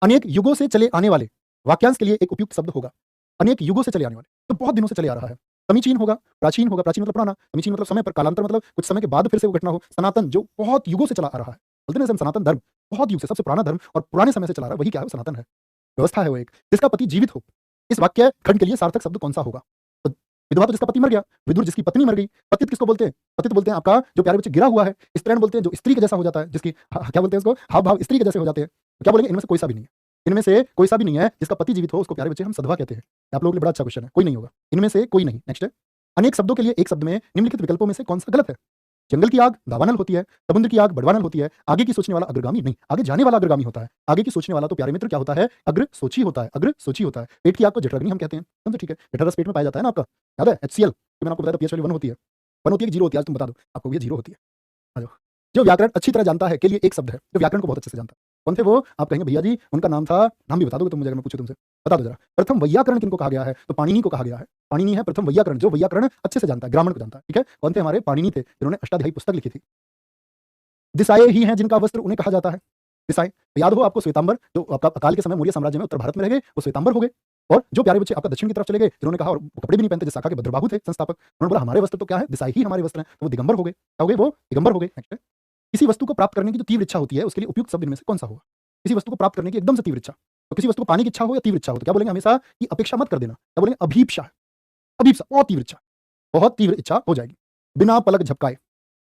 अनेक युगों से चले आने वाले वाक्यांश के लिए एक उपयुक्त शब्द होगा। अनेक युगों से चले आने वाले, तो बहुत दिनों से चले आ रहा है। समीचीन होगा, प्राचीन होगा, प्राचीन मतलब पुराना, समीचीन मतलब समय पर, कालांतर मतलब कुछ समय के बाद फिर से वो घटना हो। सनातन, जो बहुत युगों से चला आ रहा है, बोलते हैं ना, सनातन धर्म, बहुत युग से, सबसे पुराना धर्म और पुराने समय से चला रहा है, वही क्या है, सनातन है, व्यवस्था है वो एक। जिसका पति जीवित हो, इस वाक्य खंड के लिए सार्थक शब्द कौन सा होगा, तो विधवा तो जिसका पति मर गया, विदुर जिसकी पत्नी मर गई। पतित किसको बोलते हैं, पतित बोलते हैं आपका जो प्यारे बच्चे गिरा हुआ है। स्त्रैण बोलते हैं जो स्त्री के जैसा हो जाता है, जिसकी क्या बोलते हैं उसको, हाव भाव स्त्री के जैसे हो जाते हैं। क्या बोलेंगे, इनमें से कोई सा भी नहीं है, इनमें से कोई सा भी नहीं है जिसका पति जीवित हो, उसको प्यारे बच्चे हम सधवा कहते हैं। आप लोगों के लिए बड़ा अच्छा क्वेश्चन है, कोई नहीं होगा, इनमें से कोई नहीं। नेक्स्ट, अनेक शब्दों के लिए एक शब्द में निम्नलिखित विकल्पों में से कौन सा गलत है। जंगल की आग दावानल होती है, समुद्र की आग बड़वानल होती है, आगे की सोचने वाला अग्रगामी नहीं, आगे जाने वाला अग्रगामी होता है। आगे की सोचने वाला तो प्यारे मित्र क्या होता है, अग्र सोची होता है, अग्र सोची होता है। पेट की आग को जठराग्नि हम कहते हैं, समझो, ठीक है, जठरस पेट में पाया जाता है ना आपका, याद है, HCl, तो मैंने आपको बताया था पीएच वैल्यू 1 होती है, 1 होती है कि 0 होती है, आज तुम बता दो आपको, ये 0 होती है। आ जाओ, जो व्याकरण अच्छी तरह जानता है के लिए एक शब्द है, जो व्याकरण को बहुत अच्छे से जानता है, कौन थे वो, आप कहेंगे भैया जी उनका नाम था, नाम भी बता दोगे तुम मुझे, अगर मैं पूछूं तुमसे, बता दो जरा। प्रथम वैयाकरण किनको कहा गया है, तो पाणिनि को कहा गया है। पाणिनि है प्रथम वैयाकरण, जो वैयाकरण अच्छे से जानता है, ग्रामर को जानता है, ठीक है। कौन थे, हमारे पाणिनि थे, जिन्होंने अष्टाध्यायी पुस्तक लिखी थी। दिशाए ही हैं जिनका वस्त्र उन्हें कहा जाता है, दिशाए, तो याद हो आपको श्वेतांबर, जो आपका अकाल के समय मौर्य साम्राज्य में उत्तर भारत में रह गए, वो श्वेतांबर हो गए। और जो प्यारे बच्चे आपका दक्षिण की तरफ चले गए, जिन्होंने कहा, और वो कपड़े भी नहीं पहनते, जिस शाखा के भद्रबाहु थे संस्थापक, उन्होंने बोला हमारे वस्त्र तो क्या है, दिशाई ही हमारे वस्त्र हैं, तो वो दिगंबर हो गए, क्या हो गए, वो दिगंबर हो गए। नेक्स्ट, किसी वस्तु को प्राप्त करने की जो तीव्र इच्छा होती है, उसके लिए उपयुक्त शब्द इनमें से कौन सा होगा। किसी वस्तु को प्राप्त करने की एकदम से तीव्र इच्छा, तो किसी वस्तु को पाने की इच्छा हो या तीव्र इच्छा हो, तो क्या बोलेंगे, हमेशा की अपेक्षा मत कर देना, क्या बोलेंगे, अभीप्सा, अभीप्सा, बहुत तीव्र इच्छा, बहुत तीव्र इच्छा हो जाएगी। बिना पलक झपकाए,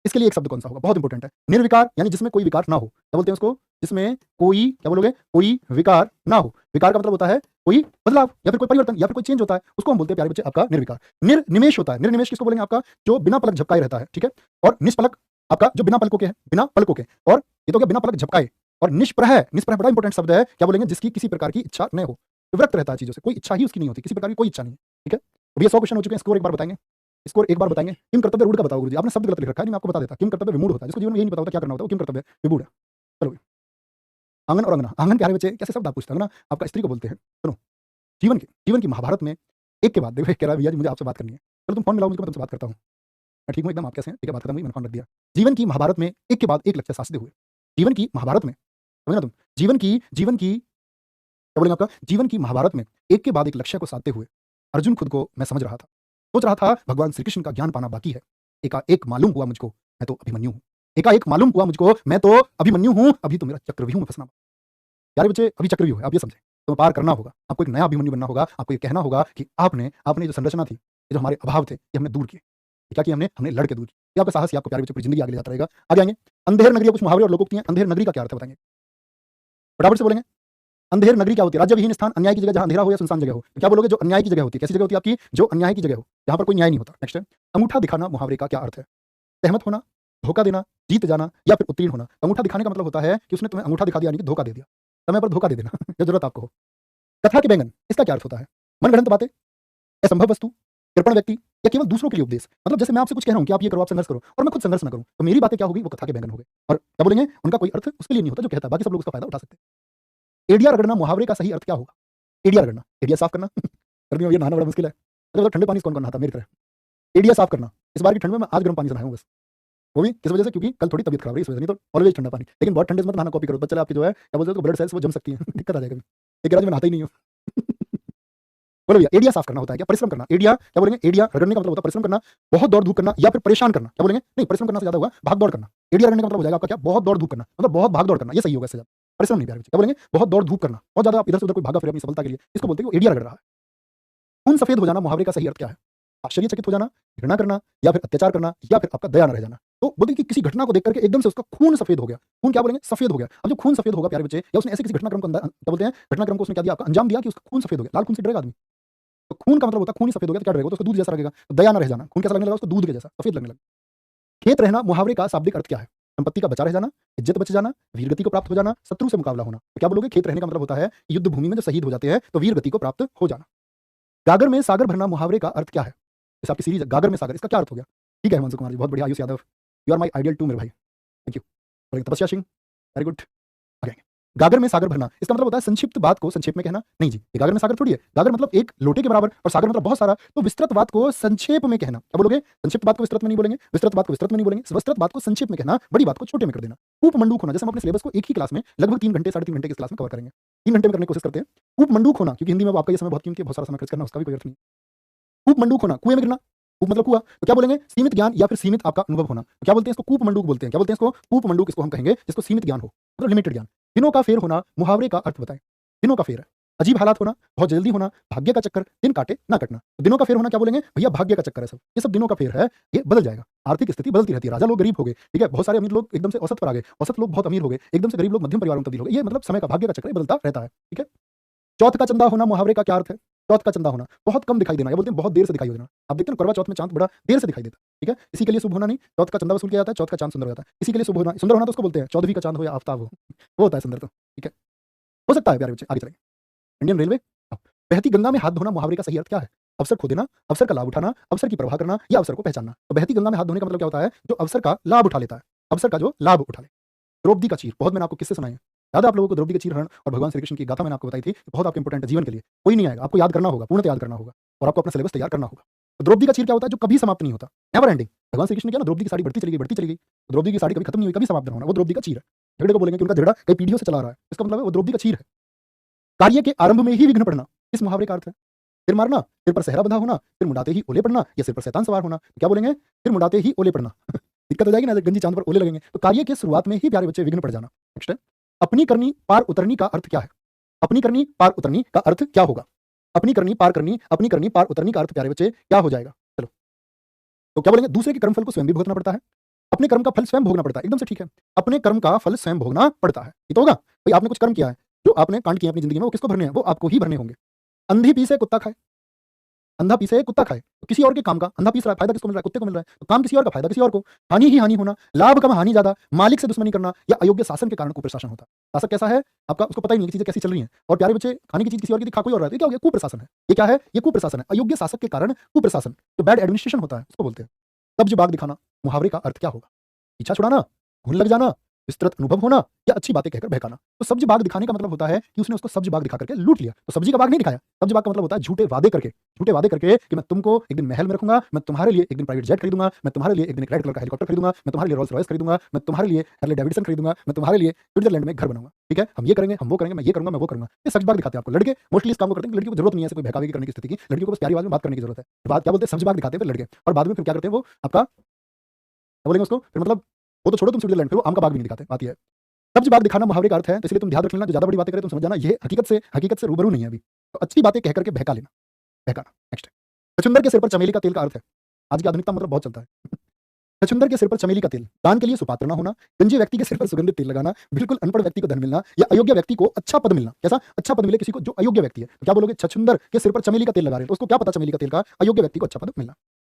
इसके लिए एक शब्द कौन सा होगा, बहुत इंपॉर्टेंट है। निर्विकार, यानी जिसमें कोई विकार ना हो, क्या बोलते हैं उसको, जिसमें कोई, क्या बोलोगे, कोई विकार ना हो। विकार का मतलब होता है कोई बदलाव या फिर कोई परिवर्तन या फिर कोई चेंज होता है, उसको हम बोलते हैं प्यारे बच्चे आपका निर्विकार। निर्निमेष होता है, निर्निमेष किसको बोलेंगे, आपका जो बिना पलक झपकाए रहता है, ठीक है। और निष्पलक आपका जो बिना पलकों के है, बिना पलकों के, और ये तो क्या बिना पलक झपकाए। और निष्प्रह, निष्प्रह बड़ा इंपॉर्टेंट शब्द है, क्या बोलेंगे, जिसकी किसी प्रकार की इच्छा न हो, विरक्त रहता है चीजों से, कोई इच्छा ही उसकी नहीं होती, किसी प्रकार की कोई इच्छा नहीं, ठीक है। अब ये 100 क्वेश्चन हो चुके हैं, स्कोर एक बार बताएंगे, स्कोर एक बार बताएंगे। किम कर्तव्य रूढ़ का बताओ गुरुजी, आपने शब्द गलत लिख रखा है, मैं आपको बता देता। किम कर्तव्य विमूढ़ होता है, जिसको जीवन में यही नहीं पता होता क्या करना होता है, वो किम कर्तव्य विमूढ़ है। चलो, आंगन और अंगना, आंगन प्यारे बच्चे कैसे शब्द आप पूछते हैं, अंगना आपका स्त्री को बोलते हैं। सुनो, जीवन की महाभारत में एक के बाद, देखो एक कह रहा है भैया जी मुझे आपसे बात करनी है, चलो तुम फोन मिलाओ मुझको, मैं तुमसे बात करता हूँ। मैं ठीक हूँ एकदम, आप कैसे हैं, ठीक है, बात करता हूँ, मैंने फोन रख दिया। जीवन की महाभारत में एक के बाद एक लक्ष्य साधते हुए, जीवन की महाभारत में, समझना तुम, जीवन की क्या बोलेंगे आपका, जीवन की महाभारत में एक के बाद एक लक्ष्य को साधते हुए अर्जुन खुद को मैं समझ रहा था, सोच रहा था भगवान श्री कृष्ण का ज्ञान पाना बाकी है। एकाएक मालूम हुआ मुझको मैं तो अभिमन्यु हूँ, एकाएक मालूम हुआ मुझको मैं तो अभिमन्यु हूँ, अभी तो मेरा चक्रव्यूह में फंसना। यार बच्चे अभी चक्रव्यूह है, आप ये समझे, तुम्हें पार करना होगा। आपको एक नया अभिमन्यु बनना होगा। आपको ये कहना होगा कि आपने आपने जो संरचना थी, ये जो हमारे अभाव थे, ये हमने दूर किए। ये क्या किया हमने? हमने लड़ के दूर किया। ये आपका साहस ही आपको प्यारे बच्चों पूरी ज़िंदगी आगे ले जाता रहेगा। आगे आएँगे, अंधेर नगरी, कुछ मुहावरे और लोकोक्ति हैं। अंधेर नगरी का क्या अर्थ है बताएँगे? फटाफट से बोलेंगे। अंधेर नगरी क्या होती है? राज्य विहीन स्थान, अन्याय की जगह, जहाँ अंधेरा हो या सुनसान जगह हो। तो क्या बोलोगे? जो अन्याय की जगह होती है। कैसी जगह होती है आपकी? जो अन्याय की जगह हो, जहाँ पर कोई न्याय नहीं होता। नेक्स्ट है, अंगूठा दिखाना मुहावरे का क्या अर्थ है? सहमत होना, धोखा देना, जीत जाना या फिर उत्तीर्ण होना। अंगूठा दिखाने का मतलब होता है कि उसने तुम्हें अंगूठा दिखा दिया, यानी कि धोखा दे दिया। समय पर धोखा दे देना जब ज़रूरत आपको हो। कथा के बैंगन, इसका क्या अर्थ होता है? मनगढ़ंत बातें, असंभव वस्तु, कृपण व्यक्ति या केवल दूसरों के लिए उपदेश। मतलब जैसे मैं आपसे कुछ कह रहा हूँ कि आप ये करो, आप संघर्ष करो और मैं खुद संघर्ष ना करूँ, तो मेरी बातें क्या होगी? वो कथा के बैंगन हो गए। और क्या बोलेंगे? उनका कोई अर्थ उसके लिए नहीं होता जो कहता है, बाकी सब लोग उसका फायदा उठा सकते हैं। एड़िया रगड़ना मुहावरे का सही अर्थ क्या होगा? एड़िया रगड़ना, एड़िया साफ करना गर्मियों में ये नहाना बड़ा मुश्किल है। अच्छा बताओ, ठंडे पानी से कौन-कौन नहाता है मेरी तरह? एड़िया साफ करना। इस बार की ठंड में मैं आज गर्म पानी से नहाया हूँ बस। वो भी किस वजह से? क्योंकि कल थोड़ी तबीयत खराब रही, इस वजह से। नहीं तो ऑलवेज ठंडा पानी। लेकिन बहुत ठंडे से मत नहाना, कॉपी करो, पता चला आपकी जो है क्या बोलते हैं उसको, ब्लड सेल्स वो जम सकती हैं दिक्कत आ जाएगा। लेकिन आज मैं नहाता ही नहीं हूँ बोलो भैया, एड़िया साफ करना होता है क्या? परिश्रम करना। एड़िया क्या बोलेंगे? एड़िया रगड़ने का मतलब होता है परिश्रम करना, बहुत दौड़ धूप करना या फिर परेशान करना। क्या बोलेंगे? नहीं, परिश्रम करना से ज्यादा होगा भाग दौड़ करना। एड़िया रगड़ने का मतलब हो जाएगा आपका क्या? बहुत दौड़ धूप करना, मतलब बहुत भाग दौड़ करना। ये सही होगा इससे ज्यादा। परिश्रम नहीं प्यारे बच्चे। क्या बोलेंगे? बहुत दौड़ धूप करना, बहुत ज्यादा आप इधर से उधर कोई भागा फिरे अपनी सफलता के लिए, इसको बोलते हैं वो एड़िया रगड़ रहा है। खून सफेद हो जाना मुहावरे का सही अर्थ क्या है? आश्चर्यचकित हो जाना, घृणा करना या फिर अत्याचार करना या फिर आपका दया न रह जाना। तो बोलते हैं कि किसी घटना को देख करके एकदम से उसका खून सफेद हो गया। खून क्या बोलेंगे? सफेद हो गया। अब जब खून सफेद होगा प्यारे बच्चे, या उसने ऐसे किसी घटनाक्रम को क्या बोलते हैं, घटनाक्रम को उसने क्या दिया? आपका अंजाम दिया कि उसका खून सफेद हो गया। लाल खून से डरेगा आदमी? तो खून का मतलब होता है खून ही सफेद हो गया तो क्या डरेगा? तो उसको दूध जैसा लगेगा। तो दया न रह जाना, खून कैसा लगने लगा उसको? दूध के जैसा सफेद लगने लगा। खेत रहना मुहावरे का शाब्दिक अर्थ क्या है? संपत्ति का बचा रह जाना, इज्जत बच जाना, वीरगति को प्राप्त हो जाना, शत्रु से मुकाबला होना। तो क्या बोलोगे? खेत रहने का मतलब होता है युद्ध भूमि में जो शहीद हो जाते हैं तो वीरगति को प्राप्त हो जाना। गागर में सागर भरना मुहावरे का अर्थ क्या है? जैसे आपकी सीरीज है गागर में सागर, इसका क्या अर्थ हो गया? ठीक है हिमांशु कुमार जी, बहुत बढ़िया। Ayush Yadav, you are my ideal too मेरे भाई, थैंक यू। और एक तपस्या सिंह, वेरी गुड। आगे आएंगे। गागर में सागर भरना, इसका मतलब होता है संक्षिप्त बात को संक्षेप में कहना। नहीं जी, ये गागर में सागर थोड़ी है। गागर मतलब एक लोटे के बराबर और सागर मतलब बहुत सारा, तो विस्तृत बात को संक्षेप में कहना। क्या बोलोगे? संक्षिप्त बात को विस्तृत में नहीं बोलेंगे, विस्तृत बात को विस्तृत में नहीं बोलेंगे, विस्तृत बात को संक्षेप में कहना, बड़ी बात को छोटे में कर देना। कूप मंडूक होना, जैसे हम अपने सिलेबस को एक ही क्लास में लगभग 3 घंटे 3.5 घंटे की क्लास में कवर करेंगे, 3 घंटे में करने की कोशिश करते हैं। कूप मंडूक होना, क्योंकि हिंदी में आपका ये समय बहुत कीमती है, बहुत सारा समय खर्च करना, उसका भी कोई अर्थ नहीं। कूप मंडूक होना, कुएं में गिरना। कूप मतलब कुआं, तो क्या बोलेंगे? सीमित ज्ञान या फिर सीमित आपका अनुभव होना। तो क्या बोलते हैं इसको? कूप मंडूक बोलते हैं। क्या बोलते हैं इसको? कूप मंडूक इसको हम कहेंगे जिसको सीमित ज्ञान हो, मतलब लिमिटेड ज्ञान। दिनों का फेर होना मुहावरे का अर्थ बताएं। दिनों का फेर है अजीब हालात होना, बहुत जल्दी होना, भाग्य का चक्कर, दिन काटे ना कटना। तो दिनों का फेर होना क्या बोलेंगे? भैया भाग्य का चक्कर है सब, ये सब दिनों का फेर है, ये बदल जाएगा। आर्थिक स्थिति बदलती रहती है, राजा लोग गरीब हो गए, ठीक है, बहुत सारे अमीर लोग एकदम से औसत पर आ गए, औसत लोग बहुत अमीर हो गए, एकदम से गरीब लोग मध्यम परिवारों में तब्दील हो गए। ये मतलब समय का, भाग्य का चक्कर बदलता रहता है, ठीक है। चौथ का चंदा होना मुहावरे का क्या अर्थ है? चौथ का चंदा होना, बहुत कम दिखाई देना, या बोलते हैं बहुत देर से दिखाई देना। आप देखते हैं करवा चौथ में चांद बड़ा देर से दिखाई देता है, ठीक है। इसी के लिए शुभ होना नहीं, चौथ का चंदा वसूल किया जाता है, चौथ का चांद सुंदर हो जाता है। इसी के लिए शुभ होना, सुंदर होना तो उसको बोलते हैं चौदहवीं का चांद हो या आफ्ताब हो, वो होता है सुंदर तो, ठीक है। हो सकता है प्यारे बच्चे, आगे चलेंगे। इंडियन रेलवे, बहती गंगा में हाथ धोना मुहावरे का सही अर्थ क्या है? अवसर खो देना, अवसर का लाभ उठाना, अवसर की परवाह करना या अवसर को पहचानना। तो बहती गंगा में हाथ धोने का मतलब क्या होता है? जो अवसर का लाभ उठा लेता है, अवसर का जो लाभ उठा ले। द्रौपदी का चीर, बहुत मैंने आपको किससे सुनाई है, याद है आप लोगों को? द्रौपदी का चीर हरण और भगवान श्री कृष्ण की गाथा मैंने आपको बताई थी, बहुत आपके इंपॉर्टेंट है जीवन के लिए। कोई नहीं आएगा, आपको याद करना होगा, पूर्णतः याद करना होगा और आपको अपना सिलेबस तैयार करना होगा। तो द्रौपदी का चीर क्या होता है? जो कभी समाप्त नहीं होता, नेवर एंडिंग। भगवान श्री कृष्ण ने क्या ना, द्रौपदी की साड़ी बढ़ती चली गई, बढ़ती चली गई। तो द्रौपदी की साड़ी कभी खत्म नहीं हुई, कभी समाप्त नहीं होना, वो द्रौपदी का चीर है। झगड़े को बोलेंगे कि उनका झगड़ा कई पीढ़ियों से चला रहा है, इसका मतलब है वो द्रौपदी का चीर है। कार्य के आरंभ में ही विघ्न पड़ना, इस मुहावरे का अर्थ है सिर मारना, सिर पर सहरा बंधा होना, सिर मुंडाते ही ओले पड़ना या सिर पर शैतान सवार होना। तो क्या बोलेंगे? सिर मुंडाते ही ओले पड़ना दिक्कत हो जाएगी ना, गंजी चांद पर ओले लगेंगे। तो कार्य के शुरुआत में ही प्यारे बच्चे विघ्न पड़ जाना। नेक्स्ट है, अपनी करनी पार उतरनी का अर्थ क्या है? अपनी करनी पार उतरनी का अर्थ क्या होगा? अपनी करनी पार करनी, अपनी करनी पार उतरनी का अर्थ प्यारे बच्चे क्या हो जाएगा? चलो, तो क्या बोलेंगे? दूसरे के कर्म फल को स्वयं भी भुगतना पड़ता है, अपने कर्म का फल स्वयं भोगना पड़ता है। एकदम से ठीक है, अपने कर्म का फल स्वयं भोगना पड़ता है, ये तो होगा भाई। आपने कुछ कर्म किया है, जो आपने कांड किए अपनी जिंदगी में, वो किसको भरने हैं? वो आपको ही भरने होंगे। अंधी पी से कुत्ता खाए, अंधा पी से कुत्ता खाए, तो किसी और के काम का अंधा पीस रहा है, फायदा किसको मिल रहा है? कुत्ते को मिल रहा है। तो काम किसी और का, फायदा किसी और को, हानि ही हानि होना, लाभ कम हानि ज्यादा, मालिक से दुश्मनी करना या अयोग्य शासन के कारण कुप्रशासन होता है। शासक कैसा है आपका, उसको पता ही नहीं कि चीजें कैसी चल रही हैं, और प्यारे बच्चे खाने की चीज किसी और की खा कोई और रहा है, ये क्या हो गया? कुप्रशासन है। ये क्या है? ये कुप्रशासन है, अयोग्य शासक के कारण कुप्रशासन, तो बैड एडमिनिस्ट्रेशन होता है, उसको बोलते हैं। सब्ज बाग दिखाना मुहावरे का अर्थ क्या होगा? पीछा छुड़ाना, घुन लग जाना, विस्तृत अनुभव होना या अच्छी बातें कहकर बहकाना। तो सब्ज बाग दिखाने का मतलब होता है कि उसने उसको सब्ज बाग दिखा करके लूट लिया। तो सब्जी का बाग नहीं दिखाया, सब्ज बाग का मतलब होता है झूठे वादे करके, झूठे वादे करके कि मैं तुमको एक दिन महल में रखूंगा, मैं तुम्हारे लिए एक दिन प्राइवेट जेट खरीदूंगा, मैं तुम्हारे लिए एक दिन एक रेड कलर का हेलीकॉप्टर खरीदूंगा, मैं तुम्हारे लिए रोल्स रॉयस खरीदूंगा, मैं तुम्हारे लिए हार्ले डेविडसन खरीदूंगा, मैं तुम्हारे लिए स्विट्जरलैंड में घर बनाऊंगा, ठीक है, हम ये करेंगे, हम वो करेंगे, मैं ये करूंगा, मैं वो करूंगा। ये सब्ज बाग दिखाते हैं आपको। लड़के मोस्टली इस काम को करते हैं, लड़कियों को जरूरत नहीं है ऐसे कोई बहकावे करने की स्थिति की, लड़कियों को बस प्यारी आवाज में बात करने की जरूरत है। बात क्या बोलते हैं? सब्ज बाग दिखाते हैं फिर लड़के, और बाद में फिर क्या करते हैं वो आपका, क्या बोलेंगे उसको, फिर मतलब वो तो छोड़ो तुम स्विट्जरलैंड, फिर वो आम का बाग भी नहीं दिखाते। बात ये है सब्ज बाग दिखाना मुहावरे का अर्थ है, तो इसलिए तुम ध्यान रख लेना, जो ज्यादा बड़ी बातें करे तुम समझ जाना ये हकीकत से रूबरू नहीं है अभी, तो अच्छी बातें कह करके बहका लेना, बहकाना। नेक्स्ट, छछूंदर के सिर पर चमेली का तेल का अर्थ है, आज की आधुनिकता मतलब बहुत चलता है। छछूंदर के सिर पर चमेली का तेल, दान के लिए सुपात्र ना होना, गंजे व्यक्ति के सिर पर सुगंधित तेल लगाना, बिल्कुल अनपढ़ व्यक्ति को धन मिलना, या अयोग्य व्यक्ति को अच्छा पद मिलना। कैसा अच्छा पद मिले किसी को जो अयोग्य व्यक्ति है, तो क्या बोलोगे? छछूंदर के सिर पर चमेली का तेल लगा रहे हैं, तो उसको क्या पता चमेली का तेल का, अयोग्य व्यक्ति को अच्छा पद मिलना।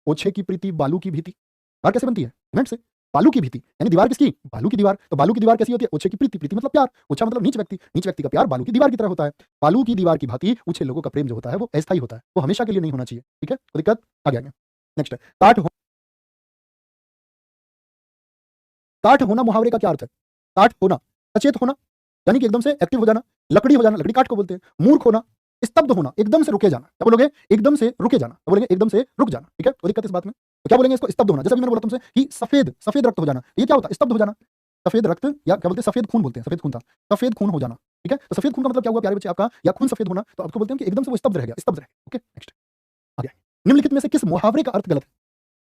ओछे की प्रीति बालू की भीति, दीवार कैसे बनती है? सीमेंट से। बालू की भीति यानी दीवार किसकी? बालू की दीवार। तो बालू की दीवार कैसी होती है? ओछे की प्रीति, प्रीति मतलब प्यार, ओछा मतलब नीच व्यक्ति का प्यार बालू की दीवार की तरह होता है। बालू की दीवार की भांति ऊंचे लोगों का प्रेम जो होता है वो अस्थायी होता है, वो हमेशा के लिए नहीं होना चाहिए। ठीक है, तो दिक्कत आगे आगे। नेक्स्ट है काठ होना मुहावरे का क्या अर्थ है? काठ होना, सचेत होना यानी कि एकदम से एक्टिव हो जाना, लकड़ी हो जाना, लकड़ी काठ को बोलते हैं। मूर्ख होना, स्तब्ध होना, एकदम से रुके जाना। क्या बोलोगे? एकदम से रुके जाना, क्या बोलेंगे? एकदम से रुक जाना। ठीक है, कोई दिक्कत इस बात में? तो क्या बोलेंगे इसको? स्तब्ध होना। जैसा कि मैंने बोला तुमसे कि सफेद सफेद रक्त हो जाना, ये क्या होता है? स्तब्ध हो जाना। सफेद रक्त या क्या बोलते हैं? सफेद खून बोलते हैं, सफेद खून था, सफेद खून हो जाना। ठीक है, तो सफेद खून का मतलब क्या हुआ प्यारे बच्चे आपका? या खून सफेद होना, तो आपको बोलते हैं कि एकदम से वो स्तब्ध रह गया, स्तब्ध रह गया। ओके, नेक्स्ट आ गया। निम्नलिखित में से किस मुहावरे का अर्थ गलत है?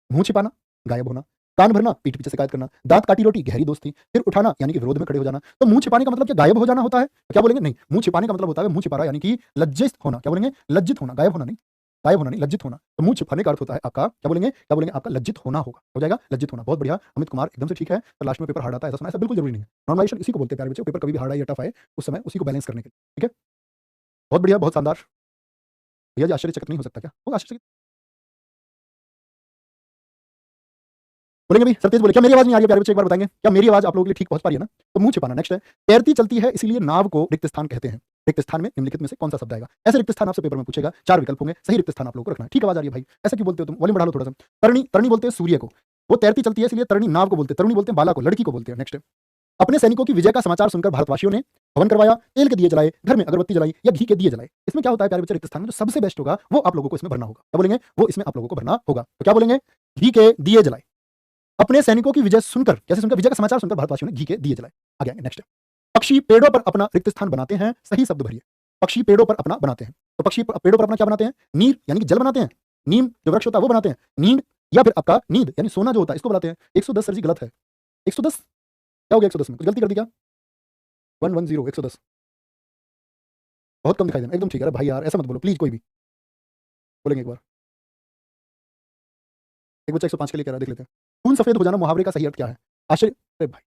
मुंह छिपाना, गायब होना, कान भरना, पीठ पीछे शिकायत करना, दांत काटी रोटी, गहरी दोस्ती, सिर उठाना यानी कि विरोध में खड़े हो जाना। तो मुंह छिपाने का मतलब क्या गायब हो जाना होता है? तो क्या बोलेंगे? नहीं, मुंह छिपाने का मतलब होता है मुंह छिपा रहा यानी कि लज्जित होना। क्या बोलेंगे? लज्जित होना, गायब होना नहीं, गायब होना नहीं, लज्जित होना। तो मुंह छिपाने का अर्थ होता है आपका, क्या बोलेंगे? क्या बोलेंगे? आपका लज्जित होना होगा, हो जाएगा लज्जित होना। बहुत बढ़िया अमित कुमार, एकदम से ठीक है। तो लास्ट में पेपर हार्ड आता है ऐसा सुना, ऐसा बिल्कुल जरूरी नहीं है। नॉर्मलाइजेशन इसी को बोलते हैं प्यारे बच्चों, पेपर कभी भी हार्ड आए या टफ आए उस समय उसी को बैलेंस करने के लिए। ठीक है, बहुत बढ़िया, बहुत शानदार। भैया जी आश्चर्यचकित नहीं हो सकता क्या? वो आश्चर्यचकित बोलेंगे भी। सर तेज बोले क्या मेरी आवाज नहीं आ रही है प्यारे बच्चे? एक बार बताएंगे क्या मेरी आवाज आप लोगों के लिए ठीक पहुंच पा रही है ना? तो मुंह छिपाना। नेक्स्ट है तैरती चलती है इसीलिए नाव को रिक्त स्थान कहते हैं। रिक्त स्थान में निम्नलिखित में से कौन सा शब्द आएगा? ऐसे रिक्त स्थान आपसे पेपर में पूछेगा, 4 विकल्प होंगे, सही रिक्त स्थान आप लोगों को रखना है। ठीक आवाज आ रही है भाई? ऐसा क्यों बोलते हो तुम? वॉल्यूम बढ़ा लो थोड़ा सा। तरणी, तरणी बोलते हैं सूर्य को, वो तैरती चलती है इसलिए तरणी नाव को बोलते हैं, तरुणी बोलते हैं बाला को, लड़की को बोलते हैं। नेक्स्ट है अपने सैनिकों की विजय का समाचार सुनकर भारतवासियों ने हवन करवाया, तेल के दिए जलाए, घर में अगरबत्ती जलाई या घी के दिए जलाए। इसमें क्या होता है प्यारे बच्चे? रिक्त स्थान में जो सबसे बेस्ट होगा वो आप लोगों को इसमें भरना होगा। क्या बोलेंगे? वो इसमें आप लोगों को भरना होगा। तो क्या बोलेंगे? घी के दिए जलाए। अपने सैनिकों की विजय सुनकर, कैसे सुनकर? विजय का समाचार सुनकर भारतवासियों ने घी के दिए जलाए। आगे आगे। नेक्स्ट पक्षी पेड़ों पर अपना रिक्त स्थान बनाते हैं, सही शब्द भरिए। पक्षी पेड़ों पर अपना बनाते हैं, तो पक्षी पेड़ों पर अपना क्या बनाते हैं? नीर यानी कि जल बनाते हैं, नीम जो वृक्ष होता है वो बनाते हैं, नींद या फिर आपका नींद यानी सोना जो होता है इसको बनाते हैं। 110 सर जी गलत है। 110 क्या हो गया? 110 में कुछ गलती कर दी क्या? 110 110 बहुत कम दिखाई देना, एकदम ठीक है। अरे भाई यार ऐसा मत बोलो प्लीज, कोई भी बोलेंगे एक बार। एक बच्चा 105 के लिए कह रहा है, देख लेते हैं। खून सफेद हो जाना मुहावरे का सही अर्थ क्या है? आश्चर्य। अरे भाई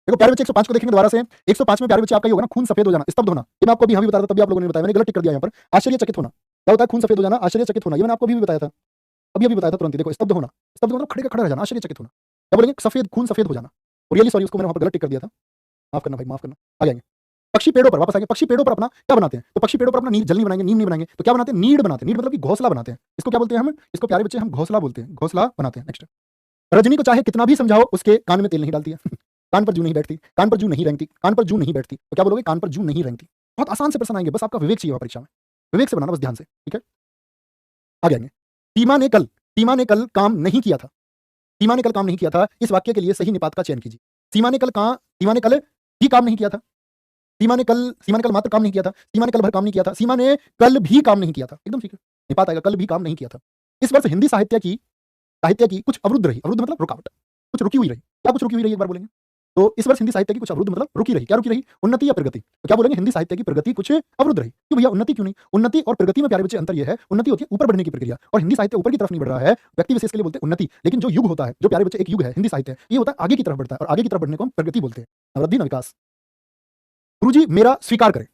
देखो प्यारे बच्चे 105 को देखेंगे दोबारा से। 105 में प्यारे बच्चे आपका ही होगा ना, खून सफेद हो जाना, स्तब्ध होना। ये मैं आपको अभी हाँ भी बताया था, तभी आप लोगों ने बताया, मैंने गलत टिक कर दिया यहाँ पर। आश्चर्यचकित होना क्या होता है? खून सफेद हो जाना, आश्चर्यचकित होना, ये मैंने आपको अभी भी बताया था, अभी अभी बताया था तुरंत ही। देखो स्तब्ध होना, स्तब्ध मतलब खड़े का खड़ा रह जाना, आश्चर्यचकित होना। क्या बोलेंगे? सफेद, खून सफेद हो जाना। रियली सॉरी, उसको मैंने वहाँ पर गलत टिक कर दिया था, माफ करना भाई, माफ करना। आ जाएंगे पक्षी पेड़ों पर, वापस आएंगे। पक्षी पेड़ों पर अपना क्या बनाते हैं? तो पक्षी पेड़ों पर अपना नीड, जल नहीं बनाएंगे, नीम नहीं बनाएंगे, तो क्या बनाते हैं? नीड बनाते हैं। नीड मतलब कि घोंसला बनाते हैं। इसको क्या बोलते हैं हम? इसको प्यारे बच्चे हम घोंसला बोलते हैं, घोंसला बनाते हैं। नेक्स्ट रजनी को चाहे कितना भी समझाओ उसके कान में तेल नहीं डालती है। कान पर जू नहीं बैठती, कान पर जू नहीं रेंगती, कान पर जू नहीं बैठती, तो क्या बोलोगे? कान पर जू नहीं रेंगती। बहुत आसान से प्रश्न आएंगे, बस आपका विवेक चाहिए वहाँ परीक्षा में, विवेक से बनाना बस ध्यान से। ठीक है, आगे आएंगे। सीमा ने कल काम नहीं किया था, सीमा ने कल काम नहीं किया था, इस वाक्य के लिए सही निपात का चयन कीजिए। सीमा ने कल ही काम नहीं किया था, सीमा ने कल मात्र काम नहीं किया था, सीमा ने कल भर काम नहीं किया था, सीमा ने कल भी काम नहीं किया था, एकदम ठीक है, निपात आएगा, कल भी काम नहीं किया था। इस वर्ष हिंदी साहित्य की कुछ अवरुद्ध रही, अवरुद्ध मतलब रुकावट, कुछ रुकी हुई रही। क्या कुछ रुकी हुई रही, एक बार बोलेंगे? तो इस वर्ष हिंदी साहित्य की कुछ अवरुद्ध मतलब रुकी रही। क्या रुकी रही? उन्नति या प्रगति? तो क्या बोलेंगे? हिंदी साहित्य की प्रगति कुछ अवरुद्ध रही। क्यों भैया उन्नति क्यों नहीं? उन्नति और प्रगति में प्यारे बच्चे अंतर यह है, उन्नति होती है ऊपर बढ़ने की प्रक्रिया, और हिंदी साहित्य ऊपर की तरफ नहीं बढ़ रहा है, व्यक्ति विशेष के लिए बोलते हैं उन्नति। लेकिन जो युग होता है, जो प्यारे बच्चे एक युग है हिंदी साहित्य, ये होता है आगे की तरफ बढ़ता है, और आगे की तरफ बढ़ने को हम प्रगति बोलते हैं, वृद्धि न विकास। गुरुजी मेरा स्वीकार करें,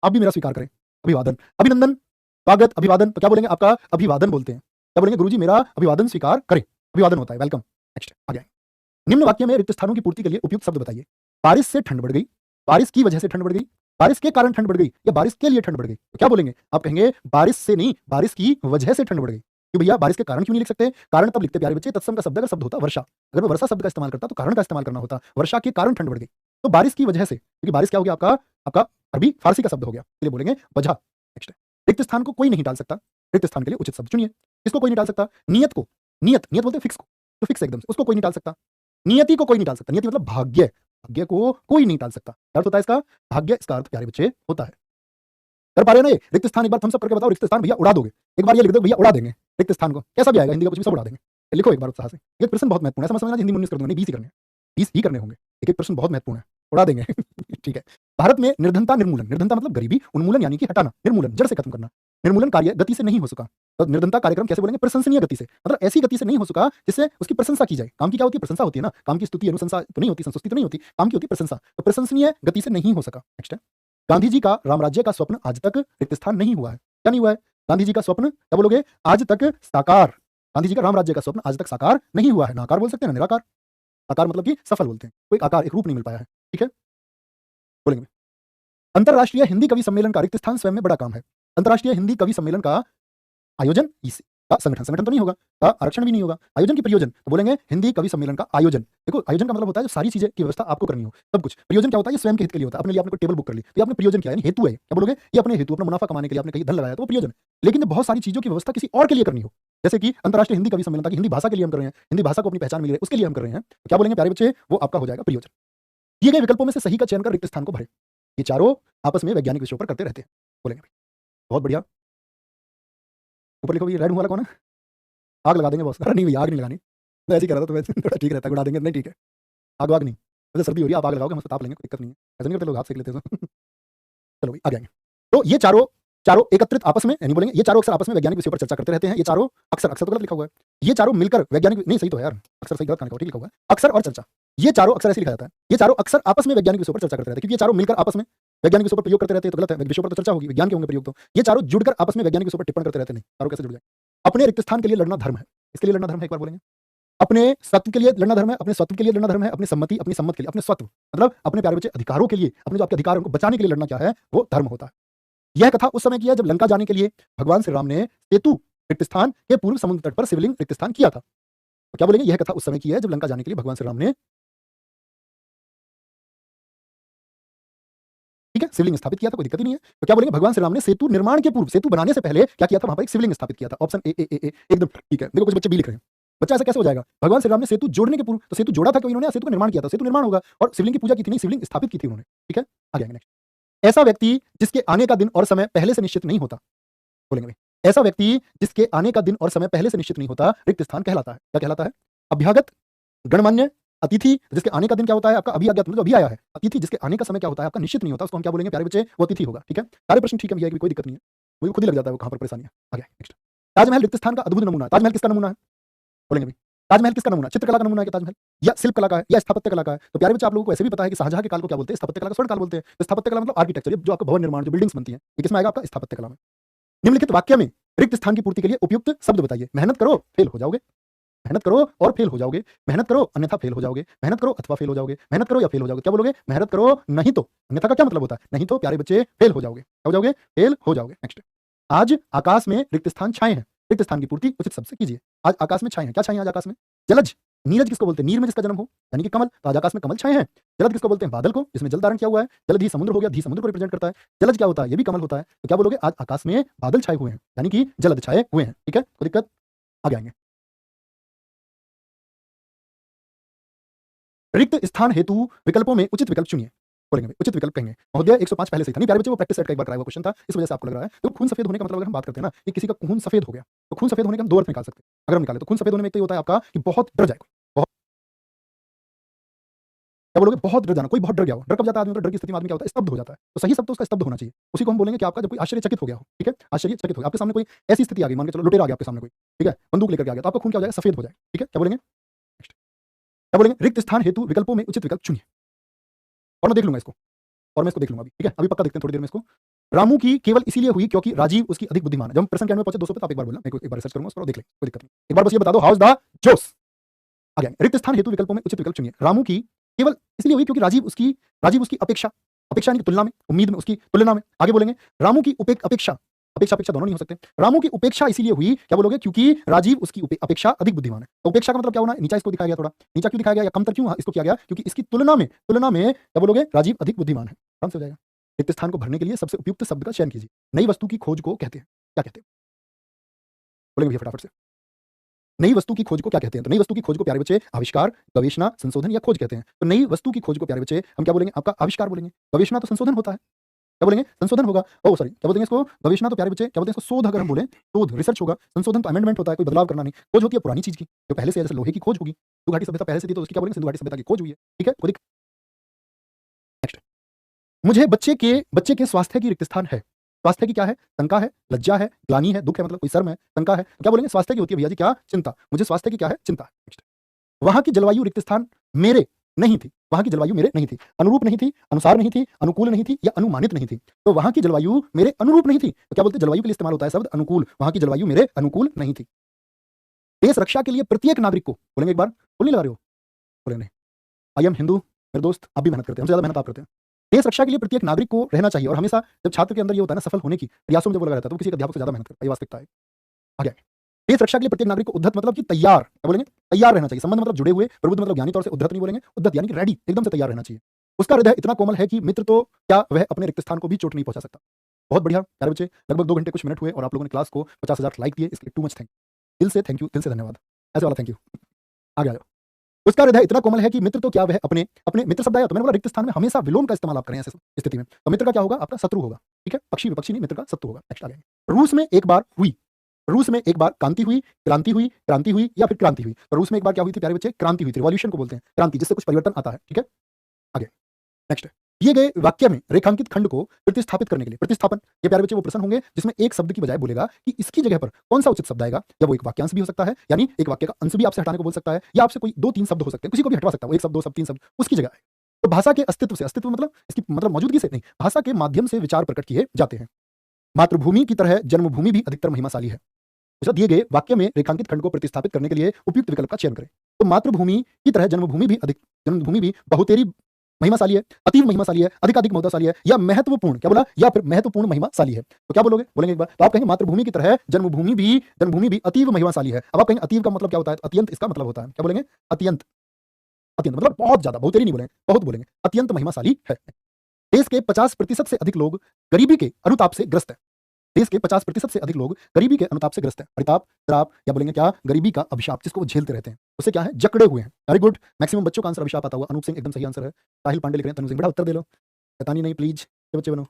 आप भी मेरा स्वीकार करें। अभिवादन, अभिनंदन, स्वागत, अभिवादन, तो क्या बोलेंगे? आपका अभिवादन बोलते हैं। क्या बोलेंगे? गुरुजी मेरा अभिवादन स्वीकार करें, अभिवादन होता है, वेलकम। नेक्स्ट आ गया। निम्न वाक्य में रिक्त स्थानों की पूर्ति के लिए उपयुक्त शब्द बताइए। बारिश से ठंड बढ़ गई, बारिश की वजह से ठंड बढ़ गई, बारिश के कारण ठंड बढ़ गई, या बारिश के लिए ठंड बढ़ गई। तो क्या बोलेंगे? आप कहेंगे बारिश से नहीं, बारिश की वजह से ठंड बढ़ गई। क्यों भैया बारिश के कारण क्यों नहीं लिख सकते? कारण तब लिखते प्यारे बच्चे, तत्सम का शब्द अगर शब्द होता वर्षा, अगर मैं वर्षा शब्द का इस्तेमाल करता तो कारण का इस्तेमाल करना होता, वर्षा के कारण ठंड बढ़ गई। तो बारिश की वजह से, क्योंकि बारिश क्या हो गया? आपका अरबी फारसी का शब्द हो गया, इसलिए बोलेंगे वजह। नेक्स्ट रिक्त स्थान को कोई नहीं डाल सकता, रिक्त स्थान के लिए उचित शब्द चुनिए। इसको कोई नहीं डाल सकता। नियत को, नियत बोलते हैं फिक्स को, तो फिक्स एकदम से, उसको कोई नहीं डाल सकता। नियति को कोई नहीं डाल सकता, नियति मतलब भाग्य, भाग्य को कोई नहीं डाल सकता। अर्थ होता है इसका भाग्य, इसका अर्थ प्यारे बच्चे होता है। कर पा रहे हो ना ये? रिक्त स्थान एक बार थम्स अप करके बताओ, रिक्त स्थान भैया उड़ा दोगे? एक बार ये लिख दो भैया उड़ा देंगे रिक्त स्थान को, कैसा भी आएगा हिंदी का कुछ भी सब उड़ा देंगे। लिखो एक बार उत्साह से, ये प्रश्न बहुत महत्वपूर्ण है, समझना हिंदी 19 कर दूंगा, नहीं 20 ही करने हैं, 20 ही करने होंगे। एक प्रश्न बहुत महत्वपूर्ण है, उड़ा देंगे। ठीक है। भारत में निर्धनता निर्मूलन, निर्धनता मतलब गरीबी, उन्मूलन यानी कि हटाना, निर्मूलन जड़ से खत्म करना। निर्मूलन कार्य गति से नहीं हो सका। तो निर्धनता कार्यक्रम कैसे बोलेंगे? प्रशंसनीय गति से, मतलब ऐसी गति से नहीं हो सका जिससे उसकी प्रशंसा की जाए। काम की क्या होती है? प्रशंसा होती है ना। काम की स्तुति अनुशंसा तो नहीं होती, संस्तुति तो नहीं होती, काम की होती है प्रशंसा। तो प्रशंसनीय गति से नहीं हो सका। नेक्स्ट है, गांधी जी का रामराज्य का स्वप्न आज तक रिक्त स्थान नहीं हुआ है। क्या नहीं हुआ है? गांधी जी का स्वप्न क्या बोलोगे? आज तक साकार। गांधी जी का राम राज्य का स्वप्न आज तक साकार नहीं हुआ है। नाकार बोल सकते हैं ना, निराकार। साकार मतलब कि सफल बोलते हैं, कोई आकार, एक रूप नहीं मिल पाया है। ठीक है, बोलेंगे। अंतरराष्ट्रीय हिंदी कवि सम्मेलन का रिक्त स्थान स्वयं में बड़ा काम है। अंतरराष्ट्रीय हिंदी कवि सम्मेलन का आयोजन का संगठन, संगठन तो नहीं होगा, का आरक्षण भी नहीं होगा। आयोजन की प्रयोजन तो बोलेंगे हिंदी कवि सम्मेलन का आयोजन। देखो, आयोजन का मतलब होता है जो सारी चीजें की व्यवस्था आपको करनी हो, सब कुछ। प्रयोजन क्या होता है? ये स्वयं के हित के लिए होता है। अपने लिए आपने कोई टेबल बुक कर ली, तो ये आपने प्रयोजन किया, यानी हेतु है। क्या बोलोगे? ये अपने हेतु, अपना मुनाफा कमाने के लिए आपने कहीं धन लगाया, तो वो प्रयोजन है। लेकिन जब बहुत सारी चीजों की व्यवस्था किसी और के लिए करनी हो, जैसे कि अंतरराष्ट्रीय हिंदी कवि सम्मेलन ताकि हिंदी भाषा के लिए हम कर रहे हैं, हिंदी भाषा को अपनी पहचान मिल रही है, उसके लिए हम कर रहे हैं, तो क्या बोलेंगे प्यारे बच्चे? वो आपका हो जाएगा प्रयोजन। दिए गए विकल्पों में से सही का चयन कर रिक्त स्थान को भरें। ये चारों आपस में वैज्ञानिक विषयों पर करते रहते हैं। बोलेंगे बहुत बढ़िया। ऊपर लिखो, ये रेड वाला कौन है? आग लगा देंगे बॉस। अरे नहीं भैया, आग नहीं लगानी, मैं ऐसे ही कर रहा था, तो वैसे थोड़ा ठीक रहता है, उड़ा देंगे। नहीं ठीक है, आग वाग नहीं, वैसे सर्दी हो रही है, आप आग लगाओगे, हम ताप लेंगे, कोई दिक्कत नहीं है। ऐसा नहीं करते लोग, हाथ सेक लेते हैं तो। चलो भाई आगे आएंगे। तो ये चारों चारों एकत्रित आपस में, यानी बोलेंगे ये चारों अक्सर आपस में वैज्ञानिक विषयों पर चर्चा करते रहते हैं। ये चारों अक्सर, अक्सर तो गलत लिखा हुआ है, ये चारों मिलकर वैज्ञानिक, नहीं सही तो है यार, अक्सर सही गलत कहां लिखा हुआ, ठीक लिखा हुआ है, अक्सर और चर्चा। ये चारों अक्सर ऐसे लिखा जाता है, ये चारों अक्सर आपस में वैज्ञानिक विषयों पर चर्चा करते रहते हैं, क्योंकि ये चारों मिलकर आपस में वैज्ञानिक विषयों पर प्रयोग करते रहते हैं, तो गलत है। विषयों पर तो चर्चा होगी, विज्ञान के होंगे प्रयोग, तो ये चारों जुड़कर आपस में वैज्ञानिक विषयों पर टिप्पण करते रहते हैं। नहीं, चारों कैसे जुड़ जाए? अपने रिक्त स्थान के लिए लड़ना धर्म है। इसके लिए लड़ना धर्म है, एक बार बोलेंगे। अपने सत्व के लिए लड़ना धर्म है, अपने स्वत्व के लिए लड़ना धर्म है, अपनी सम्मति, अपनी सम्मत के लिए, अपने स्वत्व मतलब अपने प्यारे बच्चे अधिकारों के लिए, अपने जो आपके अधिकार उनको बचाने के लिए लड़ना क्या है? वो धर्म होता है। यह कथा उस समय की है जब लंका जाने के लिए भगवान श्री राम ने सेतु रिक्त स्थान के पूर्व समुद्र तट पर शिवलिंग रिक्त स्थान किया था। तो क्या बोलेंगे? यह कथा उस समय की है जब लंका जाने के लिए भगवान श्री राम ने, ठीक है, शिवलिंग स्थापित किया था, कोई दिक्कत ही नहीं है। तो क्या बोलेंगे? भगवान श्री राम ने सेतु निर्माण के पूर्व, सेतु बनाने से पहले क्या किया था? वहां पर एक शिवलिंग स्थापित किया था। ऑप्शन ए एकदम ठीक है। देखो कुछ बच्चे बी लिख रहे हैं, बच्चा ऐसा कैसे हो जाएगा? भगवान श्री राम ने सेतु जोड़ने के पूर्व, तो सेतु जोड़ा था क्यों इन्होंने? सेतु का निर्माण किया था, सेतु निर्माण होगा, और शिवलिंग की पूजा की थी नहीं, शिवलिंग स्थापित की थी उन्होंने। ठीक है, आगे आएंगे। नेक्स्ट, ऐसा व्यक्ति जिसके आने का दिन और समय पहले से निश्चित नहीं होता, बोलेंगे भाई, ऐसा व्यक्ति जिसके आने का दिन और समय पहले से निश्चित नहीं होता रिक्त स्थान कहलाता है। क्या कहलाता है? अभ्यागत, गणमान्य, अतिथि जिसके आने का दिन क्या होता है आपका? अभी अज्ञात, मतलब अभी आया है। अतिथि जिसके आने का समय क्या होता है आपका? निश्चित नहीं होता, उसको हम क्या बोलेंगे प्यारे बच्चे? वो अतिथि होगा। ठीक है, सारे प्रश्न ठीक है भैया, कोई दिक्कत नहीं है, मुझे खुद ही लग जाता है वो कहां पर परेशानी है। आगे नेक्स्ट, ताजमहल रिक्त स्थान का अद्भुत नमूना है। ताजमहल किसका नमूना है? बोलेंगे भाई, ताजमहल किसका नमूना? चित्रकला का नमूना है क्या ताजमहल, या शिल्प कला का है, या स्थापत्य कला का है? तो प्यारे बच्चे आप लोगों को ऐसे भी पता है कि शाहजहां के काल को क्या बोलते हैं? स्थापत्य कला का स्वर्ण काल बोलते हैं। तो स्थापत्य कला मतलब आर्किटेक्चर, जो आपका भवन निर्माण, जो बिल्डिंग्स बनती है, ये किसमें आएगा आपका? स्थापत्य कला में। निम्नलिखित वाक्य में रिक्त स्थान की पूर्ति के लिए उपयुक्त शब्द बताइए। मेहनत करो, फेल हो जाओगे, मेहनत करो और फेल हो जाओगे, मेहनत करो अन्यथा फेल हो जाओगे, मेहनत करो अथवा फेल हो जाओगे, मेहनत करो या फेल हो जाओगे। क्या बोलोगे? मेहनत करो नहीं तो, अन्यथा का क्या मतलब होता है? नहीं तो प्यारे बच्चे फेल हो जाओगे। क्या हो जाओगे? फेल हो जाओगे। नेक्स्ट, आज आकाश में रिक्त स्थान छाए हैं, रिक्त स्थान की पूर्ति उचित शब्द से कीजिए। आज आकाश में छाए हैं, क्या छाए हैं आज आकाश में? जलज, नीरज किसको बोलते हैं? नीर में जिसका जन्म हो, यानी कि कमल, तो आज आकाश में कमल छाए हैं। जलद किसको बोलते हैं? बादल को, जिसमें जल धारण किया हुआ है। जलद ही समुद्र हो गया, धी समुद्र को रिप्रेजेंट करता है। जलज क्या होता है? ये भी कमल होता है। तो क्या बोलोगे? आज आकाश में बादल छाए हुए हैं, यानी कि जलद छाए हुए हैं। ठीक है, कोई दिक्कत? आगे आएंगे। रिक्त स्थान हेतु विकल्पों में उचित विकल्प चुनिए। बोलेंगे भाई, उचित विकल्प कहेंगे महोदय 105 पहले से था। नहीं प्यारे बच्चे, वो प्रैक्टिस सेट का एक बार कराया हुआ क्वेश्चन था, इस वजह से आपको लग रहा है। तो खून सफेद होने का मतलब अगर हम बात करते हैं ना, कि किसी का खून सफेद हो गया, तो खून सफेद होने के हम दो अर्थ निकाल सकते हैं। अगर हम निकालें तो खून सफेद होने में एक तो ये होता है आपका कि बहुत डर जाए, बहुत, क्या बोलोगे? बहुत डर जाना, कोई बहुत डर गया हो। डर कब जाता है आदमी? तो डर की स्थिति में आदमी क्या होता है? स्तब्ध हो जाता है। तो सही शब्द तो उसका स्तब्ध होना चाहिए। उसी को हम बोलेंगे कि आपका जब कोई आश्चर्यचकित हो गया हो। ठीक है, आश्चर्यचकित हो गया, आपके सामने कोई ऐसी स्थिति आ गई, मान के चलो लुटेरा आ गया आपके सामने कोई, ठीक है, बंदूक लेकर के आ गया, तो आपका खून क्या हो जाएगा? सफेद हो जाएगा। ठीक है, क्या बोलेंगे? नेक्स्ट, क्या बोलेंगे? रिक्त स्थान हेतु विकल्पों में उचित विकल्प चुनिए। और मैं देख लूंगा इसको, और मैं इसको देख लूंगा अभी। ठीक है, अभी पक्का देखते हैं थोड़ी देर में इसको। रामू की केवल इसीलिए हुई क्योंकि राजीव उसकी अधिक बुद्धिमान है। जब हम प्रश्न के अंत में पहुंचे 200 पे, तो आप एक बार बोलना, मैं एक बार रिसर्च करूंगा उस पर, देख लें, कोई दिक्कत नहीं। एक बार बस ये बता दो, हाउस द जोश। आ गया। रिक्त स्थान हेतु विकल्पों में उचित विकल्प चुनिए। रामू की केवल इसलिए हुई क्योंकि राजीव उसकी अपेक्षा, अपेक्षा यानी कि तुलना में, उम्मीद में, उसकी तुलना में। आगे बोलेंगे, रामू की अपेक्षा, अपेक्षा अपेक्षा दोनों नहीं हो सकते। रामू की उपेक्षा इसीलिए हुई, क्या बोलोगे? क्योंकि राजीव उसकी अपेक्षा अधिक बुद्धिमान है। तो उपेक्षा का मतलब क्या होना है? नीचा इसको दिखाया गया, थोड़ा नीचा क्यों दिखाया गया, या कमतर क्यों इसको किया गया? क्योंकि इसकी तुलना में क्या बोलोगे? राजीव अधिक बुद्धिमान है। आराम से हो जाएगा। रिक्त स्थान को भरने के लिए सबसे उपयुक्त शब्द का चयन कीजिए। नई वस्तु की खोज को कहते हैं, क्या कहते हैं? बोलेंगे भैया फटाफट से। नई वस्तु की खोज को क्या कहते हैं? तो नई वस्तु की खोज को प्यारे बच्चे आविष्कार, गवेषणा, संशोधन या खोज कहते हैं। तो नई वस्तु की खोज को प्यारे बच्चे हम क्या बोलेंगे? आपका आविष्कार बोलेंगे। गवेषणा तो संशोधन होता है, क्या बोलेंगे? संशोधन होगा। ओह सॉरी, क्या बोलते हैं इसको? गवेषणा तो प्यारे बच्चे क्या बोलते हैं इसको? शोध अगर हम बोले, शोध रिसर्च होगा। संशोधन तो अमेंडमेंट होता है, कोई बदलाव करना नहीं। खोज होती है पुरानी चीज की, जो पहले से है, जैसे लोहे की खोज होगी, सिंधु घाटी सभ्यता पहले से थी, तो उसकी क्या बोलेंगे? सिंधु घाटी सभ्यता की खोज हुई है। ठीक है, मुझे बच्चे के स्वास्थ्य की रिक्त स्थान है। स्वास्थ्य की क्या है? शंका है, लज्जा है, ग्लानि है, दुःख है, मतलब कोई शर्म है, शंका है। तो क्या बोलेंगे? स्वास्थ्य की होती है भैया जी क्या? चिंता। मुझे स्वास्थ्य की क्या है? चिंता है। नेक्स्ट। वहाँ की जलवायु रिक्त स्थान मेरे नहीं थी। वहाँ की जलवायु मेरे नहीं थी। अनुरूप नहीं थी, अनुसार नहीं थी, अनुकूल नहीं थी या अनुमानित नहीं थी। तो वहाँ की जलवायु मेरे अनुरूप नहीं थी। तो क्या बोलते हैं? जलवायु के लिए इस्तेमाल होता है शब्द अनुकूल। वहाँ की जलवायु मेरे अनुकूल नहीं थी। देश रक्षा के लिए प्रत्येक नागरिक को बोलेंगे एक बार, बोल नहीं लगा रहे हो? बोलेंगे नहीं। आई एम हिंदू, मेरे दोस्त आप भी मेहनत करते हैं, हमसे ज़्यादा मेहनत आप करते हैं। देश रक्षा के लिए प्रत्येक नागरिक को रहना चाहिए और हमेशा जब छात्र के अंदर ये होता है ना सफल होने की प्रयासों में जब वो लगा रहता है तो वो किसी एक अध्यापक से ज़्यादा मेहनत करता है, ये वास्तविकता है। आगे आगे। देश रक्षा के लिए प्रत्येक नागरिक को उद्धत मतलब कि तैयार, क्या बोलेंगे? तैयार रहना चाहिए। संबंध मतलब जुड़े हुए, प्रबुद्ध मतलब ज्ञानी तौर से, उद्धत नहीं बोलेंगे, उद्धत यानी कि रेडी, एकदम से तैयार रहना चाहिए। उसका हृदय इतना कोमल है कि मित्र तो क्या वह अपने रिक्त स्थान को भी चोट नहीं पहुंचा सकता। बहुत बढ़िया प्यारे बच्चे, लगभग 2 घंटे कुछ मिनट हुए और आप लोगों ने क्लास को 50,000 लाइक दिए, इसके लिए टू मच थैंक यू। दिल से थैंक यू, दिल से धन्यवाद। ऐसे वाला थैंक यू। आगे आ जाओ। उसका हृदय इतना कोमल है कि मित्र तो क्या वह अपने अपने मित्र शब्द आया तो मैंने बोला रिक्त स्थान में हमेशा विलोम का इस्तेमाल आप करें ऐसे स्थिति में। तो मित्र का क्या होगा? आपका शत्रु होगा। ठीक है? पक्षी विपक्षी नहीं, मित्र का शत्रु होगा। नेक्स्ट आ गया। रूस में एक बार हुई, रूस में एक बार क्रांति हुई, क्रांति हुई, क्रांति हुई या फिर क्रांति हुई। तो रूस में एक बार क्या हुई थी प्यारे बच्चे? क्रांति हुई थी। रिवॉल्यूशन को बोलते हैं क्रांति, जिससे कुछ परिवर्तन आता है। ठीक है? आगे नेक्स्ट। दिए गए वाक्य में रेखांकित खंड को प्रतिस्थापित करने के लिए प्रतिस्थापन, ये प्यारे बच्चे वो प्रश्न होंगे जिसमें एक शब्द की बजाय बोलेगा कि इसकी जगह पर कौन सा उचित शब्द आएगा, या वो एक वाक्यांश भी हो सकता है, यानी एक वाक्य का अंश भी आपसे हटाने को बोल सकता है, या आपसे कोई 2-3 शब्द हो सकते हैं, किसी को भी हटवा सकता है, वो 1 शब्द 2 शब्द 3 शब्द उसकी जगह आए। तो भाषा के अस्तित्व से, अस्तित्व मतलब इसकी मतलब मौजूदगी से नहीं, भाषा के माध्यम से विचार प्रकट किए जाते हैं। मातृभूमि की तरह जन्मभूमि भी अधिकतर महिमाशाली है। अच्छा, दिए गए वाक्य में रेखांकित खंड को प्रतिस्थापित करने के लिए उपयुक्त विकल्प का चयन करें। तो मातृभूमि की तरह जन्मभूमि भी बहुतेरी महिमाशाली है, अतीव महिमाशाली है, अधिकाधिक महत्वशाली है, या महत्वपूर्ण, क्या बोला? या फिर महत्वपूर्ण महिमाशाली है। तो क्या बोलोगे? बोलेंगे एक बार। तो आप कहेंगे मातृभूमि की तरह जन्मभूमि भी अतीव महिमाशाली है। अब आप कहेंगे अतीव का मतलब क्या होता है? अत्यंत इसका मतलब होता है, क्या बोलेंगे? अत्यंत। अत्यंत मतलब बहुत ज्यादा, बहुतेरी नहीं बोलेंगे, बहुत बोलेंगे, अत्यंत महिमाशाली है। देश के 50% से अधिक लोग गरीबी के अनुताप से ग्रस्त है। देश के 50% से अधिक लोग गरीबी के अनुताप से ग्रस्त हैं। परिताप, श्राप या बोलेंगे क्या? गरीबी का अभिशाप, जिसको वो झेलते रहते हैं, उससे क्या है? जकड़े हुए हैं। वेरी गुड, मैक्सिमम बच्चों का आंसर अभिशाप आता हुआ। अनूप सिंह एकदम सही आंसर है। साहिल पांडे लिख रहे हैं, तनु सिंह बेटा उत्तर दे लो, शैतानी नहीं प्लीज, ये बच्चे बनो।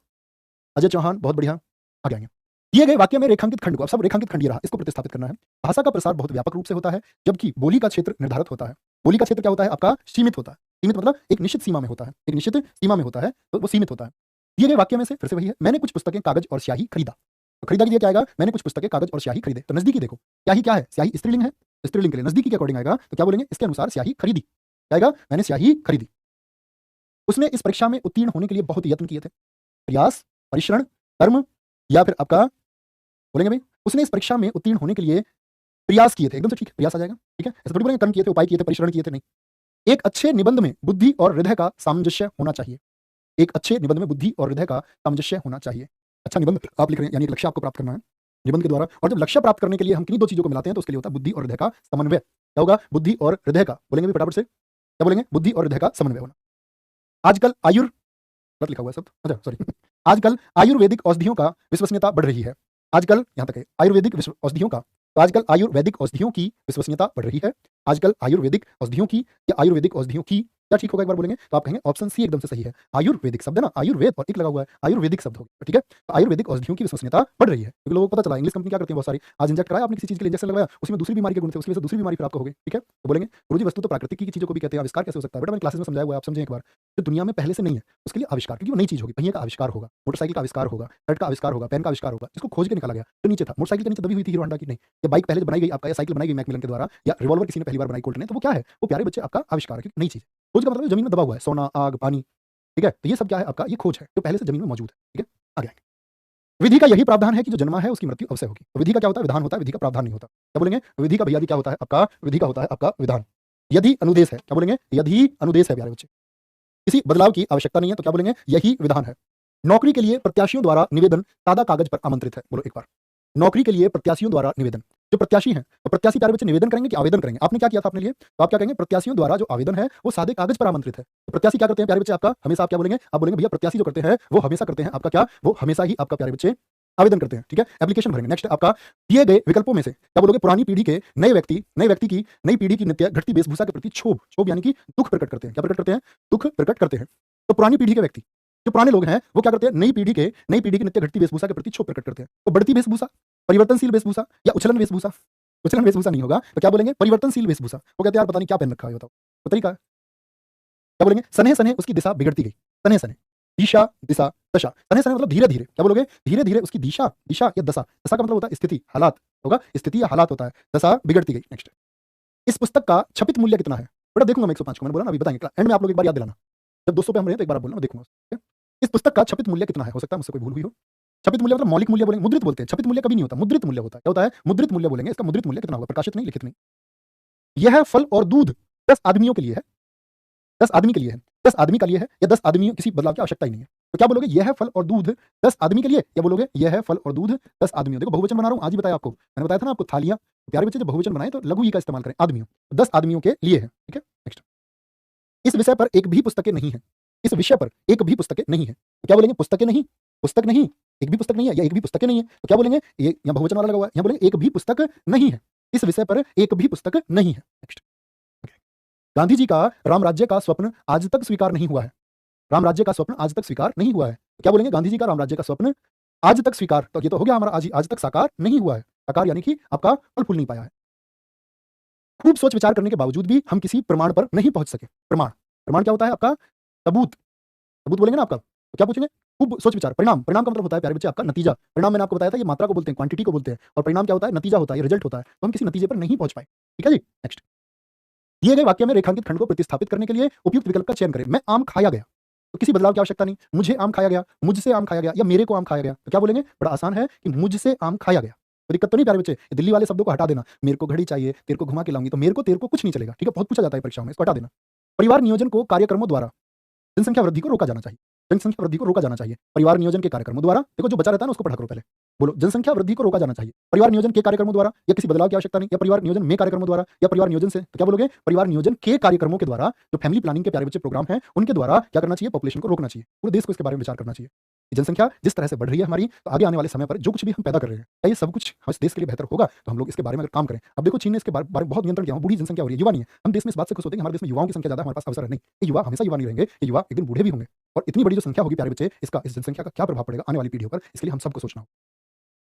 अजय चौहान बहुत बढ़िया, आगे आएंगे। दिए गए वाक्य में रेखांकित खंड को, अब सब रेखांकित खंड ये रहा, इसको प्रतिस्थापित करना है। भाषा का प्रसार बहुत व्यापक रूप से होता है, जबकि बोली का क्षेत्र निर्धारित होता है। बोली का क्षेत्र क्या होता है? आपका सीमित होता है। सीमित मतलब एक निश्चित सीमा में होता है, एक निश्चित सीमा में होता है, तो वो सीमित होता है। दिए गए वाक्य में से फिर से वही है, मैंने कुछ पुस्तकें कागज और स्याही खरीदा। तो खरीदा के लिए क्या आएगा? मैंने कुछ पुस्तकें कागज और स्याही खरीदे। तो नजदीकी देखो, स्याही क्या है? स्याही स्त्रीलिंग है, स्त्रीलिंग के लिए नजदीकी के अकॉर्डिंग आएगा, तो क्या बोलेंगे? इसके अनुसार स्याही खरीदी। क्या आएगा? मैंने स्याही खरीदी। उसने इस परीक्षा में उत्तीर्ण होने के लिए बहुत यत्न किए थे। प्रयास, परिश्रम, कर्म, या फिर आपका बोलेंगे भाई उसने इस परीक्षा में उत्तीर्ण होने के लिए प्रयास किए थे। एकदम से ठीक है, प्रयास आ जाएगा। ठीक है, ऐसे थोड़ी बोलेंगे कर्म किए थे, उपाय किए थे, परिश्रम किए थे, नहीं। एक अच्छे निबंध में बुद्धि और हृदय का सामंजस्य होना चाहिए। एक अच्छे निबंध में बुद्धि और हृदय का सामंजस्य होना चाहिए। अच्छा निबंध आप लिख रहे हैं, यानी एक लक्ष्य आपको प्राप्त करना है निबंध के द्वारा, और जब लक्ष्य प्राप्त करने के लिए हम किन्हीं 2 चीजों को मिलाते हैं तो उसके लिए होता है बुद्धि और हृदय का समन्वय। क्या होगा? बुद्धि और हृदय का, बोलेंगे भी फटाफट से, क्या बोलेंगे? बुद्धि और हृदय का समन्वय होना। आजकल गलत लिखा हुआ है सब, अच्छा सॉरी आजकल आयुर्वेदिक औषधियों का विश्वसनीयता बढ़ रही है। आजकल यहाँ तक है, आयुर्वेदिक औषधियों का, तो आजकल आयुर्वेदिक औषधियों की विश्वसनीयता बढ़ रही है। आजकल आयुर्वेदिक औषधियों की या आयुर्वेदिक औषधियों की, क्या ठीक होगा एक बार बोलेंगे? तो आप कहेंगे ऑप्शन सी एकदम से सही है। आयुर्वेदिक शब्द है ना, आयुर्वेद और एक लगा हुआ है, आयुर्वेदिक शब्द होगा। ठीक है, तो आयुर्वेदिक औषधियों की विश्वसनीयता बढ़ रही है क्योंकि लोगों को पता चला इंग्लिश कंपनी क्या करती है, बहुत सारी आज इंजेक्ट कराया आपने किसी चीज के लिए, इंजेक्शन लगवाया, उसमें दूसरी बीमारी के गुण थे, उसकी वजह से दूसरी बीमारी फिर आपको हो गई। ठीक है, तो बोलेंगे गुरुजी वस्तु तो प्राकृतिक की चीजों को भी कहते हैं, आविष्कार कैसे हो सकता है? बेटा मैंने क्लासेस में समझाया हुआ है, आप समझें एक बार। जो दुनिया में पहले से नहीं है उसके लिए आविष्कार, क्योंकि वो नई चीज होगी। पहिए का आविष्कार होगा, मोटरसाइकिल का आविष्कार होगा, शर्ट का आविष्कार होगा, पेन का आविष्कार होगा, जिसको खोज के निकाला गया जो नीचे था। मोटरसाइकिल के नीचे दबी हुई थी हीरो होंडा की, नहीं। ये बाइक पहले बनाई गई आपका, या साइकिल बनाई गई मैकमिलन के द्वारा, या रिवॉल्वर किसी ने पहली बार बनाई कोल्ट ने, तो वो क्या है? वो प्यारे बच्चे आपका आविष्कार है, क्योंकि नई चीज। खोज का मतलब जमीन में दबा हुआ है, सोना, आग, पानी। ठीक है, तो ये सब क्या है? आपका ये खोज है जो पहले से जमीन में मौजूद है। ठीक है, आगे आएंगे। विधि का यही प्रावधान है कि जो जन्मा है उसकी मृत्यु अवश्य होगी। तो विधि का क्या होता है? विधान होता है, विधि का प्रावधान नहीं होता। क्या बोलेंगे? विधि का भैया जी क्या होता है आपका? विधि का होता है आपका विधान। यदि अनुदेश है, क्या बोलेंगे? यदि अनुदेश है प्यारे बच्चे, किसी बदलाव की आवश्यकता नहीं है, तो क्या बोलेंगे? यही विधान है। नौकरी के लिए प्रत्याशियों द्वारा निवेदन सादा कागज पर आमंत्रित है। बोलो एक बार। नौकरी के लिए प्रत्याशियों द्वारा निवेदन, जो प्रत्याशी हैं, तो प्रत्याशी प्यारे बच्चे निवेदन करेंगे कि आवेदन करेंगे? आपने क्या किया था अपने लिए, तो आप क्या कहेंगे? प्रत्याशियों द्वारा जो आवेदन है वो सादे कागज पर आमंत्रित है। तो प्रत्याशी क्या करते हैं प्यारे बच्चे आपका? हमेशा आप क्या बोलेंगे? आप बोलेंगे भैया प्रत्याशी जो करते हैं वो हमेशा करते हैं आपका क्या? वो हमेशा ही आपका प्यारे बच्चे आवेदन करते हैं। ठीक है, एप्लीकेशन भरेंगे। नेक्स्ट आपका दिए गए विकल्पों में से क्या बोलोगे? पुरानी पीढ़ी के नए व्यक्ति की नई पीढ़ी की नित्य घटती वेशभूषा के प्रति क्षोभ यानी कि दुख प्रकट करते हैं। क्या प्रकट करते हैं? दुख प्रकट करते हैं। तो पुरानी पीढ़ी के व्यक्ति, जो पुराने लोग हैं, वो क्या करते हैं? नई पीढ़ी की नित्य घटती वेशभूषा के प्रति क्षोभ प्रकट करते हैं। तो बढ़ती वेशभूषा, परिवर्तनशील वेशभूषा या उछलन वेशभूषा? उछलन वेशभूषा नहीं होगा, तो क्या बोलेंगे? परिवर्तनशील वेशभूषा। वो कहते हैं यार पता नहीं क्या पहन रखा है, बताओ तो तरीका। क्या बोलेंगे? सने सने उसकी दिशा बिगड़ती गई, सने सने। दिशा, दिशा, दशा। तन्हे सन्हे मतलब धीरे-धीरे। क्या बोलोगे? धीरे-धीरे उसकी दिशा, दिशा या दशा। दशा का मतलब होता है स्थिति, हालात होगा, स्थिति या हालात होता है। दशा बिगड़ती गई। नेक्स्ट। इस पुस्तक का छपित मूल्य कितना है? बेटा देखूँगा मैं 105 को, मैंने बोला ना अभी बताएँगे। एंड में आप लोग एक बार याद दिलाना। जब 200 पे हम रहे हैं तो एक बार आप बोलना, मैं देखूँगा। ठीक है? इस पुस्तक का छपित मूल्य कितना है? हो सकता है मुझसे कोई भूल हुई हो। छपित मूल्य मतलब मौलिक मूल्य बोलेंगे, मुद्रित बोलते हैं। छपित मूल्य कभी नहीं होता, मुद्रित मूल्य होता है। क्या होता है? मुद्रित मूल्य बोलेंगे। इसका मुद्रित मूल्य कितना होगा? प्रकाशित नहीं, लिखित नहीं। यह फल और दूध 10 आदमियों के लिए है। 10 आदमी के लिए है। 10 आदमी के लिए है या 10 आदमियों किसी बदलाव की आवश्यकता ही नहीं है। तो क्या बोलोगे? यह फल और दूध 10 आदमी के लिए या बोलोगे यह फल और दूध 10 आदमियों। देखो बहुवचन बना रहा हूँ, आज ही बताया आपको। मैंने बताया था ना आपको थालियाँ, प्यारे बच्चे जब बहुवचन बनाएँ तो लघु ई का इस्तेमाल करें, आदमियों। 10 आदमियों के लिए है। ठीक है? नेक्स्ट। इस विषय पर एक भी पुस्तकें नहीं है। इस विषय पर एक भी पुस्तकें नहीं है। तो क्या बोलेंगे? पुस्तकें नहीं, पुस्तक नहीं, एक भी पुस्तक नहीं है या एक भी पुस्तकें नहीं है। तो क्या बोलेंगे? ये यहाँ बहुवचन वाला लगा हुआ है। यहाँ बोलेंगे एक भी पुस्तक नहीं है। इस विषय पर एक भी पुस्तक नहीं है। नेक्स्ट। गांधी जी का राम राज्य का स्वप्न आज तक स्वीकार नहीं हुआ है। राम राज्य का स्वप्न आज तक स्वीकार नहीं हुआ है। तो क्या बोलेंगे? गांधी जी का राम राज्य का स्वप्न आज तक स्वीकार, तो ये तो हो गया हमारा आज तक साकार नहीं हुआ है। साकार यानी कि आपका फल फूल नहीं पाया है। खूब सोच विचार करने के बावजूद भी हम किसी प्रमाण पर नहीं पहुंच सके। प्रमाण, प्रमाण क्या होता है आपका? सबूत। सबूत बोलेंगे ना आपका, तो क्या पूछेंगे? खूब सोच विचार। परिणाम, परिणाम का मतलब होता है प्यारे बच्चे आपका नतीजा। परिणाम मैंने आपको बताया था ये मात्रा को बोलते हैं, क्वांटिटी को बोलते हैं, और परिणाम क्या होता है? नतीजा होता है, ये रिजल्ट होता है। तो हम किसी नतीजे पर नहीं पहुंच पाए। ठीक है जी? नेक्स्ट। दिए गए वाक्य में रेखांकित खंड को प्रतिस्थापित करने के लिए उपयुक्त विकल्प का चयन करें। मैं आम खाया गया, तो किसी बदलाव की आवश्यकता नहीं। मुझे आम खाया गया, मुझसे आम खाया गया या मेरे को आम खाया गया। तो क्या बोलेंगे? बड़ा आसान है कि मुझसे आम खाया गया। तो दिक्कत तो नहीं प्यारे बच्चे। ये दिल्ली वाले शब्दों को हटा देना। मेरे को घड़ी चाहिए, तेरे को घुमा के लाऊंगी, तो मेरे को तेरे को कुछ नहीं चलेगा। ठीक है? बहुत पूछा जाता है परीक्षाओं में, इसको हटा देना। परिवार नियोजन को कार्यक्रमों द्वारा जनसंख्या वृद्धि को रोका जाना चाहिए। जनसंख्या वृद्धि को रोका जाना चाहिए परिवार नियोजन के कार्यक्रमों द्वारा। देखो जो बचा रहता है ना उसको पढ़ा करो पहले। बोलो जनसंख्या वृद्धि को रोका जाना चाहिए परिवार नियोजन के कार्यक्रमों द्वारा या किसी बदलाव की आवश्यकता नहीं, या परिवार नियोजन में कार्यक्रमों द्वारा या परिवार नियोजन से। तो क्या बोलोगे? परिवार नियोजन के कार्यक्रमों के द्वारा, जो फैमिली प्लानिंग के प्यारे बच्चे प्रोग्राम हैं उनके द्वारा क्या करना चाहिए? पॉपुलेशन को रोकना चाहिए। पूरे देश को इसके बारे में विचार करना चाहिए। जनसंख्या जिस तरह से बढ़ रही है हमारी, तो आगे आने वाले समय पर जो कुछ भी हम पैदा कर रहे हैं, क्या ये सब कुछ इस देश के लिए बेहतर होगा? तो हम लोग इसके बारे में अगर काम करें। अब देखो चीन ने इसके बारे में बहुत नियंत्रण किया, बूढ़ी जनसंख्या हो रही है, युवा नहीं है। हम देश में इस बात से खुश होते हैं कि हमारे देश में युवाओं की संख्या ज्यादा है, हमारे पास अवसर है। नहीं, ये युवा हमेशा युवा नहीं रहेंगे, ये युवा एक दिन बूढ़े भी होंगे। और इतनी बड़ी जो संख्या होगी प्यारे बच्चे, इसका इस जनसंख्या का क्या प्रभाव पड़ेगा आने वाली पीढ़ियों पर, इसके लिए हम सबको सोचना होगा।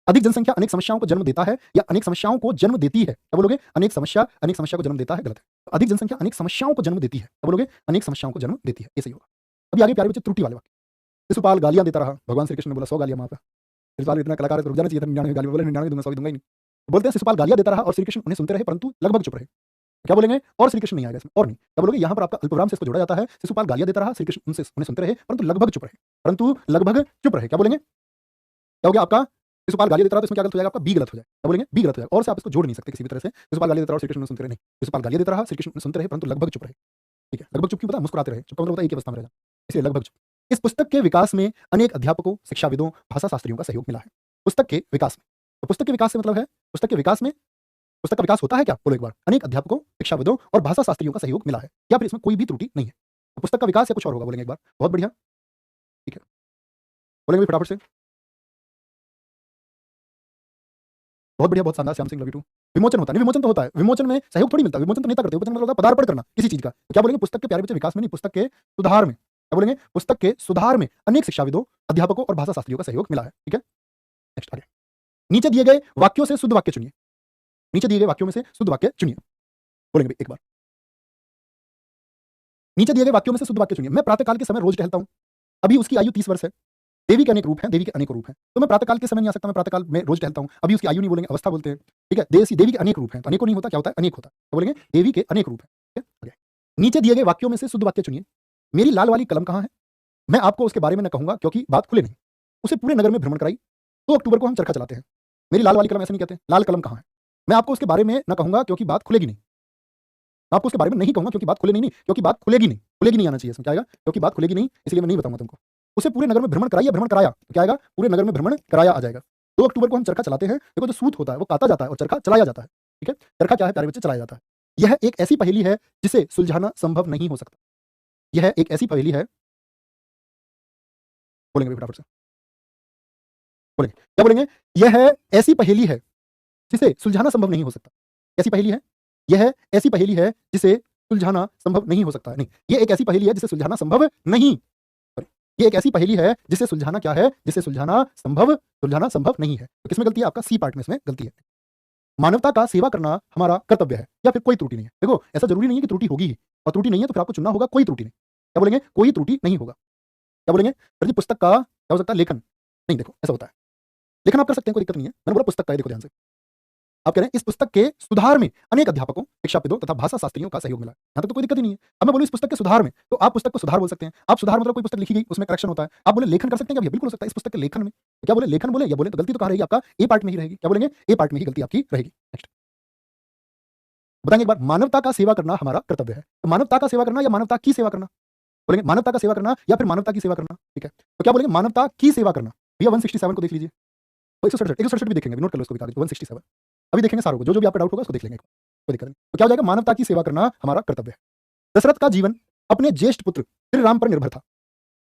अधिक जनसंख्या अनेक समस्याओं को जन्म देता है या अनेक समस्याओं को जन्म देती है? क्या बोलोगे? अनेक समस्या को जन्म देता है, गलत है। तो अधिक जनसंख्या अनेक समस्याओं को जन्म देती है। क्या बोलोगे? अनेक समस्याओं को जन्म देती है, ये सही होगा। अभी आगे प्यारे बच्चे त्रुटि वाले वाक्य। शिशुपाल गालियां देता रहा, भगवान श्री कृष्ण ने बोला 100 गालियां माफ है। शिशुपाल इतना कलाकार है तो रुक जाना चाहिए था, 99 गाली बोले, 99 दूंगा, 100 दूंगा ही नहीं। बोलते हैं शिशुपाल गालियां देता रहा और श्री कृष्ण उन्हें सुनते रहे परंतु लगभग चुप रहे। क्या बोलेंगे? और श्री कृष्ण नहीं आएगा इसमें, और नहीं। क्या बोलोगे? यहाँ पर आपका अल्पविराम से इसको जोड़ा जाता है। शिशुपाल गालियां देता रहा, श्री कृष्ण उन्हें सुनते रहे परंतु लगभग चुप रहे। परंतु लगभग चुप रहे। क्या बोलेंगे? क्या हो गया आपका? शिशुपाल गालियां देता रहा तो इसमें क्या गलत हो जाएगा आपका? बी गलत हो जाएगा। क्या बोलेंगे? बी गलत हो जाएगा। और से आप इसको जोड़ नहीं सकते किसी भी तरह से। शिशुपाल गालियां देता रहा और श्री कृष्ण उन्हें सुनते रहे, नहीं। शिशुपाल गालियां देता रहा, श्री कृष्ण उन्हें सुनते रहे परंतु लगभग चुप रहे। ठीक है? लगभग चुप क्यों पता है? मुस्कुराते रहे। चुप का मतलब होता है एक ही अवस्था में रह जाना, इसलिए लगभग चुप। इस पुस्तक के विकास में अनेक अध्यापकों, शिक्षाविदों, भाषा शास्त्रियों का सहयोग मिला है। पुस्तक के विकास में, तो पुस्तक के विकास से मतलब है, पुस्तक के विकास में, पुस्तक का विकास होता है क्या? बोलो एक बार। अनेक अध्यापकों, शिक्षाविदों और भाषा शास्त्रियों का सहयोग मिला है, या फिर इसमें कोई भी त्रुटि नहीं है। तो पुस्तक का विकास या कुछ और होगा? बोलेंगे एक बार। बहुत बढ़िया। ठीक है, बोलेंगे फटाफट से। बहुत बढ़िया, बहुत शानदार, Shyam Singh, love you too. विमोचन होता है, नहीं विमोचन तो होता है, विमोचन में सहयोग थोड़ी मिलता है, विमोचन तो नेता करते हैं, विमोचन मतलब होता है पदार्पण करना किसी चीज का। तो क्या बोलेंगे? पुस्तक के प्यारे बच्चे विकास में नहीं, पुस्तक के सुधार में। क्या बोलेंगे? पुस्तक के सुधार में अनेक शिक्षाविदों, अध्यापकों और भाषा शास्त्रियों का सहयोग मिला है। ठीक है? नेक्स्ट आगे। नीचे दिए गए वाक्यों से शुद्ध वाक्य चुनिए। नीचे दिए गए वाक्यों में से शुद्ध वाक्य चुनिए। बोलेंगे एक बार। नीचे दिए गए वाक्यों में से शुद्ध वाक्य चुनिए। मैं प्रातःकाल के समय रोज टहलता हूं, अभी उसकी आयु 30 वर्ष है। देवी के अनेक रूप हैं, देवी के अनेक रूप हैं। तो मैं प्रातःकाल के समय नहीं आ सकता, मैं प्रातःकाल में रोज टहलता हूं, अभी उसकी आयु नहीं बोलेंगे, अवस्था बोलते हैं। ठीक है? देवी के अनेक रूप हैं, तो अनेकों नहीं होता, क्या होता है? अनेक होता है। तो बोलेंगे देवी के अनेक रूप हैं। ठीक है? आगे। नीचे दिए गए वाक्यों में से शुद्ध वाक्य चुनिए। मेरी लाल वाली कलम कहां है? मैं आपको उसके बारे में न कहूंगा क्योंकि बात खुले नहीं। उसे पूरे नगर में भ्रमण कराई। 2 अक्टूबर को हम चरखा चलाते हैं। मेरी लाल वाली कलम ऐसे नहीं कहते, लाल कलम कहां है? मैं आपको उसके बारे में न कहूंगा क्योंकि बात खुलेगी नहीं। मैं आपको उसके बारे में नहीं कहूंगा क्योंकि बात खुलेगी नहीं, क्योंकि बात खुलेगी नहीं, खुलेगी नहीं आना चाहिए इसमें, क्या आएगा? क्योंकि बात खुलेगी नहीं, इसलिए मैं नहीं बताऊंगा तुमको। उसे पूरे नगर में भ्रमण कराई या भ्रमण कराया, तो क्या आएगा? पूरे नगर में भ्रमण कराया आ जाएगा। 2 अक्टूबर को हम चरखा चलाते हैं। देखो जो सूत होता है वो काता जाता है और चरखा चलाया जाता है। ठीक है? चरखा क्या है प्यारे बच्चे? चलाया जाता है। यह एक ऐसी पहेली है जिसे सुलझाना संभव नहीं हो सकता। यह एक ऐसी पहेली है, बोलेंगे फटाफट से, बोलेंगे क्या बोलेंगे? यह ऐसी पहेली है जिसे सुलझाना संभव नहीं हो सकता। कैसी पहेली है? यह ऐसी पहेली है जिसे सुलझाना संभव नहीं हो सकता। नहीं, ये एक ऐसी पहेली है जिसे सुलझाना संभव नहीं, सॉरी, ये एक ऐसी पहेली है जिसे सुलझाना क्या है? जिसे सुलझाना संभव नहीं है। तो किसमें गलती है? आपका सी पार्ट में इसमें गलती है। मानवता का सेवा करना हमारा कर्तव्य है, या फिर कोई त्रुटि नहीं है। देखो ऐसा जरूरी नहीं है कि त्रुटि होगी ही, और त्रुटि नहीं है तो फिर आपको चुनना होगा कोई त्रुटि नहीं। क्या बोलेंगे? कोई त्रुटि नहीं होगा। क्या बोलेंगे? सर जी पुस्तक का क्या हो सकता है? लेखन। नहीं देखो, ऐसा होता है। लेखन आप कर सकते हैं, कोई दिक्कत नहीं है। मैंने बोला पुस्तक का है, देखो ध्यान से। आप कह रहे हैं इस पुस्तक के सुधार में अनेक अध्यापकों, शिक्षाविदों तथा भाषा शास्त्रियों का सहयोग मिला। यहाँ तक तो कोई दिक्कत ही नहीं है। अब मैं बोलूँ इस पुस्तक के सुधार में, तो आप पुस्तक को सुधार बोल सकते हैं। आप सुधार मतलब कोई पुस्तक लिखी गई, उसमें करेक्शन होता है। आप बोले लेखन कर सकते हैं क्या भैया? बिल्कुल हो सकता है। इस पुस्तक के लेखन में तो क्या बोले? लेखन बोले या बोले तो गलती तो कहाँ रहेगी आपका? ए पार्ट में ही रहेगी। क्या बोलेंगे? ए पार्ट में ही गलती आपकी रहेगी। नेक्स्ट बताएंगे एक बार, मानवता का सेवा करना हमारा कर्तव्य है। तो मानवता का सेवा करना या मानवता की सेवा करना? बोलेंगे मानवता का सेवा करना या फिर मानवता की सेवा करना। ठीक है, तो क्या बोलेंगे? मानवता की सेवा करना। भैया 167 को देख लीजिए, 167 भी देखेंगे, नोट कर लो इसको भी, कागज 167 अभी देखेंगे सारों को, जो भी आपका डाउट होगा उसको देख लेंगे, कोई दिक्कत नहीं। तो क्या हो जाएगा? मानवता की सेवा करना हमारा कर्तव्य है। दशरथ का जीवन अपने ज्येष्ठ पुत्र श्री राम पर निर्भर था।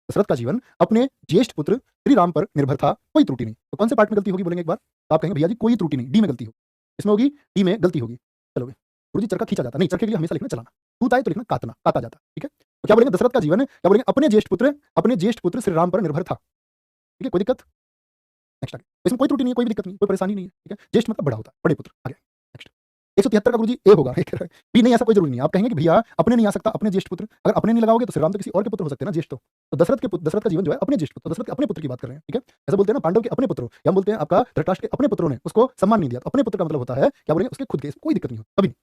दशरथ का जीवन अपने ज्येष्ठ पुत्र श्री राम पर निर्भर था, कोई त्रुटि नहीं। तो कौन से पार्ट में गलती होगी बोलेंगे एक बार? तो आप कहेंगे भैया जी कोई त्रुटि नहीं, डी में गलती होगी। इसमें होगी, डी में गलती होगी। चलोगे गुरु जी, चरखा खींचा जाता नहीं, चरखे के लिए हमेशा लिखना चलाना, तूत आए तो लिखना काटना, काटा जाता। ठीक है, तो क्या बोलेंगे? दशरथ का जीवन क्या बोलेंगे? अपने ज्येष्ठ पुत्र श्री राम पर निर्भर था। ठीक है, कोई दिक्कत? नेक्स्ट आगे, इसमें कोई त्रुटि नहीं है, कोई भी दिक्कत नहीं, कोई परेशानी नहीं है। ठीक है, ज्येष्ठ मतलब बड़ा होता है, बड़े पुत्र। आगे नेक्स्ट 173 का गुरुजी ए होगा, बी नहीं, ऐसा कोई जरूरी नहीं है। आप कहेंगे कि भैया अपने नहीं आ सकता, अपने ज्येष्ठ पुत्र, अगर अपने नहीं लगाओगे तो श्री राम तो किसी और के पुत्र हो सकते हैं ना, ज्येष्ठ तो दशरथ का जीवन जो है अपने ज्येष्ठ पुत्र, दशरथ के अपने पुत्र की बात कर रहे हैं। ठीक है, ऐसा बोलते हैं ना, पांडव के अपने पुत्रों, या हम बोलते हैं आपका धृतराष्ट्र के अपने पुत्रों ने उसको सम्मान नहीं दिया, तो अपने पुत्र का मतलब होता है क्या बोलेंगे? उसके खुद के, कोई दिक्कत नहीं होती कभी नहीं।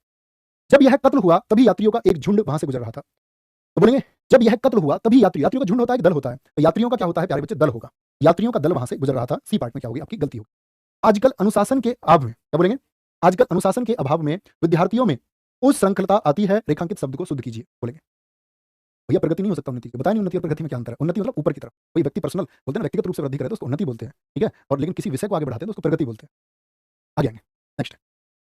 जब यह कत्ल हुआ तभी यात्रियों का एक झुंड वहां से गुजर रहा था। तो बोलेंगे जब यह कत्ल हुआ तभी यात्रियों का झुंड होता है कि दल होता है? तो यात्रियों का क्या होता है प्यारे बच्चे? दल होगा। यात्रियों का दल वहां से गुजर रहा था। सी पार्ट में क्या होगी आपकी? गलती होगी। आजकल अनुशासन के अभाव में, क्या बोलेंगे? आजकल अनुशासन के अभाव में विद्यार्थियों में उस श्रृंखलता आती है, रेखांकित शब्द को शुद्ध कीजिए। बोलेंगे भैया प्रगति नहीं हो सकता उन्नति से, बताया नहीं उन्नति और प्रगति में क्या अंतर है? उन्नति मतलब ऊपर की तरफ, कोई व्यक्ति पर्सनल बोलते हैं ना, व्यक्तिगत रूप से वृद्धि करे तो उसको उन्नति बोलते हैं। ठीक है, और लेकिन किसी विषय को आगे बढ़ाते हैं तो उसको प्रगति बोलते हैं। आगे आएंगे नेक्स्ट,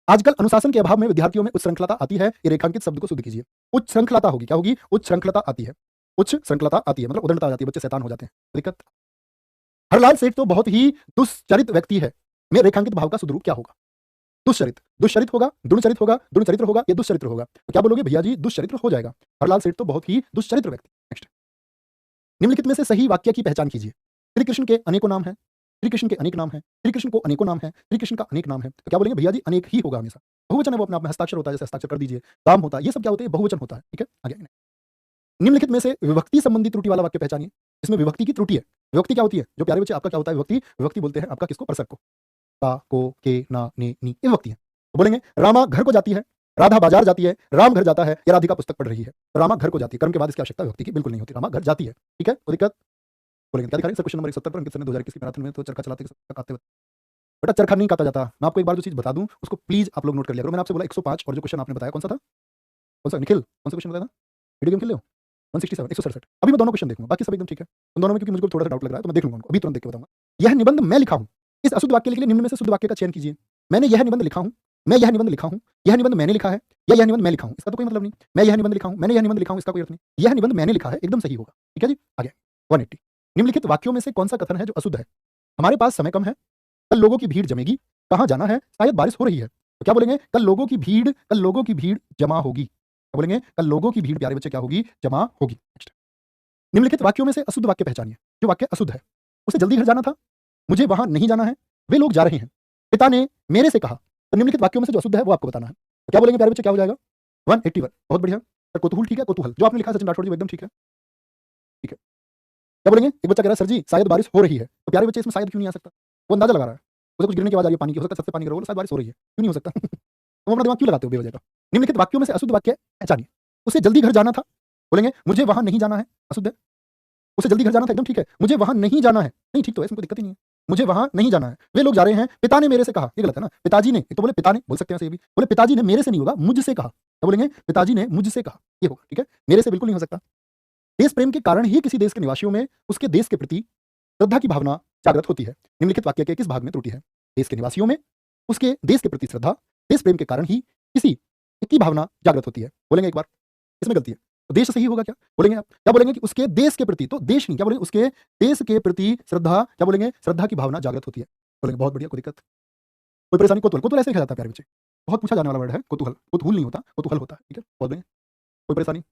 आजकल अनुशासन के अभाव में विद्यार्थियों में उच्च श्रृंखलता आती है, ये रेखांकित शब्द को शुद्ध कीजिए। उच्च श्रृंखलता होगी, क्या होगी? उच्च श्रृंखलता आती है। उच्च श्रृंखलता आती है मतलब उदंडता आ जाती है, बच्चे शैतान हो जाते हैं। दिक्कत, हरलाल सेठ तो बहुत ही दुष्चरित व्यक्ति है, में रेखांकित भाव का शुद्ध रूप क्या होगा? दुष्चरित, दुष्चरित होगा, दुर्चरित होगा, दुर्चरित्र होगा या दुष्चरित्र होगा? तो क्या बोलोगे भैया जी? दुष्चरित्र हो जाएगा। हरलाल सेठ तो बहुत ही दुष्चरित्र व्यक्ति। नेक्स्ट, निम्नलिखित में से सही वाक्य की पहचान कीजिए। श्री कृष्ण के अनेकों नाम हैं, श्री कृष्ण के अनेक नाम हैं, श्री कृष्ण को अनेकों नाम है, श्री कृष्ण का अनेक नाम है। तो क्या बोलेंगे भैया जी? अनेक ही होगा हमेशा। बहुवचन है वो अपने आप में, हस्ताक्षर होता है, जैसे हस्ताक्षर कर दीजिए, काम होता है, ये सब क्या होते हैं? बहुवचन होता है। ठीक है, आगे निम्नलिखित में से विभक्ति संबंधी त्रुटि वाला वाक्य पहचानिए। इसमें विभक्ति की त्रुटि है। विभक्ति क्या होती है? जो प्यारे बच्चे आपका क्या होता है? विभक्ति, विभक्ति बोलते हैं आपका किसको? परसक को। का, को, के, ना, ने, नी, ये विभक्ति है। तो बोलेंगे रामा घर को जाती है, राधा बाजार जाती है, राम घर जाता है या राधिका पुस्तक पढ़ रही है। तो रामा घर को जाती है, कर्म के बाद इसकी आवश्यकता विभक्ति की बिल्कुल नहीं होती, रामा घर जाती है। ठीक है, तो दिक्कत बोलेंगे क्या दिखा रहे हैं? सर क्वेश्चन नंबर 170 पर अंकित सर ने 2021 की मैराथन में तो चरखा चलाते काटते हुए, बेटा चरखा नहीं काटा जाता। मैं आपको एक बार जो चीज बता दूं उसको प्लीज आप लोग नोट कर लिया करो। मैंने आपसे बोला 105 और जो क्वेश्चन आपने बताया कौन सा था? कौन सा निखिल? कौन सा क्वेश्चन बताया था? वीडियो गेम खेल लो 167 167। अभी मैं दोनों क्वेश्चन देखूंगा, बाकी सब एकदम ठीक है। उन दोनों में क्योंकि मुझको थोड़ा सा डाउट लग रहा है तो मैं देख लूंगा उनको, अभी तुरंत देख के बताऊंगा। यह निबंध मैं लिखा हूं, इस अशुद्ध वाक्य के लिए निम्न में से शुद्ध वाक्य का चयन कीजिए। मैंने यह निबंध लिखा हूं, मैं यह निबंध लिखा हूं, यह निबंध मैंने लिखा है या यह निबंध मैं लिखा हूं, इसका तो कोई मतलब नहीं। मैं यह निबंध लिखा हूं, मैंने यह निबंध लिखा हूं, इसका कोई अर्थ नहीं। यह निबंध मैंने लिखा है एकदम सही होगा। ठीक है जी, आगे 180। निम्नलिखित वाक्यों में से कौन सा कथन है जो अशुद्ध है? हमारे पास समय कम है, कल लोगों की भीड़ जमेगी, कहां जाना है, शायद बारिश हो रही है। तो क्या बोलेंगे? कल लोगों की भीड़ जमा होगी। क्या बोलेंगे? कल लोगों की भीड़ प्यारे बच्चे क्या होगी? जमा होगी। नेक्स्ट, निम्नलिखित वाक्यों में से अशुद्ध वाक्य पहचानिए। जो वाक्य अशुद्ध है, उसे जल्दी घर जाना था, मुझे वहां नहीं जाना है, वे लोग जा रहे हैं, पिता ने मेरे से कहा। तो निम्नलिखित वाक्यों में से जो अशुद्ध है वो आपको बताना है। तो क्या बोलेंगे प्यारे बच्चे? क्या हो जाएगा? 181। बहुत बढ़िया सर, कोतूहल ठीक है, कोतूहल जो आपने लिखा सचिन राठौड़ जी वो एकदम ठीक है। ठीक है, क्या बोलेंगे? एक बच्चा कह रहा है सर जी शायद बारिश हो रही है। तो प्यारे बच्चे इसमें शायद क्यों नहीं आ सकता? वो अंदाजा लगा रहा है, उसे कुछ गिरने की आवाज आ रही है पानी की, हो सकता है छत से पानी गिर रहा हो, शायद बारिश हो रही है, क्यों नहीं हो सकता? तुम अपना दिमाग क्यों लगाते हो बेवजह का? निम्नलिखित वाक्यों में से अशुद्ध वाक्य पहचानिए। उसे जल्दी घर जाना था, बोलेंगे मुझे वहां नहीं जाना है, अशुद्ध है। उसे जल्दी घर जाना था एकदम ठीक है, मुझे वहां नहीं जाना है, नहीं ठीक तो है, इसमें कोई दिक्कत ही नहीं है। मुझे वहां नहीं जाना है, वे लोग जा रहे हैं, पिता ने मेरे से कहा, ये गलत है ना। पिताजी ने, तो बोले पिता ने बोल सकते हैं, ये भी बोले पिताजी ने मेरे से नहीं होगा, मुझसे कहा। क्या बोलेंगे? पिताजी ने मुझसे कहा, ये होगा। ठीक है, मेरे से बिल्कुल नहीं हो सकता। देश प्रेम के कारण ही किसी देश के निवासियों में उसके देश के प्रति श्रद्धा की भावना जागृत होती है। निम्नलिखित वाक्य के किस भाग में त्रुटि है? देश के निवासियों में उसके देश के प्रति श्रद्धा, देश प्रेम के कारण ही किसी की भावना जागृत होती है। बोलेंगे एक बार, इसमें गलती है। तो देश सही होगा क्या? बोलेंगे आप क्या बोलेंगे? कि उसके देश के प्रति, तो देश नहीं, क्या बोलेंगे? उसके देश के प्रति श्रद्धा, क्या बोलेंगे? श्रद्धा की भावना जागृत होती है। बोलेंगे बहुत बढ़िया, कोई दिक्कत, कोई परेशानी? कोतूहल, कोतूहल ऐसे लिखा जाता है प्यारे बच्चे, बहुत पूछा जाने वाला वर्ड है कोतूहल। कोतूहल नहीं होता, कोतूहल होता है। ठीक है, बहुत बढ़िया, कोई परेशानी?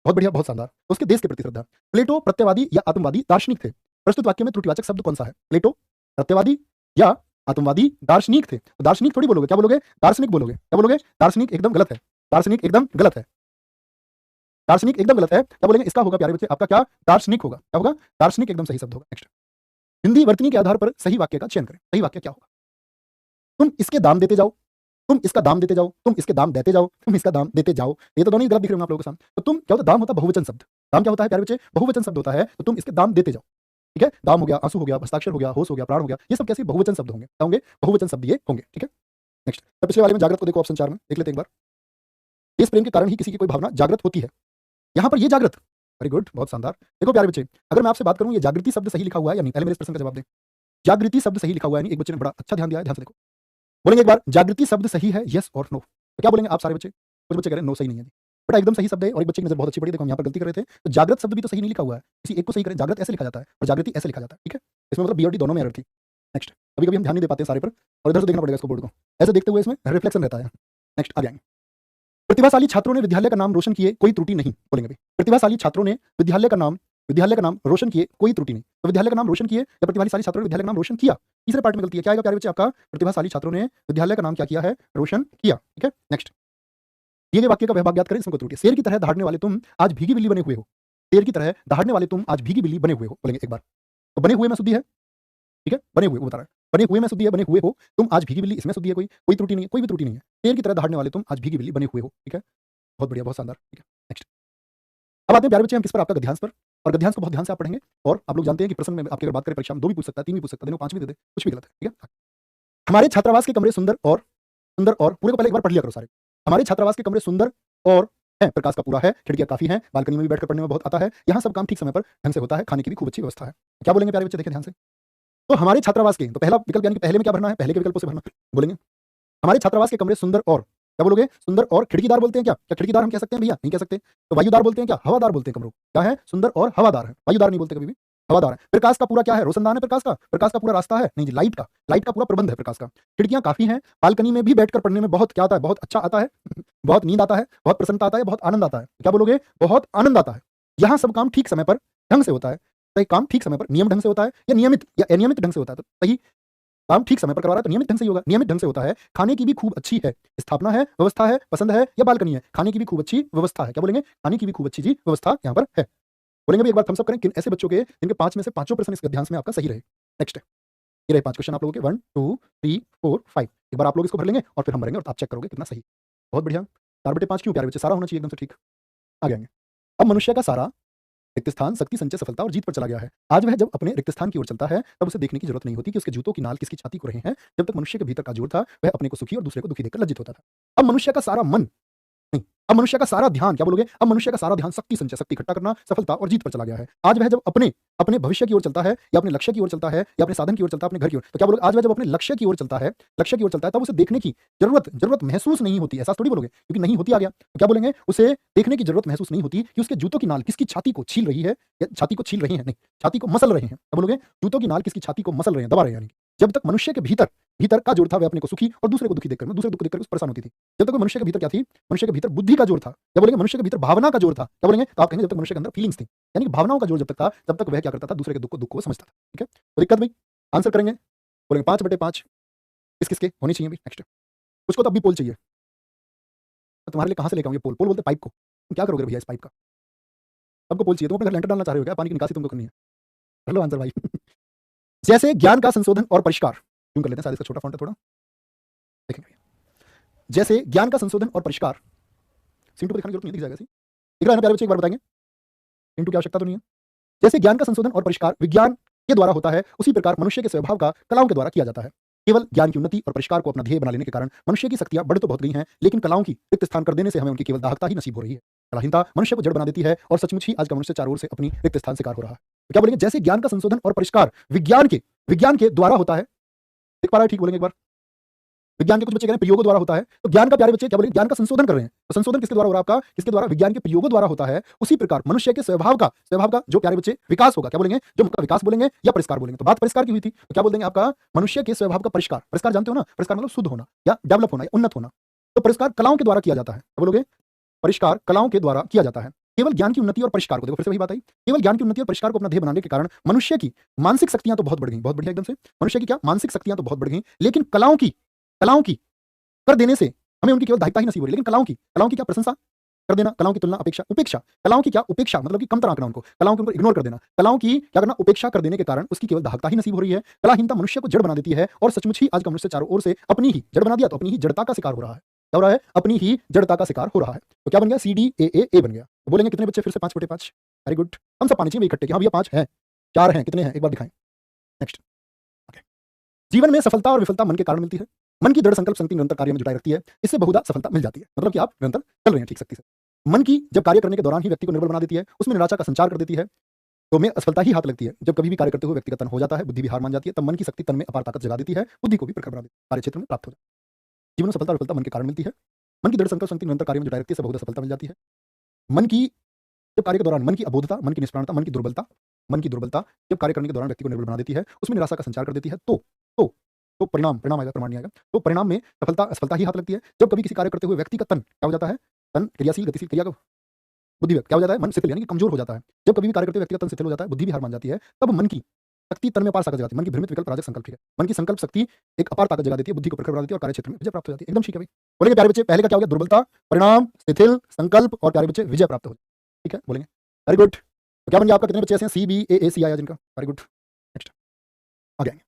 बहुत बढ़िया, बहुत शानदार। उसके देश के प्रति श्रद्धा। प्लेटो प्रत्यवादी या आत्मवादी दार्शनिक थे? प्रस्तुत वाक्य में त्रुटिवाचक शब्द कौन सा है? प्लेटो प्रत्यवादी या आत्मवादी दार्शनिक थे? तो दार्शनिक थोड़ी बोलोगे, क्या बोलोगे? दार्शनिक बोलोगे। क्या बोलोगे? दार्शनिक एकदम गलत है, दार्शनिक एकदम गलत है। दार्शनिक एकदम गलत है, क्या बोलेंगे? इसका होगा प्यारे बच्चे आपका क्या? दार्शनिक होगा। क्या होगा? दार्शनिक एकदम सही शब्द होगा। नेक्स्ट, हिंदी वर्तनी के आधार पर सही वाक्य का चयन करें। सही वाक्य क्या होगा? तुम इसके दाम देते जाओ, तुम इसका दाम देते जाओ, तुम इसके दाम देते जाओ, तुम इसका दाम देते जाओ। ये तो दोनों ही गलत दिख रहे होंगे आप लोगों के सामने। तो तुम क्या होता है? दाम होता है बहुवचन शब्द। दाम क्या होता है प्यारे बच्चे? बहुवचन शब्द होता है। तो तुम इसके दाम देते जाओ, ठीक है? दाम हो गया, आंसू हो गया, हस्ताक्षर हो गया, होश हो गया, प्राण हो गया, ये सब कैसे बहुवचन शब्द होंगे? क्या होंगे? बहुवचन शब्द ये होंगे, ठीक है? नेक्स्ट, तो पिछले वाले में जागृत को देखो, ऑप्शन 4 में देख लेते हैं एक बार। देश प्रेम के कारण ही किसी की कोई भावना जागृत होती है। यहाँ पर ये जागृत, वेरी गुड, बहुत शानदार। देखो प्यारे बच्चे, अगर मैं आपसे बात करूं ये जागृति शब्द सही लिखा हुआ है या नहीं, पहले मेरे इस प्रश्न का जवाब दें। जागृति शब्द सही लिखा हुआ है नहीं? एक बच्चे ने बड़ा अच्छा ध्यान दिया है, ध्यान से देखो। बोलेंगे एक बार, जागृति शब्द सही है, यस और नो? तो क्या बोलेंगे आप सारे बच्चे? कुछ बच्चे कह रहे हैं नो सही नहीं है जी। बेटा एकदम सही शब्द है, और एक बच्चे की नजर बहुत अच्छी पड़ी, देखो हम यहाँ पर गलती कर रहे थे। तो जागृत शब्द भी तो सही नहीं लिखा हुआ है, किसी एक को सही करें। जागृत ऐसे लिखा जाता है और जागृति ऐसे लिखा जाता है, ठीक है? इसमें मतलब बी और डी दोनों में एरर थी। नेक्स्ट, कभी कभी हम ध्यान नहीं दे पाते हैं सारे पर, और इधर से देखना पड़ेगा इसको, बोर्ड को ऐसे देखते हुए इसमें रिफ्लेक्शन रहता है। नेक्स्ट आ जाएंगे, प्रतिभाशाली छात्रों ने विद्यालय का नाम रोशन किए, कोई त्रुटि नहीं। बोलेंगे भाई, प्रतिभाशाली छात्रों ने विद्यालय का नाम रोशन किए, कोई त्रुटि नहीं। तो विद्यालय का नाम रोशन किए या प्रतिभाशाली छात्रों ने विद्यालय का नाम रोशन किया? तीसरे पार्ट में गलती है, क्या आएगा प्यारे बच्चे आपका? प्रतिभाशाली छात्रों ने विद्यालय का नाम क्या किया है? रोशन किया, ठीक है? नेक्स्ट, दिए गए वाक्य का विभाग ज्ञात करें, इसमें कोई त्रुटि है। शेर की तरह दहाड़ने वाले तुम आज भीगी बिल्ली बने हुए हो। शेर की तरह दहाड़ने वाले तुम आज भीगी बिल्ली बने हुए हो। बोलेंगे एक बार, तो बने हुए में शुद्धि है, ठीक है? बने हुए वो बता रहा है, बने हुए में शुद्धि है, बने हुए हो तुम आज भीगी बिल्ली, इसमें शुद्धि है, कोई त्रुटि नहीं है, कोई भी त्रुटि नहीं है। शेर की तरह दहाड़ने वाले तुम आज भीगी बिल्ली बने हुए हो, ठीक है? बहुत बढ़िया, बहुत शानदार, ठीक है? नेक्स्ट, अब आते हैं प्यारे बच्चे हम किस पर? आपका गद्यांश पर। और गद्यांश को बहुत ध्यान से आप पढ़ेंगे, और आप लोग जानते हैं कि प्रश्न में आपकी अगर बात करें परीक्षा में 2 भी पूछ सकता है, 3 भी पूछ सकता है, देखो 5 भी दे दे, कुछ भी गलत है, ठीक है? हमारे छात्रावास के कमरे सुंदर और पूरे को पहले एक बार पढ़ लिया करो सारे। हमारे छात्रावास के कमरे सुंदर और हैं, प्रकाश का पूरा है, खिड़कियां काफी हैं, बालकनी में भी बैठकर पढ़ने में बहुत आता है, यहाँ सब काम ठीक समय पर ढंग से होता है, खाने की भी खूब अच्छी व्यवस्था है। क्या बोलेंगे प्यारे बच्चे? देखें ध्यान से। तो हमारे छात्रावास के, तो पहला विकल्प यानी कि पहले में क्या भरना है? पहले के विकल्पों से भरना। बोलेंगे हमारे छात्रावास के कमरे सुंदर और, क्या बोलोगे? सुंदर और खिड़कीदार बोलते हैं क्या? क्या खिड़कीदार हम कह सकते हैं भैया? नहीं कह सकते। तो वायुदार बोलते हैं क्या? हवादार बोलते हैं कमरों। क्या है? सुंदर और हवादार है, वायुदार नहीं बोलते कभी भी, हवादार है। प्रकाश का पूरा क्या है? रोशनदान है प्रकाश का पूरा रास्ता है? नहीं जी, लाइट का पूरा प्रबंध है प्रकाश का। खिड़कियां काफी हैं, बालकनी में भी बैठकर पढ़ने में बहुत क्या आता है? बहुत अच्छा आता है, बहुत नींद आता है, बहुत प्रसन्नता आता है, बहुत आनंद आता है। क्या बोलोगे? बहुत आनंद आता है। यहाँ सब काम ठीक समय पर ढंग से होता है। तो एक काम ठीक समय पर नियम ढंग से होता है या नियमित या अनियमित ढंग से होता है? तो सही काम ठीक समय पर करवा रहा है तो नियमित ढंग से ही होगा, नियमित ढंग से होता है। खाने की भी खूब अच्छी है, स्थापना है, व्यवस्था है, पसंद है या बालकनी है? खाने की भी खूब अच्छी व्यवस्था है। क्या बोलेंगे? खाने की भी खूब अच्छी जी व्यवस्था यहाँ पर है। बोलेंगे भी एक बार थम्स अप करें किन ऐसे बच्चों के जिनके 5 में से पांचों प्रश्न इस गद्यांश में आपका सही रहे। नेक्स्ट है, ये रहे 5 क्वेश्चन आप लोगों के, 1 2 3 4 5। एक बार आप लोग इसको भर लेंगे और फिर हम भरेंगे और आप चेक करोगे कितना सही। बहुत बढ़िया। 4/5 क्यों प्यारे बच्चे? सारा होना चाहिए एकदम से ठीक। आगे आएंगे, अब मनुष्य का सारा रिक्त स्थान शक्ति, संचय, सफलता और जीत पर चला गया है। आज वह जब अपने रिक्त स्थान की ओर चलता है तब उसे देखने की जरूरत नहीं होती कि उसके जूतों की नाल किसकी छाती को रहे हैं। जब तक मनुष्य के भीतर का जोर था वह अपने को सुखी और दूसरे को दुखी देखकर लज्जित होता था। अब मनुष्य का सारा मन नहीं, अब मनुष्य का सारा ध्यान, क्या बोलोगे? अब मनुष्य का सारा ध्यान शक्ति, संचय, शक्ति इकट्ठा करना, सफलता और जीत पर चला गया है। आज वह जब अपने अपने भविष्य की ओर चलता है या अपने लक्ष्य की ओर चलता है या अपने साधन की ओर चलता है, अपने घर की ओर, तो क्या बोलोगे? आज वह जब अपने लक्ष्य की ओर चलता है तब उसे देखने की जरूरत महसूस नहीं होती। ऐसा थोड़ी बोलोगे, क्योंकि नहीं होती आ गया। तो क्या बोलेंगे? उसे देखने की जरूरत महसूस नहीं होती कि उसके जूतों की नाल किसकी छाती को छील रही है, या छाती को छील रही है नहीं, छाती को मसल रहे हैं। क्या बोलोगे? जूतों की नाल किसकी छाती को मसल रहे हैं, दबा रहे हैं। यानी जब तक मनुष्य के भीतर भीतर का जोर था वह अपने को सुखी और दूसरे को दुखी देखकर, दूसरे को दुख देखकर उस परेशान होती थी। जब तक मनुष्य के भीतर क्या थी? मनुष्य के भीतर बुद्धि का जोर था। क्या बोलेंगे? मनुष्य के भीतर भावना का जोर था। क्या बोलेंगे? तो आप कहेंगे जब तक मनुष्य के अंदर फीलिंग्स थी, यानी कि भावनाओं का जोर जब तक था तब तक वह क्या करता था? दूसरे के दुख को समझता था। ठीक है, तो दिक्कत भाई आंसर करेंगे, बोलेंगे 5/5 किस किसके होनी चाहिए भाई? नेक्स्ट, उसको तो अब भी पोल चाहिए। तो तुम्हारे लिए कहां से लेकर आऊं ये पोल बोलते पाइप को? तुम क्या करोगे भैया इस पाइप का? सबको पोल चाहिए, तुम अपने घर लेंटर डालना चाह रहे हो क्या? पानी की निकासी तुमको करनी है? कर लो आंसर भाई। जैसे ज्ञान का संशोधन और परिष्कार, क्यों कर लेते हैं, शायद इसका छोटा फॉन्ट है थोड़ा, देखेंगे। जैसे ज्ञान का संशोधन और परिष्कार, सिंटू को दिखाने की जरूरत नहीं दिख जाएगा। दिख रहा है ना प्यारे बच्चे? एक बार बताएंगे, सिंटू की आवश्यकता तो नहीं है। जैसे ज्ञान का संशोधन और परिष्कार विज्ञान के द्वारा होता है, उसी प्रकार मनुष्य के स्वभाव का कलाओं के द्वारा किया जाता है। केवल ज्ञान की उन्नति और परिष्कार को अपना ध्येय बना लेने के कारण मनुष्य की शक्तियां बढ़ तो बहुत गई हैं, लेकिन कलाओं की रिक्त स्थान कर देने से हमें उनकी केवल दाहकता ही नसीब हो रही है। कलाहीनता मनुष्य को जड़ बना देती है और सचमुच ही आज का मनुष्य चारों ओर से अपनी रिक्त स्थान शिकार हो रहा है। तो क्या बोलेंगे? जैसे ज्ञान का संशोधन और परिष्कार विज्ञान के द्वारा होता है। देख पा रहा है? ठीक बोलेंगे एक बार। विज्ञान के कुछ बच्चे कह रहे हैं प्रयोगों द्वारा होता है, तो ज्ञान का प्यारे बच्चे क्या बोलेंगे? ज्ञान का संशोधन कर रहे हैं, तो संशोधन किसके द्वारा हो रहा है आपका? किसके द्वारा? विज्ञान के प्रयोगों द्वारा होता है। उसी प्रकार मनुष्य के स्वभाव का जो प्यारे बच्चे विकास होगा, क्या बोलेंगे? जो उनका विकास बोलेंगे या परिष्कार बोलेंगे? तो बात परिष्कार की हुई थी, तो क्या बोल देंगे आपका? मनुष्य के स्वभाव का परिष्कार। परिष्कार जानते हो ना? परिष्कार मतलब शुद्ध होना या डेवलप होना या उन्नत होना। तो परिष्कार कलाओं के द्वारा किया जाता है। क्या बोलोगे? परिष्कार कलाओं के द्वारा किया जाता है। केवल ज्ञान की उन्नति और परिष्कार को, देखो फिर से वही बात आई, केवल ज्ञान की उन्नति और परिष्कार को अपना ध्येय बनाने के कारण मनुष्य की मानसिक शक्तियां तो बहुत बढ़ गई, बहुत बढ़िया एकदम से। मनुष्य की क्या मानसिक शक्तियां तो बहुत बढ़ गई, लेकिन कलाओं की कर देने से हमें उनकी केवल दायित्व ही नसीब हो रही है। लेकिन कलाओं की क्या प्रशंसा? कर देना, कलाओं की तुलना, अपेक्षा, उपेक्षा, कलाओं की क्या उपेक्षा मतलब कि कमतर आंकना उनको, कलाओं के ऊपर इग्नोर कर देना, कलाओं की क्या करना उपेक्षा कर देने के कारण उसकी केवल दाहकता ही नसीब हो रही है। कलाहीनता मनुष्य को जड़ बना देती है और सचमुच ही आज का मनुष्य चारों ओर से अपनी ही जड़ बना दिया तो अपनी ही जड़ता का शिकार हो रहा है। क्या हो रहा है? अपनी ही जड़ता का शिकार हो रहा है। तो क्या बन गया? CDAA बन गया। तो बोलेंगे कितने बच्चे फिर से 5/5? Very good. हम सब पाने चाहिए इकट्ठे कि हाँ भैया 5 हैं, 4 हैं, कितने हैं एक बार दिखाएं। नेक्स्ट। ओके। जीवन में सफलता और विफलता मन के कारण मिलती है। मन की दृढ़ संकल्प शक्ति निरंतर कार्य में जुटाई रखती है, इससे बहुधा सफलता मिल जाती है। मतलब कि आप निरंतर चल रहे हैं ठीक शक्ति से। मन की जब कार्य करने के दौरान ही व्यक्ति को निर्बल बना देती है, उसमें निराशा का संचार कर देती है, तो में असफलता ही हाथ लगती है। जब कभी भी कार्य करते हुए व्यक्ति का तन हो जाता है, बुद्धि भी हार मान जाती है, तब मन की शक्ति तन में अपार ताकत जगा देती है, बुद्धि को भी प्रखर बना देती है, कार्य क्षेत्र में प्राप्त हो जाती है। जीवन में सफलता और विफलता मन के कारण मिलती है। मन की दृढ़ संकल्प शक्ति निरंतर कार्य में जुटाई रखती है, इससे बहुधा सफलता मिल जाती है। मन की जब कार्य के दौरान मन की अबोधता, मन की निष्प्राणता, मन की दुर्बलता जब कार्य करने के दौरान व्यक्ति को निर्बल बना देती है, उसमें निराशा का संचार कर देती है, तो परिणाम आएगा, प्रमाण नहीं आएगा। तो परिणाम में सफलता असफलता ही हाथ लगती है। जब कभी किसी कार्य करते हुए व्यक्ति का तन क्या हो जाता है? तन क्रियाशील गतिशील क्रिया का बुद्धि क्या हो जाता है? मन शिथिल यानी कि कमजोर हो जाता है। जब कभी भी कार्य करते व्यक्ति का तन शिथिल हो जाता है, बुद्धि भी हार मान जाती है, तब मन की शक्ति तन में अपार ताकत जगाती है। मन की भ्रमित विकल्प राजक संकल्प, ठीक है। मन की संकल्प शक्ति एक अपार ताकत जगा देती है, बुद्धि को प्रखर बना देती है और कार्य क्षेत्र में विजय प्राप्त हो जाती है। एकदम ठीक है भाई। बोलेंगे प्यारे बच्चे पहले का क्या हो गया? दुर्बलता, परिणाम, शिथिल, संकल्प और प्यारे बच्चे विजय प्राप्त हो जाए। ठीक है बोलेंगे वेरी गुड। तो क्या बन गया आपका? कितने बच्चे ऐसे हैं CBAAC आया जिनका? Very good. नेक्स्ट आगे आएंगे।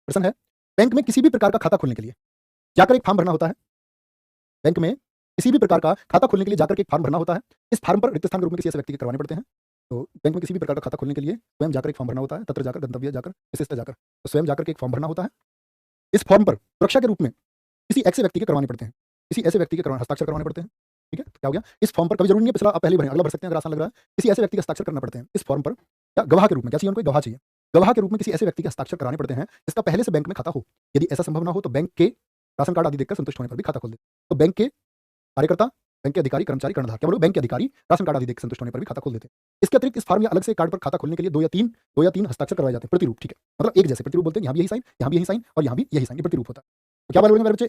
प्रश्न है बैंक में किसी भी प्रकार का खाता खोलने के लिए जाकर एक फॉर्म भरना होता है। बैंक में किसी भी प्रकार का खाता खोलने के लिए जाकर के एक फॉर्म भरना होता है। इस फॉर्म पर रिक्त स्थान के रूप में किसी ऐसे व्यक्ति के करवाने पड़ते हैं। तो बैंक में किसी भी प्रकार का खाता खोलने के लिए स्वयं जाकर एक फॉर्म भरना होता है, तत्र जाकर, गंतव्य जाकर, विशिष्ट जाकर, तो स्वयं जाकर के एक फॉर्म भरना होता है। इस फॉर्म पर सुरक्षा के रूप में किसी ऐसे व्यक्ति के करवाने पड़ते हैं, किसी ऐसे व्यक्ति के हस्ताक्षर करवाने पड़ते हैं। ठीक है, तो क्या हो गया? इस फॉर्म पर कभी जरूरी नहीं है पिछला आप पहले भरें, अगला भर सकते हैं अगर आसान लग रहा है। किसी ऐसे व्यक्ति के हस्ताक्षर करना पड़ते हैं इस फॉर्म पर, क्या गवाह के रूप में, क्या चाहिए उनको? गवाह चाहिए। गवाह के रूप में किसी ऐसे व्यक्ति के हस्ताक्षर कराने पड़ते हैं जिसका पहले से बैंक में खाता हो। यदि ऐसा संभव ना हो तो बैंक के राशन कार्ड आदि देखकर संतुष्ट होने पर भी खाता खोल दे। तो बैंक के कार्यकर्ता, बैंक के अधिकारी, कर्मचारी, कर्णधार, क्या बोलो? बैंक के अधिकारी राशन कार्ड आदि देख संतुष्ट होने पर भी खाता खोल देते हैं। इसके अतिरिक्त इस फॉर्म या अलग से कार्ड पर खाता खोलने के लिए 2 या 3 हस्ताक्षर करवाए जाते हैं प्रतिरूप। ठीक है, मतलब एक जैसे प्रतिरूप बोलते हैं, यहाँ भी यही साइन, यहाँ भी यही साइन और यहाँ भी यही साइन, ये प्रतिरूप होता है। तो क्या बोलेंगे मेरे बच्चे?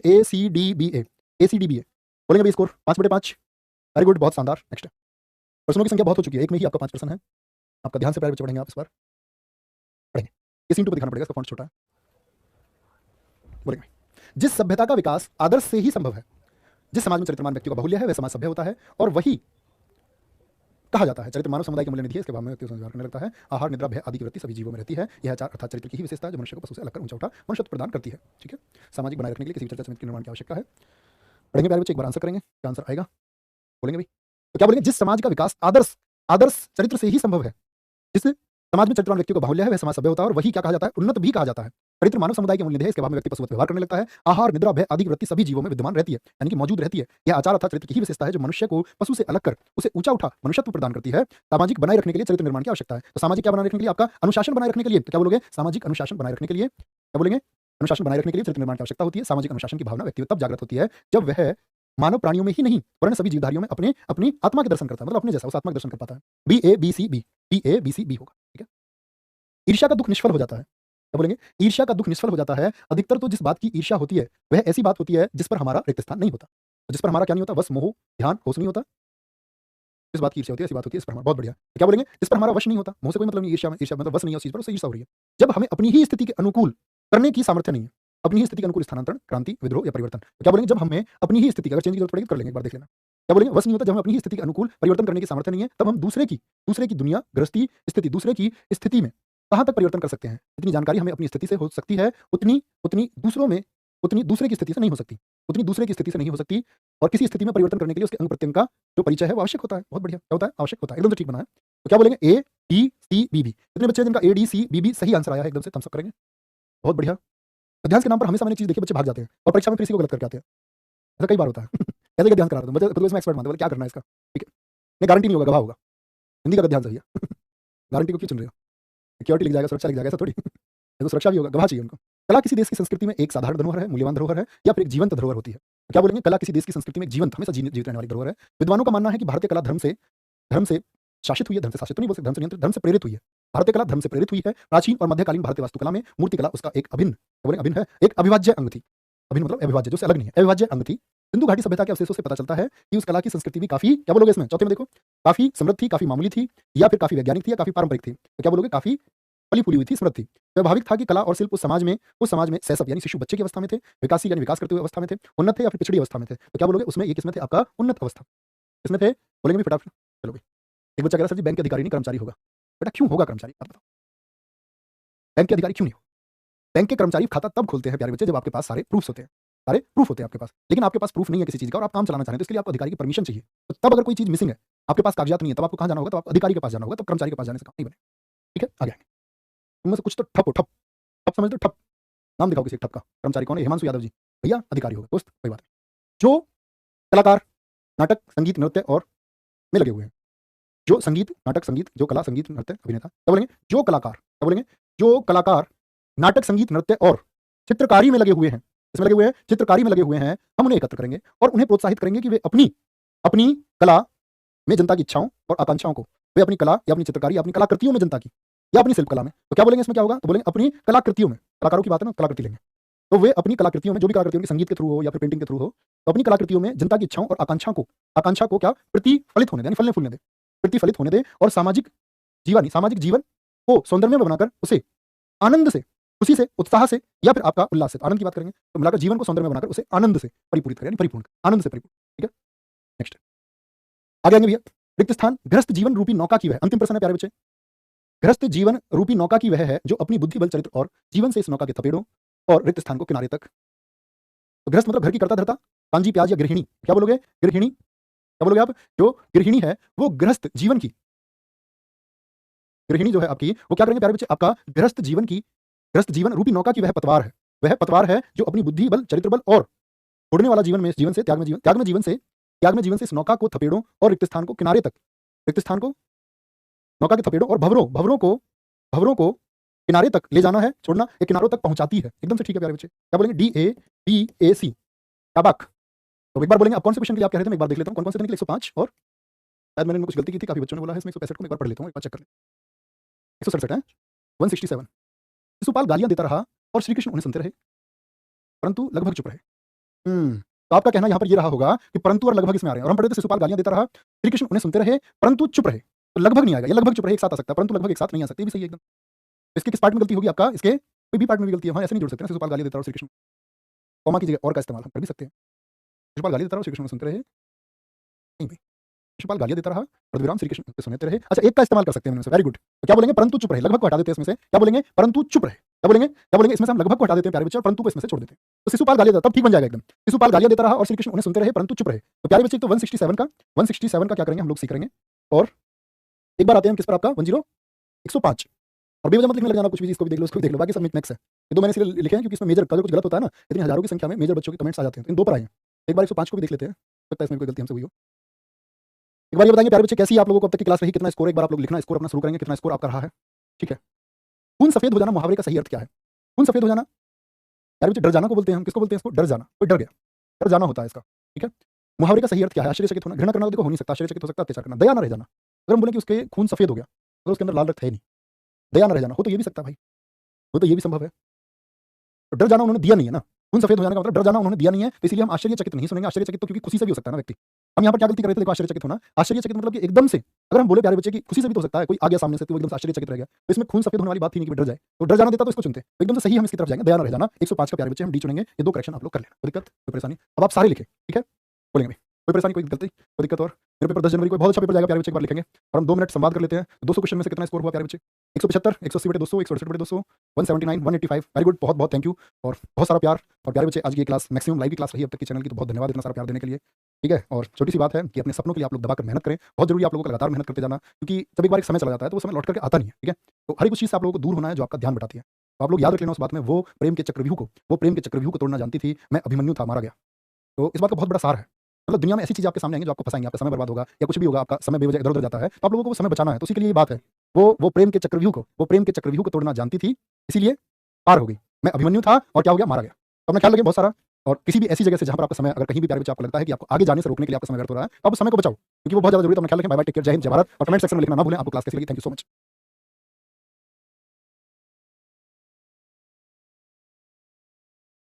ACDBA बोलेंगे भाई। स्कोर 5/5। वेरी गुड, बहुत शानदार। नेक्स्ट। प्रश्नों की संख्या बहुत हो चुकी है, एक में ही आपका 5 प्रश्न है। आपका ध्यान से प्यारे बच्चे पढ़ेंगे आप इस बार। पढ़ेंगे, इस इंटू पर दिखाना पड़ेगा, इसका फॉन्ट छोटा है। बोलेंगे जिस सभ्यता का विकास आदर्श से ही संभव है, जिस समाज में चरित्रमान व्यक्तियों का बाहुल्य है, वह समाज सभ्य होता है और वही कहा जाता है चरित्र मानव समुदाय की मूल्य निधि है। इसके भाव में व्यक्ति संस्कार करने लगता है। आहार, निद्रा, भय आदि की वृत्ति सभी जीवों में रहती है। यह आचार अर्थात चरित्र की ही विशेषता है जो मनुष्य को पशु से अलग कर ऊंचा उठा मनुष्यत्व प्रदान करती है। ठीक है, सामाजिक बनाए रखने के लिए किसी चरित्र समिति के निर्माण की आवश्यकता है। पढ़ेंगे प्यारे बच्चे, एक बार आंसर करेंगे, क्या आंसर आएगा बोलेंगे भाई। तो क्या बोलेंगे? जिस समाज का विकास आदर्श चरित्र से ही संभव है, जिस समाज में चरित्रवान व्यक्तियों का बाहुल्य है, वह समाज सभ्य होता है और वही क्या कहा जाता है? उन्नत भी कहा जाता है। चरित्र मानव समुदाय की मूल्य निधि है। इसके भाव में व्यक्ति पशुवत व्यवहार करने लगता है। आहार, निद्रा, भय आदि की वृत्ति सभी जीवों में विद्यमान रहती है, यानी कि मौजूद रहती है। यह आचार अर्थात चरित्र की ही विशेषता है जो मनुष्य को पशु से अलग कर उसे ऊंचा उठा मनुष्यत्व प्रदान करती है। सामाजिक बनाए रखने के लिए चरित्र निर्माण की आवश्यकता है। तो सामाजिक क्या बनाए रखने के लिए? आपका अनुशासन बनाए रखने के लिए। तो क्या बोलोगे? सामाजिक अनुशासन बनाए रखने के लिए क्या बोलेंगे? अनुशासन बनाए रखने के लिए चरित्र निर्माण की आवश्यकता होती है। सामाजिक अनुशासन की भावना व्यक्ति में तब जागृत होती है जब वह मानव प्राणियों में ही नहीं वरन सभी जीवधारियों में अपने अपनी आत्मा के दर्शन करता है, मतलब अपने जैसा उस आत्मा के दर्शन कर पाता है। BABCB होगा। ठीक है, ईर्ष्या का दुख निष्फल हो जाता है। क्या बोलेंगे? ईर्ष्या का दुख निष्फल हो जाता है। अधिकतर तो जिस बात की ईर्ष्या होती है वह ऐसी बात होती है जिस पर हमारा रिक्त स्थान नहीं होता, जिस पर हमारा क्या नहीं होता? वश, मोह, ध्यान, होश नहीं होता। जिस बात की ईर्ष्या होती है ऐसी बात होती है इस पर हमारा, बहुत बढ़िया। तो क्या बोलेंगे? जिस पर हमारा वश नहीं होता, मोह से कोई मतलब नहीं, ईर्ष्या मतलब वश नहीं है उस चीज पर, उससे ईर्ष्या हो रही है। जब हमें अपनी ही स्थिति के अनुकूल करने की सामर्थ्य नहीं है, अपनी ही स्थिति के अनुकूल स्थानांतरण, क्रांति, विद्रोह या परिवर्तन। तो क्या बोलेंगे? जब हमें अपनी ही स्थिति, अगर चेंज की जरूरत पड़ेगी कर लेंगे, एक बार देख लेना। क्या बोलेंगे? वश नहीं होता जब हम अपनी ही स्थिति के अनुकूल परिवर्तन करने की सामर्थ्य नहीं है, तब हम दूसरे की दुनिया, गृहस्थी स्थिति, दूसरे की स्थिति में कहां तक परिवर्तन कर सकते हैं? इतनी जानकारी हमें अपनी स्थिति से हो सकती है, उतनी दूसरे की स्थिति से नहीं हो सकती, उतनी दूसरे की स्थिति से नहीं हो सकती। और किसी स्थिति में परिवर्तन करने के लिए उसके अंग प्रत्यंग का जो परिचय है वो आवश्यक होता है। बहुत बढ़िया, क्या होता है? आवश्यक होता है। एकदम से ठीक बना है। तो क्या बोलेंगे? ADCBB। कितने बच्चे जिनका ADCBB सही आंसर आया है? एकदम से थम्स अप करेंगे, बहुत बढ़िया। अध्याय के नाम पर हमेशा मैंने चीज देखी, बच्चे भाग जाते हैं और परीक्षा में फिर इसी को गलत करके आते हैं। ऐसा कई बार होता है। कैसे का ध्यान करा रहा हूं, इसमें एक्सपर्ट मानते बोले क्या करना है इसका। ठीक है, नहीं गारंटी नहीं होगा, गवाह होगा। हिंदी का ध्यान सही है। गारंटी को क्यों चुन रहे हो? सिक्योरिटी लिख जाएगा, सुरक्षा लिख जाएगा, ऐसा थोड़ी। तो सुरक्षा भी होगा, गवाह चाहिए उनको। कला किसी देश की संस्कृति में एक साधारण धरोहर है, मूल्यवान धरोहर है, या फिर एक जीवंत धरोहर होती है? तो क्या बोलेंगे? कला किसी देश की संस्कृति में एक जीवंत, हमेशा जीवित रहने वाली धरोहर है। विद्वानों का मानना है कि भारतीय कला धर्म से शासित हुई है, धर्म से शासित नहीं बोल सकते, धर्म से नियंत्रित, धर्म से प्रेरित हुई है। भारतीय कला धर्म से प्रेरित हुई है। प्राचीन और मध्यकालीन भारतीय वास्तुकला में मूर्ति कला उसका एक अभिन्न है, एक अविभाज्य अंग थी। अभिन्न मतलब अविभाज्य, जो से अलग नहीं है, अविभाज्य अंग थी। सिंधु घाटी सभ्यता के अवशेषों से पता चलता है कि उस कला की संस्कृति भी काफी, क्या बोलोगे इसमें? चौथे में देखो, काफी समृद्ध थी, काफी मामूली थी, या फिर काफी वैज्ञानिक थी, या काफी पारंपरिक थी। तो क्या बोलोगे? काफी फली फूली हुई थी, समृद्ध थी। स्वाभाविक था कि कला और शिल्प उस समाज में शैशव यानी शिशु बच्चे की अवस्था में थे, विकासशील यानी विकास करते हुए अवस्था में थे, उन्नत थे या फिर पिछड़ी अवस्था में थे। तो क्या बोलोगे उसमें, ये किसमें थे? आपका उन्नत अवस्था। किसमें थे? बोलेंगे भी फटाफट। चलो भाई। एक बच्चा कह रहा है सर जी बैंक के अधिकारी नहीं कर्मचारी होगा। बेटा क्यों होगा कर्मचारी? आप बताओ। बैंक के अधिकारी क्यों नहीं होगा? बैंक के कर्मचारी खाता तब खोलते हैं प्यारे बच्चे जब आपके पास सारे प्रूफ्स होते हैं। सारे प्रूफ होते हैं आपके पास। लेकिन आपके पास प्रूफ नहीं है किसी चीज़ का और आप काम चलाना चाह रहे हैं, तो इसके लिए आपको अधिकारी की परमिशन चाहिए। तो तब अगर कोई चीज़ मिसिंग है, आपके पास कागजात नहीं है, तब आपको कहाँ जाना होगा? तब आप अधिकारी के पास जाना होगा, तब कर्मचारी के पास जाने से काम नहीं बनेगा। ठीक है? आगे आएँगे। उनमें से कुछ तो ठप हो, ठप। ठप समझते हो? ठप। नाम दिखाओ किसी एक ठप का। कर्मचारी कौन है? हिमांशु यादव जी। भैया अधिकारी हो गए। दोस्त कोई बात नहीं। जो कलाकार नाटक, संगीत, नृत्य और में लगे हुए हैं। जो संगीत, नाटक, संगीत, जो कला, संगीत, नृत्य, अभिनेता। क्या बोलेंगे? जो कलाकार। क्या बोलेंगे? जो कलाकार नाटक, संगीत, नृत्य और चित्रकारी में लगे हुए हैं। इसमें लगे हुए हैं? चित्रकारी में लगे हुए हैं। हम उन्हें एकत्र करेंगे और उन्हें प्रोत्साहित करेंगे कि वे अपनी अपनी कला में जनता की इच्छाओं और आकांक्षाओं को, वे अपनी कला या अपनी चित्रकारी या अपनी कलाकृतियों में जनता की या अपनी शिल्प कला में, तो क्या बोलेंगे इसमें? क्या होगा? तो बोलेंगे अपनी कलाकृतियों में। कलाकारों की बात है ना, कलाकृति लेंगे। तो वे अपनी कलाकृतियों में, जो भी कलाकृति उनकी संगीत के थ्रू हो या फिर पेंटिंग के थ्रू हो, तो अपनी कलाकृतियों में जनता की इच्छाओं और आकांक्षा को क्या प्रतिफलित होने दें, यानी फलने फूलने दें, प्रतिफलित होने दें और सामाजिक जीवन को सौंदर्य में बनाकर उसे आनंद से, खुशी से, उत्साह से या फिर आपका उल्लास से, आनंद की बात करेंगे तो मिलाकर जीवन को सौंदर्य में बनाकर उसे आनंद से परिपूरित करें, यानी परिपूर्ण, आनंद से परिपूर्ण। ठीक है? नेक्स्ट आगे आएंगे भैया। रिक्त स्थान गृहस्थ जीवन रूपी नौका की वह, अंतिम प्रश्न है प्यारे बच्चे। गृहस्थ जीवन रूपी नौका की वह है जो अपनी बुद्धि, बल, चरित्र और जीवन से इस नौका के थपेड़ों और रिक्त स्थान को किनारे तक। तो गृहस्थ मतलब घर की कर्ता धर्ता, कांजी प्याज या गृहिणी। क्या बोलोगे? गृहिणी। क्या बोलोगे आप? जो गृहिणी है वो गृहस्थ जीवन की, गृहिणी जो है आपकी, वो क्या करेंगे प्यारे बच्चे? आपका गृहस्थ जीवन रूपी नौका की वह पतवार है। वह पतवार है जो अपनी बुद्धि बल, चरित्र बल और उड़ने वाला जीवन में त्याग में जीवन से इस नौका को थपेड़ों और रिक्त स्थान को किनारे तक, रिक्त स्थान को नौका के थपेड़ों और भंवरों को किनारे तक ले जाना है, छोड़ना, ये किनारों तक पहुंचाती है। एकदम से ठीक है प्यारे बच्चे। क्या बोलेंगे? DABAC टाबाक। तो एक बार बोलेंगे। अब कौन से क्वेश्चन के लिए आप कह रहे थे? मैं एक बार देख लेता हूं कौन कौन से थे निकले। 105 और शायद मैंने कुछ गलती की थी, काफी बच्चों ने बोला है इसमें 165 को मैं एक बार पढ़ लेता हूं, एक बार चेक कर लें। 167 है, 167। शिशुपाल गालियां देता रहा और श्री कृष्ण उन्हें सुनते रहे परंतु लगभग चुप रहे। तो आपका कहना यहाँ पर ये रहा होगा कि परंतु और लगभग इसमें आ रहे हैं, और हम पढ़े थे शिशुपाल गालियां देता रहा, श्री कृष्ण उन्हें सुनते रहे परंतु चुप रहे। तो लगभग नहीं आएगा, ये लगभग चुप रहे एक साथ आ सकता है, परंतु लगभग एक साथ नहीं आ सकती। ये भी सही है एकदम। इसके किस पार्ट में गलती होगी आपका? इसके कोई भी पार्ट में भी गलती है। हाँ, ऐसे नहीं जोड़ सकते ना, शिशुपाल गालियां देता रहा और श्री कृष्ण, कॉमा की जगह और का इस्तेमाल हम कर भी सकते हैं। शिशुपाल गालियां देता रहा और श्री कृष्ण उन्हें सुनते रहे। नहीं भाई, शिशुपाल गालियां देता रहा अर्धविराम श्री कृष्ण उसे सुनते रहे। अच्छा, एक का इस्तेमाल कर सकते हैं। Very good. तो क्या बोलेंगे? परंतु चुप रहे। लगभग को हटा देते हैं इसमें से। क्या बोलेंगे? परंतु चुप रहे। क्या बोलेंगे? क्या बोलेंगे? इसमें से हम लगभग को हटा देते हैं प्यारे बच्चे और परंतु को इसमें से छोड़ देते हैं। तो शिशुपाल गालियां देता, तब ठीक बन जाएगा एकदम। शिशुपाल गालियां देता रहा और श्री कृष्ण उन्हें सुनते रहे परंतु चुप रहे। तो प्यारे बच्चे तो 167 का क्या करेंगे हम लोग? सीख करेंगे। और एक बार आते हैं किस पर? आपका 105। और बेवजह मत लिखने लग जाना कुछ भी, इसको भी देख लो, उसको भी देख लो, बाकी सब मिक्स है। ये दो मैंने इसलिए लिखे हैं क्योंकि इसमें मेजर कलर कुछ गलत होता है ना, इतनी हजारों की संख्या में मेजर बच्चों के कमेंट्स आ जाते हैं, इन दो पर आए हैं। एक बार 105 को भी देख लेते हैं, लगता है इसमें कोई गलती हमसे हुई हो। एक बार ये बताएंगे प्यारे बच्चे कैसी आप लोगों को अब तक की क्लास रही, कितना स्कोर? एक बार आप लोग लिखना, स्कोर अपना शुरू करेंगे, कितना स्कोर आपका रहा है। ठीक है? खून सफेद हो जाना मुहावरे का सही अर्थ क्या है? खून सफेद हो जाना प्यारे बच्चे, डर जाना को बोलते हैं हम। किसको बोलते हैं इसको? डर जाना। कोई डर गया, डर जाना होता है इसका। ठीक है? मुहावरे का सही अर्थ क्या है? आश्चर्यचकित होना, घृणा करना तो देखो हो नहीं सकता, आश्चर्यचकित हो सकता है, अत्याचार करना, दया न रह जाना। अगर हम बोले कि उसके खून सफेद हो गया, अगर उसके अंदर लाल रक्त है नहीं, दया न रह जाना, हो तो ये भी सकता है भाई, हो तो ये भी संभव है। तो डर जाना उन्होंने दिया नहीं है ना, खून सफेद हो जाने का मतलब डर जाना उन्होंने दिया नहीं है, तो इसलिए हम आश्चर्यचकित नहीं सुनेंगे। आश्चर्यचकित तो क्योंकि खुशी से भी हो सकता है ना व्यक्ति। हम यहाँ पर क्या गलती कर रहे थे? देखो, आश्चर्यचकित होना, आश्चर्यचकित मतलब कि एकदम से, अगर हम बोले प्यारे बच्चे की खुशी से भी तो हो सकता है, कोई आ गया सामने से तो वो एकदम से आश्चर्यचकित रह गया, तो इसमें खून सफेद होने वाली बात थी नहीं कि डर जाए। तो डर जाना देता तो इसको चुनते, तो एकदम से सही हम इसकी तरफ जाएंगे, दया न रह जाना। 105 का प्यारे बच्चे हम डी चुनेंगे। ये दो करेक्शन आप लोग कर लेना, कोई दिक्कत, कोई परेशानी? अब आप सारे लिखे, ठीक है? बोलेंगे भाई, कोई परेशानी, कोई गलती, कोई दिक्कत? और मेरे पेपर 10 जनवरी को बहुत अच्छा पेपर जाएगा प्यारे बच्चे, एक बार लिखेंगे और हम 2 मिनट संवाद कर लेते हैं। 200 क्वेश्चन में से कितना स्कोर हुआ प्यारे बच्चे? 175, 180/200, 168/200, 179, 185। वेरी गुड, बहुत बहुत थैंक यू और बहुत सारा प्यार। और प्यारे बच्चे आज की ये क्लास मैक्सिमम लाइव की क्लास रही अब तक की चैनल की, तो बहुत धन्यवाद इतना सारा प्यार देने के लिए। ठीक है? और छोटी सी बात है कि अपने सपनों के लिए आप लोग दबाकर मेहनत करें, बहुत जरूरी है आप लोगों को लगातार मेहनत करते जाना, क्योंकि जब एक बार एक समय चला जाता है तो वो समय लौट करके आता नहीं है। ठीक है? तो हर एक चीज़ से आप लोगों को दूर होना है जो आपका ध्यान बटाती है। तो आप लोग याद रख लेना उस बात में, वो प्रेम के चक्रव्यूह को तोड़ना जानती थी, मैं अभिमन्यु था, मारा गया। तो इस बात का बहुत बड़ा सार है। मतलब दुनिया में ऐसी चीज़ आपके सामने आएंगी जो आपको फंसाएंगे, आपका समय बर्बाद होगा या कुछ भी होगा, आपका समय बेवजह इधर-उधर जाता है, तो आप लोगों को वो समय बचाना है। तो उसी के लिए ये बात है। वो प्रेम के चक्रव्यूह को तोड़ना जानती थी, इसीलिए पार हो गई। मैं अभिमन्यु था और क्या हो गया? मारा गया। तो अपना ख्याल रखें बहुत सारा। और किसी भी ऐसी जगह से जहाँ पर आपका समय, अगर कहीं भी प्यारे बच्चे आपको लगता है कि आपको आगे जाने से रोकने के लिए आपका समय व्यर्थ हो रहा है, तो आप उस समय को बचाओ, क्योंकि वो बहुत ज़्यादा जरूरी है। तो अपना ख्याल रखें। बाय बाय, टेक केयर, जय हिंद, जय भारत। और कमेंट सेक्शन में लिखना ना भूलें आपको क्लास कैसी लगी। Thank you so much.